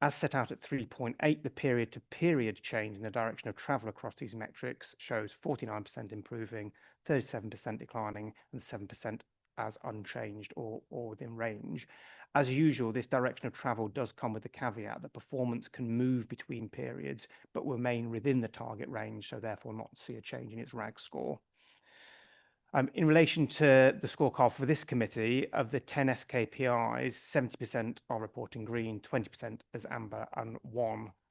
As set out at 3.8, the period-to-period change in the direction of travel across these metrics shows 49% improving, 37% declining, and 7% as unchanged or within range. As usual, this direction of travel does come with the caveat that performance can move between periods, but remain within the target range, so therefore not see a change in its RAG score. In relation to the scorecard for this committee, of the 10 SKPIs, 70% are reporting green, 20% as amber, and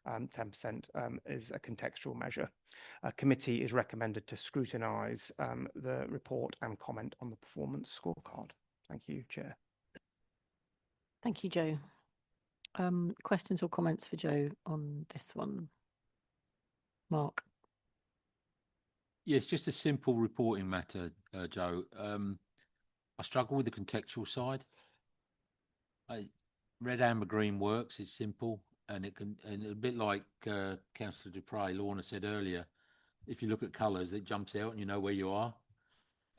10% is a contextual measure. A committee is recommended to scrutinise the report and comment on the performance scorecard. Thank you, Chair. Thank you, Joe. Questions or comments for Joe on this one? Mark? Yeah, it's just a simple reporting matter, Joe. I struggle with the contextual side. Red, amber, green works. It's simple, and it can, and a bit like Councillor Dupre, Lorna said earlier. If you look at colours, it jumps out, and you know where you are.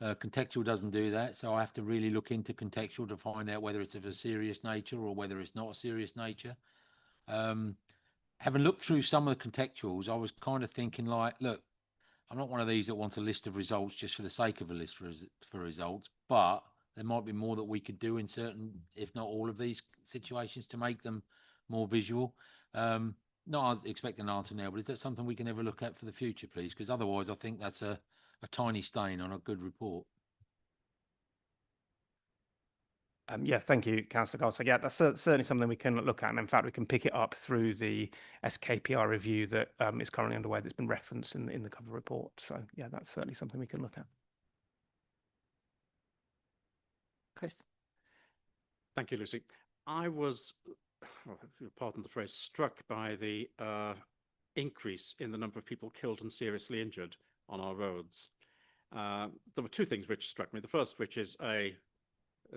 Contextual doesn't do that, so I have to really look into contextual to find out whether it's of a serious nature or whether it's not a serious nature. Having looked through some of the contextuals, I was kind of thinking like, look, I'm not one of these that wants a list of results just for the sake of a list for results, but there might be more that we could do in certain, if not all of these situations, to make them more visual. Not expecting an answer now, but is that something we can ever look at for the future, please? Because otherwise I think that's a tiny stain on a good report. Yeah, thank you, Councillor Gold. So yeah, that's certainly something we can look at, and in fact, we can pick it up through the SKPI review that is currently underway. That's been referenced in the cover report. So yeah, that's certainly something we can look at. Chris. Thank you, Lucy. I was, if you pardon the phrase, struck by the increase in the number of people killed and seriously injured on our roads. There were two things which struck me. The first, which is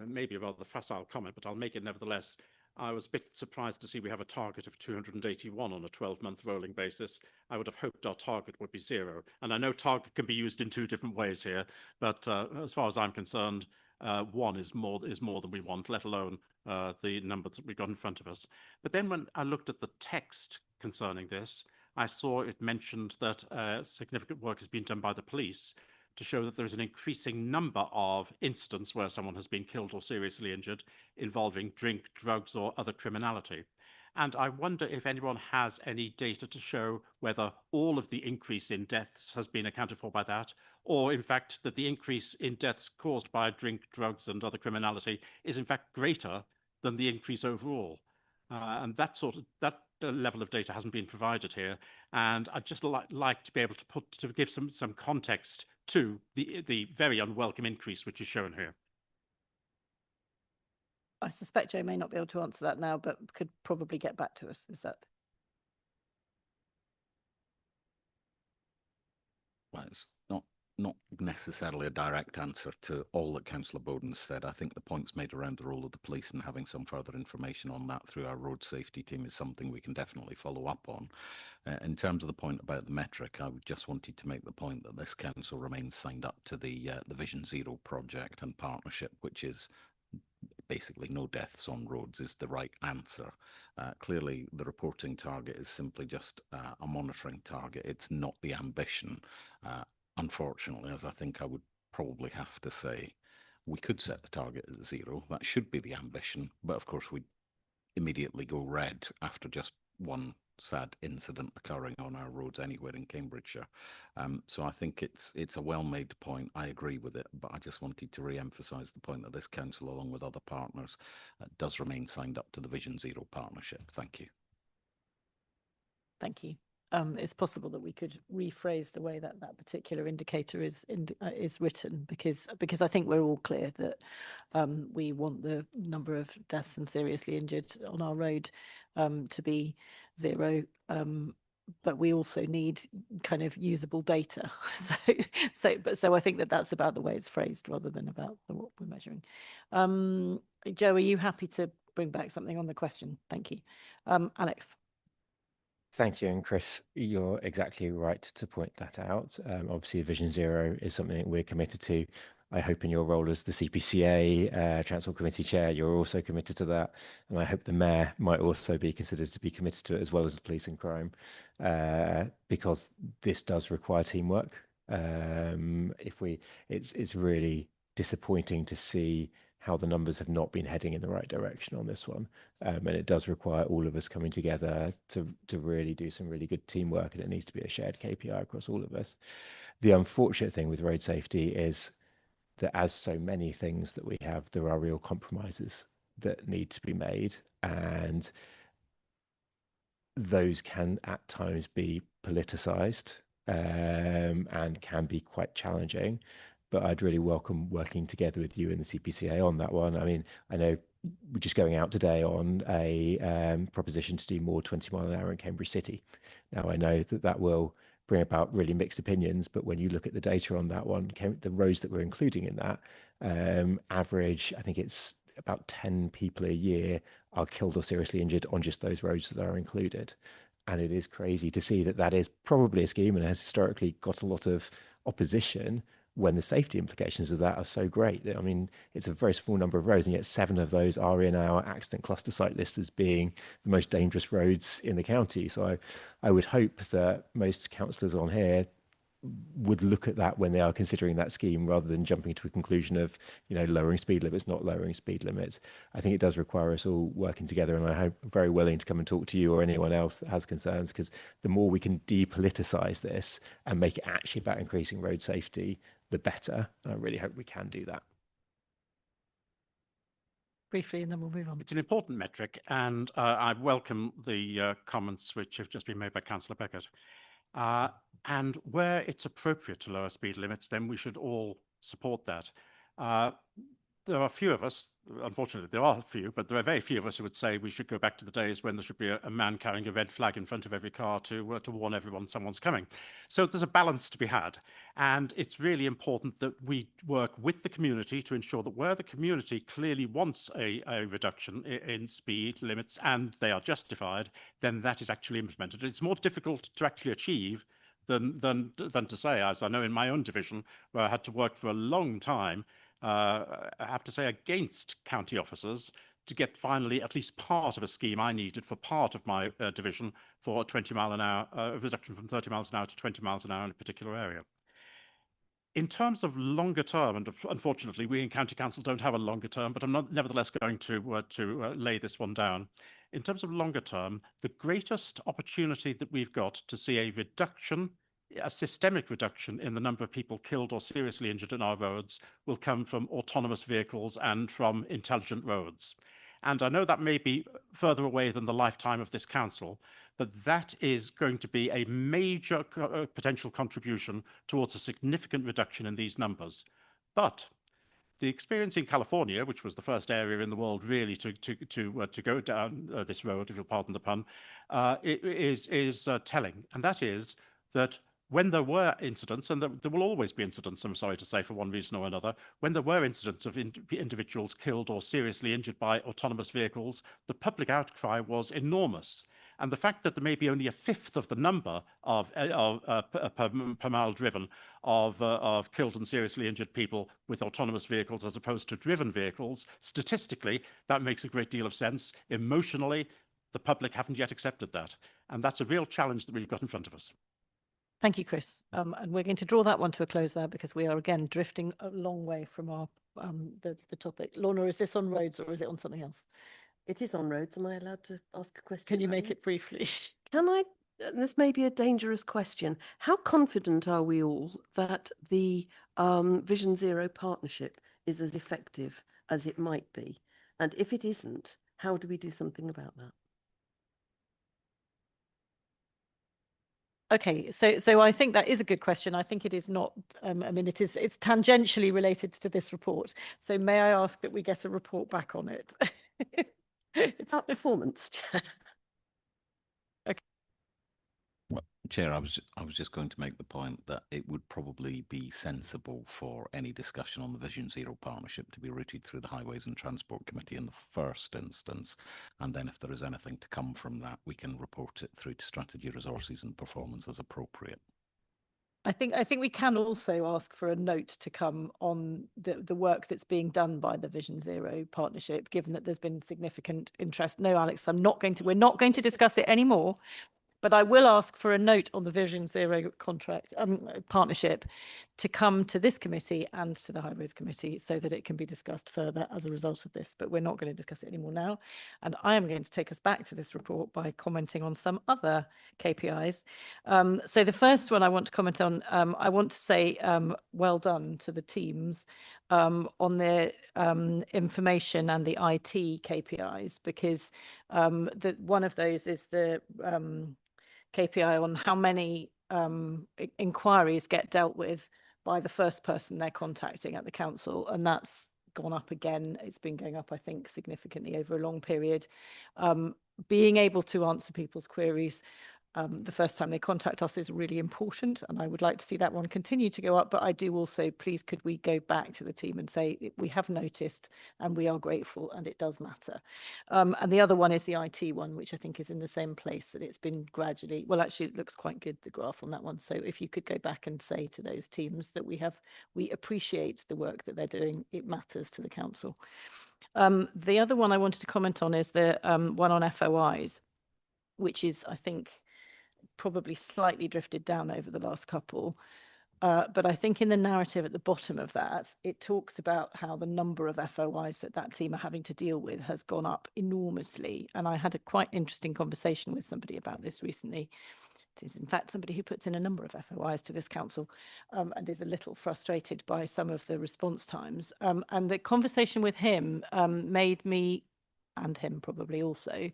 maybe a rather facile comment, but I'll make it nevertheless. I was a bit surprised to see we have a target of 281 on a 12-month rolling basis. I would have hoped our target would be 0. And I know target can be used in two different ways here, but as far as I'm concerned, 1 is more than we want, let alone the number that we've got in front of us. But then when I looked at the text concerning this, I saw it mentioned that significant work has been done by the police to show that there's an increasing number of incidents where someone has been killed or seriously injured involving drink, drugs, or other criminality. And I wonder if anyone has any data to show whether all of the increase in deaths has been accounted for by that, or in fact that the increase in deaths caused by drink, drugs, and other criminality is in fact greater than the increase overall. And that level of data hasn't been provided here. And I'd just like to be able to give some context to the very unwelcome increase which is shown here. I suspect Joe may not be able to answer that now, but could probably get back to us. Is that? Well, it's not necessarily a direct answer to all that Councillor Bowden said. I think the points made around the role of the police and having some further information on that through our road safety team is something we can definitely follow up on. In terms of the point about the metric, I just wanted to make the point that this council remains signed up to the Vision Zero project and partnership, which is basically no deaths on roads is the right answer. Clearly, the reporting target is simply just a monitoring target. It's not the ambition. Unfortunately, as I think I would probably have to say, we could set the target at 0. That should be the ambition. But of course, we immediately go red after just one sad incident occurring on our roads anywhere in Cambridgeshire. So I think it's a well-made point. I agree with it, but I just wanted to re-emphasise the point that this council, along with other partners, does remain signed up to the Vision Zero partnership. Thank you. Thank you. It's possible that we could rephrase the way that particular indicator is written, because I think we're all clear that we want the number of deaths and seriously injured on our road to be 0, but we also need kind of usable data. So I think that's about the way it's phrased rather than about what we're measuring. Joe, are you happy to bring back something on the question? Thank you. Alex. Thank you, and Chris, you're exactly right to point that out. Obviously, Vision Zero is something that we're committed to. I hope in your role as the CPCA Transport Committee Chair, you're also committed to that. And I hope the Mayor might also be considered to be committed to it, as well as the police and crime, because this does require teamwork. It's really disappointing to see how the numbers have not been heading in the right direction on this one. And it does require all of us coming together to really do some really good teamwork, and it needs to be a shared KPI across all of us. The unfortunate thing with road safety is that, as so many things that we have, there are real compromises that need to be made, and those can at times be politicized, and can be quite challenging. But I'd really welcome working together with you and the CPCA on that one. I mean, I know we're just going out today on a proposition to do more 20 mile an hour in Cambridge City. Now, I know that that will bring about really mixed opinions, but when you look at the data on that one, the roads that we're including in that, average, I think it's about 10 people a year are killed or seriously injured on just those roads that are included. And it is crazy to see that that is probably a scheme and has historically got a lot of opposition when the safety implications of that are so great. I mean, it's a very small number of roads, and yet 7 of those are in our accident cluster site list as being the most dangerous roads in the county. So I would hope that most councillors on here would look at that when they are considering that scheme, rather than jumping to a conclusion of, lowering speed limits, not lowering speed limits. I think it does require us all working together, and I'm very willing to come and talk to you or anyone else that has concerns, because the more we can depoliticize this and make it actually about increasing road safety, the better. And I really hope we can do that. Briefly, and then we'll move on. It's an important metric, and I welcome the comments which have just been made by Councillor Beckett. And where it's appropriate to lower speed limits, then we should all support that. There are a few of us, unfortunately there are a few, but there are very few of us who would say we should go back to the days when there should be a man carrying a red flag in front of every car to warn everyone someone's coming. So there's a balance to be had. And it's really important that we work with the community to ensure that where the community clearly wants a reduction in speed limits and they are justified, then that is actually implemented. It's more difficult to actually achieve than to say, as I know in my own division, where I had to work for a long time, I have to say, against county officers to get finally at least part of a scheme I needed for part of my division for a 20 mile an hour reduction from 30 miles an hour to 20 miles an hour in a particular area. In terms of longer term, and unfortunately we in County Council don't have a longer term, but I'm nevertheless going to lay this one down. In terms of longer term, the greatest opportunity that we've got to see a reduction, a systemic reduction in the number of people killed or seriously injured in our roads will come from autonomous vehicles and from intelligent roads. And I know that may be further away than the lifetime of this council, but that is going to be a major potential contribution towards a significant reduction in these numbers. But the experience in California, which was the first area in the world really to go down this road, if you'll pardon the pun, is telling. And that is that when there were incidents, and there will always be incidents, I'm sorry to say, for one reason or another, when there were incidents of individuals killed or seriously injured by autonomous vehicles, the public outcry was enormous. And the fact that there may be only a fifth of the number of per mile driven of killed and seriously injured people with autonomous vehicles as opposed to driven vehicles, statistically, that makes a great deal of sense. Emotionally, the public haven't yet accepted that. And that's a real challenge that we've got in front of us. Thank you, Chris. And we're going to draw that one to a close there, because we are again drifting a long way from our the topic. Lorna, is this on roads or is it on something else? It is on roads. Am I allowed to ask a question? Can you make it briefly? Can I? This may be a dangerous question. How confident are we all that the Vision Zero partnership is as effective as it might be? And if it isn't, how do we do something about that? Okay, so I think that is a good question. I think it is not. I mean, it's tangentially related to this report. So may I ask that we get a report back on it? It's about performance, Chair. Okay. Well, Chair, I was just going to make the point that it would probably be sensible for any discussion on the Vision Zero partnership to be routed through the Highways and Transport Committee in the first instance, and then if there is anything to come from that, we can report it through to Strategy, Resources and Performance as appropriate. I think we can also ask for a note to come on the work that's being done by the Vision Zero partnership, given that there's been significant interest. No, Alex, we're not going to discuss it anymore. But I will ask for a note on the Vision Zero contract partnership to come to this committee and to the Highways Committee so that it can be discussed further as a result of this. But we're not going to discuss it anymore now. And I am going to take us back to this report by commenting on some other KPIs. So the first one I want to comment on, I want to say well done to the teams on the information and the IT KPIs, because one of those is the KPI on how many inquiries get dealt with by the first person they're contacting at the council, and that's gone up again. It's been going up, I think, significantly over a long period. Being able to answer people's queries the first time they contact us is really important, and I would like to see that one continue to go up. But I do also, please, could we go back to the team and say we have noticed and we are grateful and it does matter. And the other one is the IT one, which I think is in the same place, that it's been gradually, well, actually it looks quite good, the graph on that one. So if you could go back and say to those teams that we appreciate the work that they're doing, it matters to the council. The other one I wanted to comment on is the one on FOIs, which is, I think, probably slightly drifted down over the last couple. But I think in the narrative at the bottom of that, it talks about how the number of FOIs that team are having to deal with has gone up enormously. And I had a quite interesting conversation with somebody about this recently. It is, in fact, somebody who puts in a number of FOIs to this council and is a little frustrated by some of the response times. And the conversation with him made me, and him probably also,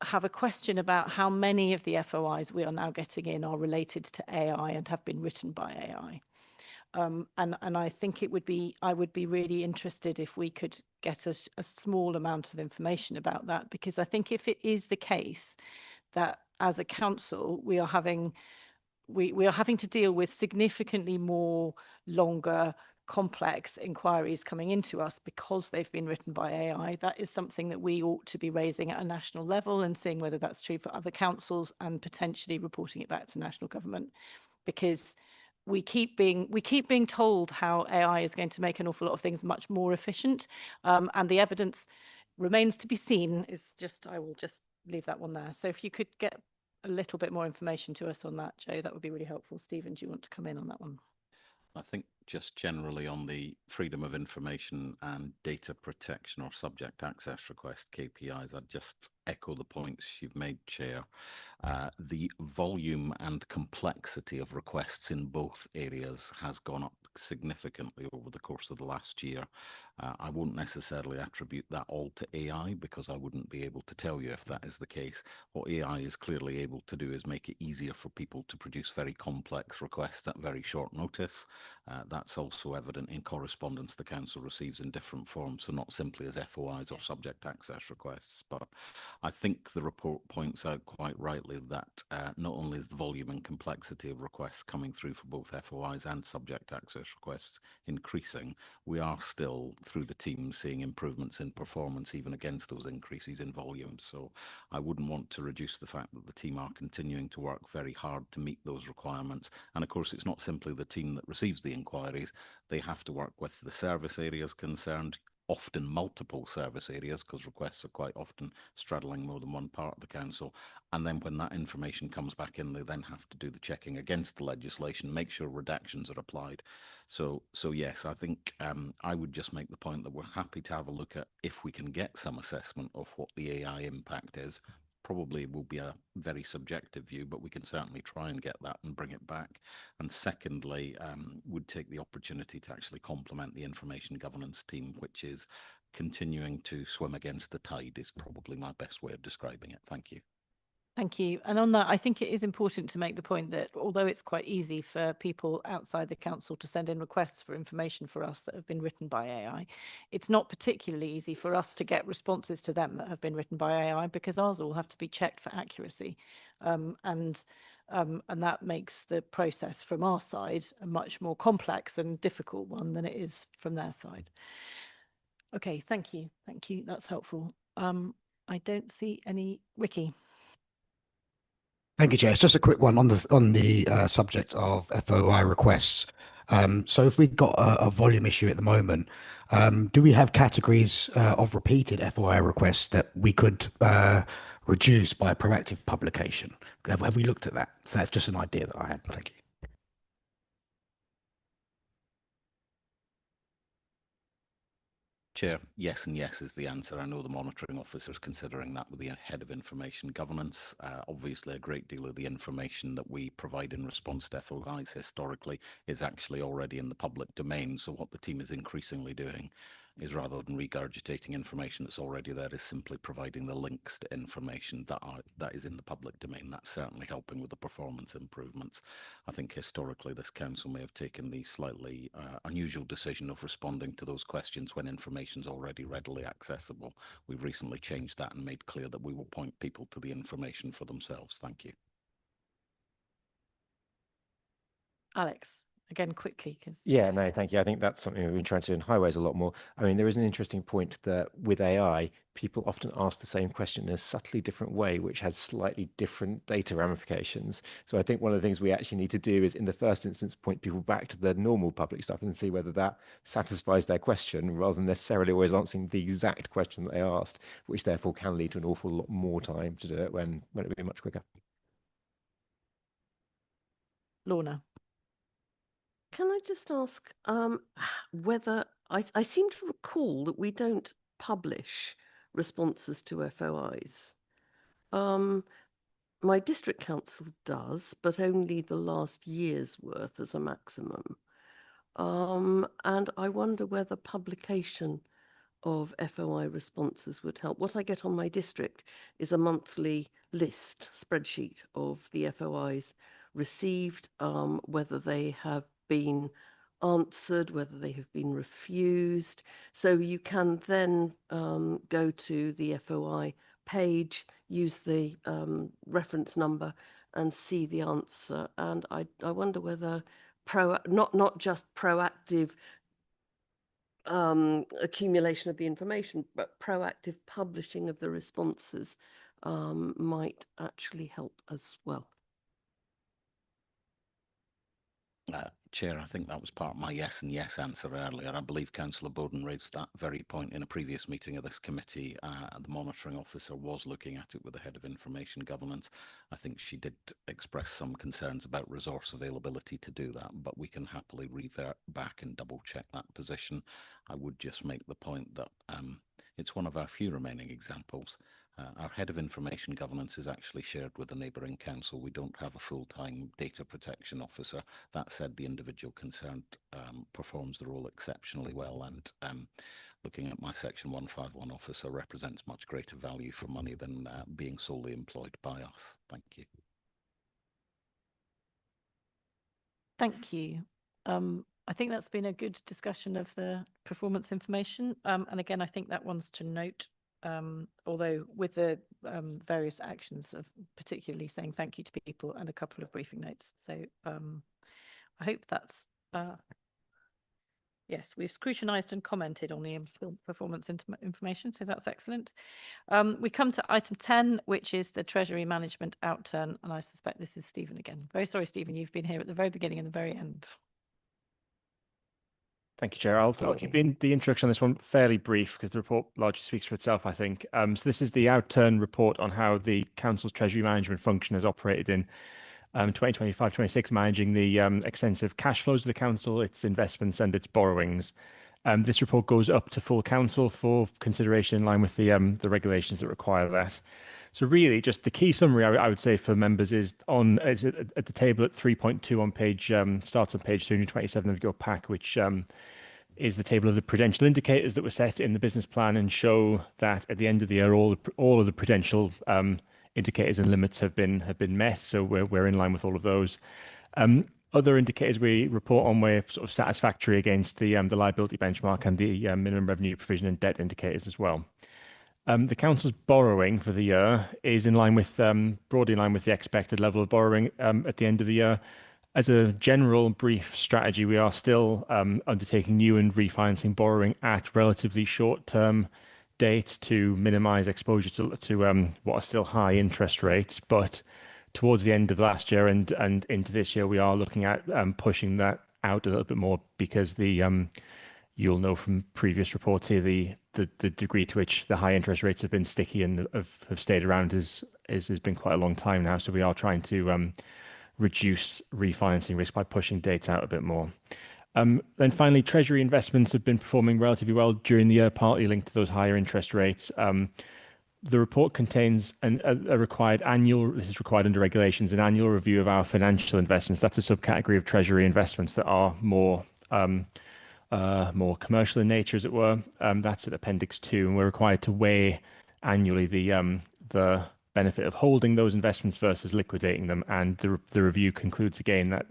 have a question about how many of the FOIs we are now getting in are related to AI and have been written by AI. And I think I would be really interested if we could get a small amount of information about that, because I think if it is the case that as a council we are having to deal with significantly more longer, complex inquiries coming into us because they've been written by AI, that is something that we ought to be raising at a national level and seeing whether that's true for other councils and potentially reporting it back to national government, because we keep being told how AI is going to make an awful lot of things much more efficient, and the evidence remains to be seen. I will just leave that one there. So if you could get a little bit more information to us on that, Joe, that would be really helpful. Stephen, do you want to come in on that one? I think just generally on the freedom of information and data protection or subject access request KPIs, I'd just echo the points you've made, Chair. The volume and complexity of requests in both areas has gone up significantly over the course of the last year. I won't necessarily attribute that all to AI, because I wouldn't be able to tell you if that is the case. What AI is clearly able to do is make it easier for people to produce very complex requests at very short notice. That's also evident in correspondence the council receives in different forms, so not simply as FOIs or subject access requests. But I think the report points out quite rightly that not only is the volume and complexity of requests coming through for both FOIs and subject access requests increasing, we are still, through the team, seeing improvements in performance even against those increases in volume. So I wouldn't want to reduce the fact that the team are continuing to work very hard to meet those requirements. And of course, it's not simply the team that receives the inquiries. They have to work with the service areas concerned, often multiple service areas, because requests are quite often straddling more than one part of the council. And then when that information comes back in, they then have to do the checking against the legislation, make sure redactions are applied. So yes, I think I would just make the point that we're happy to have a look at if we can get some assessment of what the AI impact is. Probably will be a very subjective view, but we can certainly try and get that and bring it back. And secondly, would take the opportunity to actually complement the information governance team, which is continuing to swim against the tide, is probably my best way of describing it. Thank you. Thank you. And on that, I think it is important to make the point that although it's quite easy for people outside the council to send in requests for information for us that have been written by AI, it's not particularly easy for us to get responses to them that have been written by AI, because ours all have to be checked for accuracy. And that makes the process from our side a much more complex and difficult one than it is from their side. Okay, thank you. Thank you. That's helpful. I don't see any. Ricky. Thank you, Chair. It's just a quick one on the subject of FOI requests. So if we've got a volume issue at the moment, do we have categories of repeated FOI requests that we could reduce by proactive publication? Have we looked at that? So that's just an idea that I had. Thank you. Chair, yes and yes is the answer. I know the monitoring officer is considering that with the head of information governance. Obviously, a great deal of the information that we provide in response to FOIs historically is actually already in the public domain. So what the team is increasingly doing is, rather than regurgitating information that's already there, is simply providing the links to information that is in the public domain. That's certainly helping with the performance improvements. I think historically this council may have taken the slightly unusual decision of responding to those questions when information is already readily accessible. We've recently changed that and made clear that we will point people to the information for themselves. Thank you. Alex, again, quickly, because Yeah, no, thank you. I think that's something we've been trying to do in highways a lot more. I mean, there is an interesting point that with AI, people often ask the same question in a subtly different way, which has slightly different data ramifications. So I think one of the things we actually need to do is, in the first instance, point people back to the normal public stuff and see whether that satisfies their question, rather than necessarily always answering the exact question that they asked, which therefore can lead to an awful lot more time to do it when it would be much quicker. Lorna. Can I just ask whether I seem to recall that we don't publish responses to FOIs. My district council does, but only the last year's worth as a maximum. And I wonder whether publication of FOI responses would help. What I get on my district is a monthly list spreadsheet of the FOIs received, whether they have been answered, whether they have been refused. So you can then go to the FOI page, use the reference number and see the answer. And I wonder whether not just proactive accumulation of the information, but proactive publishing of the responses might actually help as well. Chair, I think that was part of my yes and yes answer earlier. I believe Councillor Bowden raised that very point in a previous meeting of this committee. The monitoring officer was looking at it with the head of information governance. I think she did express some concerns about resource availability to do that, but we can happily revert back and double check that position. I would just make the point that it's one of our few remaining examples. Our head of information governance is actually shared with a neighbouring council. We don't have a full-time data protection officer. That said, the individual concerned performs the role exceptionally well, and looking at my Section 151 officer represents much greater value for money than being solely employed by us. Thank you. Thank you. I think that's been a good discussion of the performance information. And again, I think that one's to note, although with the various actions of particularly saying thank you to people and a couple of briefing notes. So I hope that's, yes, we've scrutinised and commented on the performance information, so that's excellent. We come to item 10, which is the Treasury Management outturn, and I suspect this is Stephen again. Very sorry, Stephen, you've been here at the very beginning and the very end. Thank you, Chair. I'll keep the introduction on this one fairly brief because the report largely speaks for itself, I think. So this is the outturn report on how the Council's Treasury Management function has operated in 2025-26, managing the extensive cash flows of the Council, its investments and its borrowings. This report goes up to full Council for consideration in line with the regulations that require that. So really, just the key summary I would say for members is at the table at 3.2 on page, starts on page 327 of your pack, which is the table of the prudential indicators that were set in the business plan and show that at the end of the year, all of the prudential indicators and limits have been met. So we're in line with all of those. Other indicators we report on were sort of satisfactory against the liability benchmark and the minimum revenue provision and debt indicators as well. The Council's borrowing for the year is in line with broadly in line with the expected level of borrowing at the end of the year. As a general brief strategy, we are still undertaking new and refinancing borrowing at relatively short-term dates to minimise exposure to what are still high interest rates. But towards the end of last year and into this year, we are looking at pushing that out a little bit more because you'll know from previous reports here the degree to which the high interest rates have been sticky and have stayed around has been quite a long time now. So we are trying to reduce refinancing risk by pushing dates out a bit more. Then finally, Treasury investments have been performing relatively well during the year, partly linked to those higher interest rates. The report contains a required annual, this is required under regulations, an annual review of our financial investments. That's a subcategory of Treasury investments that are more commercial in nature, as it were. That's at Appendix 2, and we're required to weigh annually the benefit of holding those investments versus liquidating them. And the review concludes again that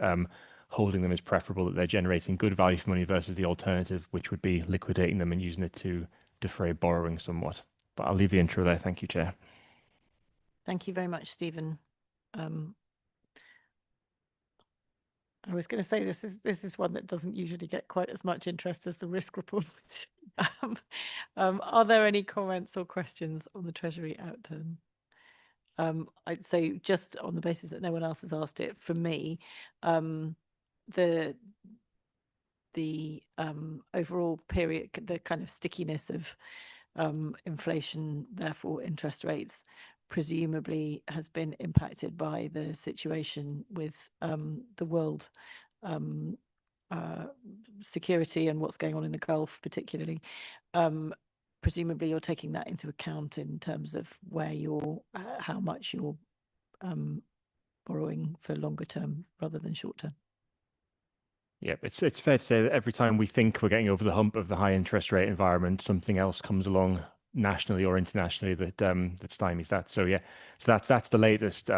holding them is preferable, that they're generating good value for money versus the alternative, which would be liquidating them and using it to defray borrowing somewhat. But I'll leave the intro there. Thank you, Chair. Thank you very much, Stephen. I was going to say this is one that doesn't usually get quite as much interest as the risk report. Are there any comments or questions on the Treasury outturn? I'd say, just on the basis that no one else has asked it, for me, the overall period, the kind of stickiness of inflation, therefore interest rates, presumably has been impacted by the situation with the world security and what's going on in the Gulf, particularly. Presumably you're taking that into account in terms of where you're, how much you're borrowing for longer term rather than short term. Yeah, it's fair to say that every time we think we're getting over the hump of the high interest rate environment, something else comes along nationally or internationally that that stymies that. So yeah, so that's the latest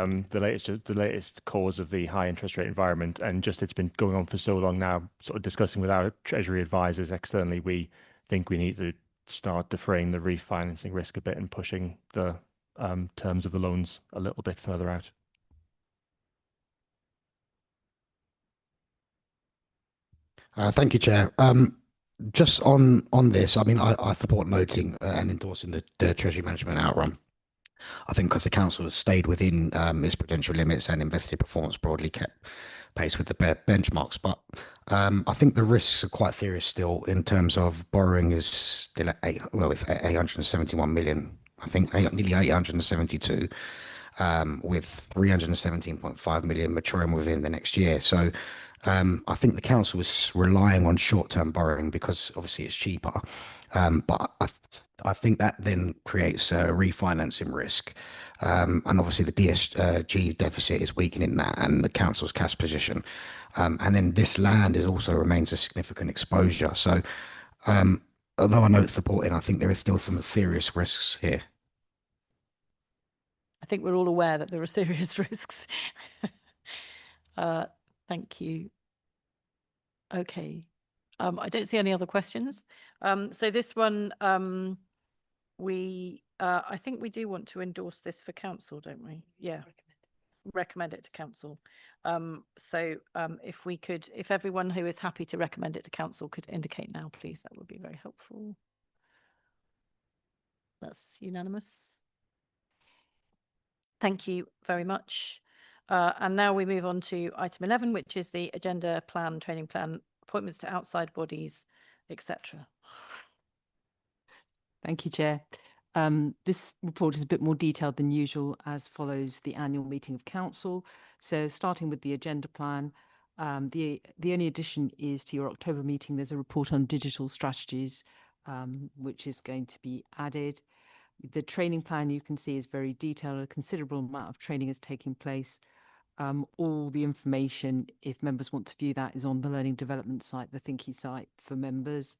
cause of the high interest rate environment, and just it's been going on for so long now. Sort of discussing with our Treasury advisors externally, we think we need to start defraying the refinancing risk a bit and pushing the terms of the loans a little bit further out. Thank you, Chair. Just on this, I mean, I support noting and endorsing the Treasury management outrun. I think because the council has stayed within its prudential limits and invested performance broadly kept pace with the benchmarks. But I think the risks are quite serious still in terms of borrowing is still at it's 871 million, I think nearly 872, with 317.5 million maturing within the next year. So I think the council is relying on short-term borrowing because obviously it's cheaper. But I think that then creates a refinancing risk. And obviously the DSG deficit is weakening that and the council's cash position. And then this land also remains a significant exposure. So although I know it's supporting, I think there is still some serious risks here. I think we're all aware that there are serious risks. Thank you. Okay. I don't see any other questions. So this one, I think we do want to endorse this for council, don't we? Yeah. Recommend it to council. So if everyone who is happy to recommend it to council could indicate now, please, that would be very helpful. That's unanimous. Thank you very much. And now we move on to item 11, which is the agenda plan, training plan, appointments to outside bodies, etc. Thank you, Chair. This report is a bit more detailed than usual, as follows the annual meeting of council. So starting with the agenda plan, the only addition is to your October meeting, there's a report on digital strategies, which is going to be added. The training plan you can see is very detailed. A considerable amount of training is taking place. All the information, if members want to view that, is on the Learning Development site, the Thinky site for members.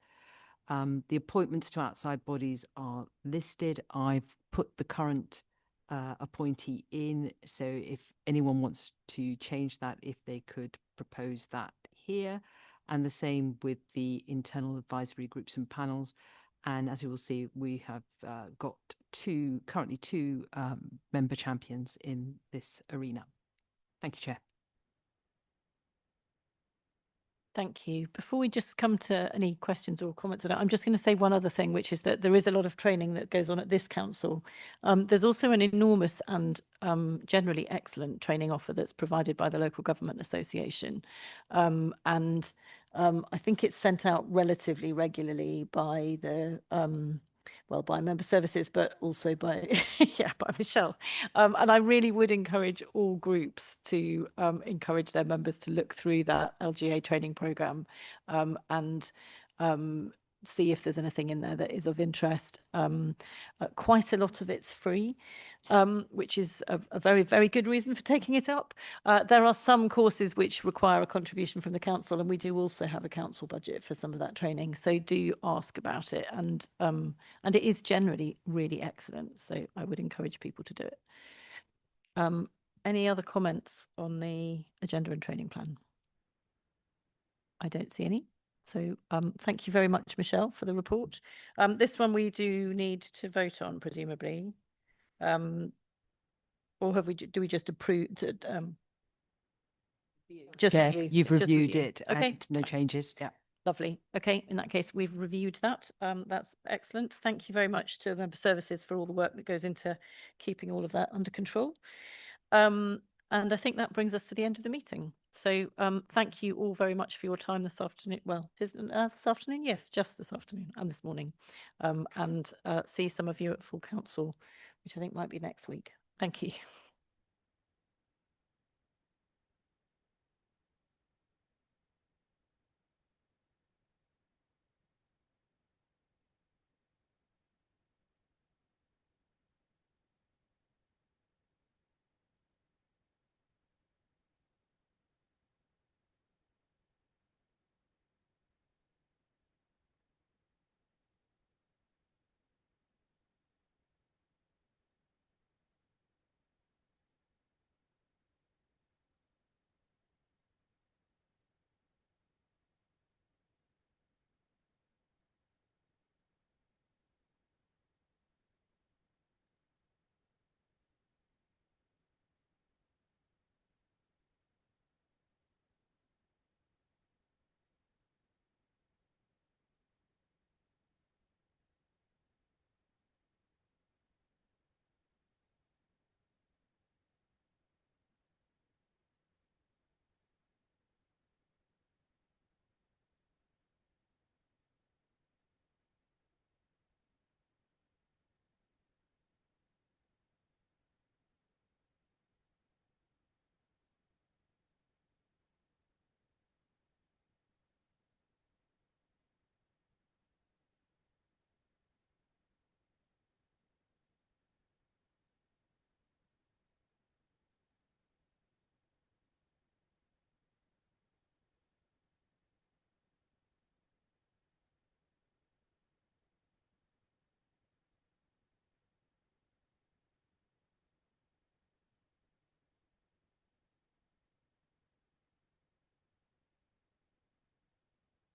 The appointments to outside bodies are listed. I've put the current appointee in, so if anyone wants to change that, if they could propose that here. And the same with the internal advisory groups and panels. And as you will see, we have got currently two member champions in this arena. Thank you, Chair. Thank you. Before we just come to any questions or comments on it, I'm just going to say one other thing, which is that there is a lot of training that goes on at this council. There's also an enormous and generally excellent training offer that's provided by the Local Government Association. I think it's sent out relatively regularly by the well, by member services, but also by by Michelle. And I really would encourage all groups to encourage their members to look through that LGA training program and see if there's anything in there that is of interest. Quite a lot of it's free, which is a very, very good reason for taking it up. There are some courses which require a contribution from the council, and we do also have a council budget for some of that training. So do ask about it, and it is generally really excellent. So I would encourage people to do it. Any other comments on the agenda and training plan? I don't see any. So thank you very much, Michelle, for the report. This one we do need to vote on, presumably. Or have we? Do we just approve? Just Chair, review. you've Just reviewed review. it. Okay. And no changes. Yeah. Lovely. Okay, in that case, we've reviewed that. That's excellent. Thank you very much to Member Services for all the work that goes into keeping all of that under control. And I think that brings us to the end of the meeting. So thank you all very much for your time this afternoon. Well, isn't this afternoon? Yes, just this afternoon and this morning. And see some of you at full council, which I think might be next week. Thank you.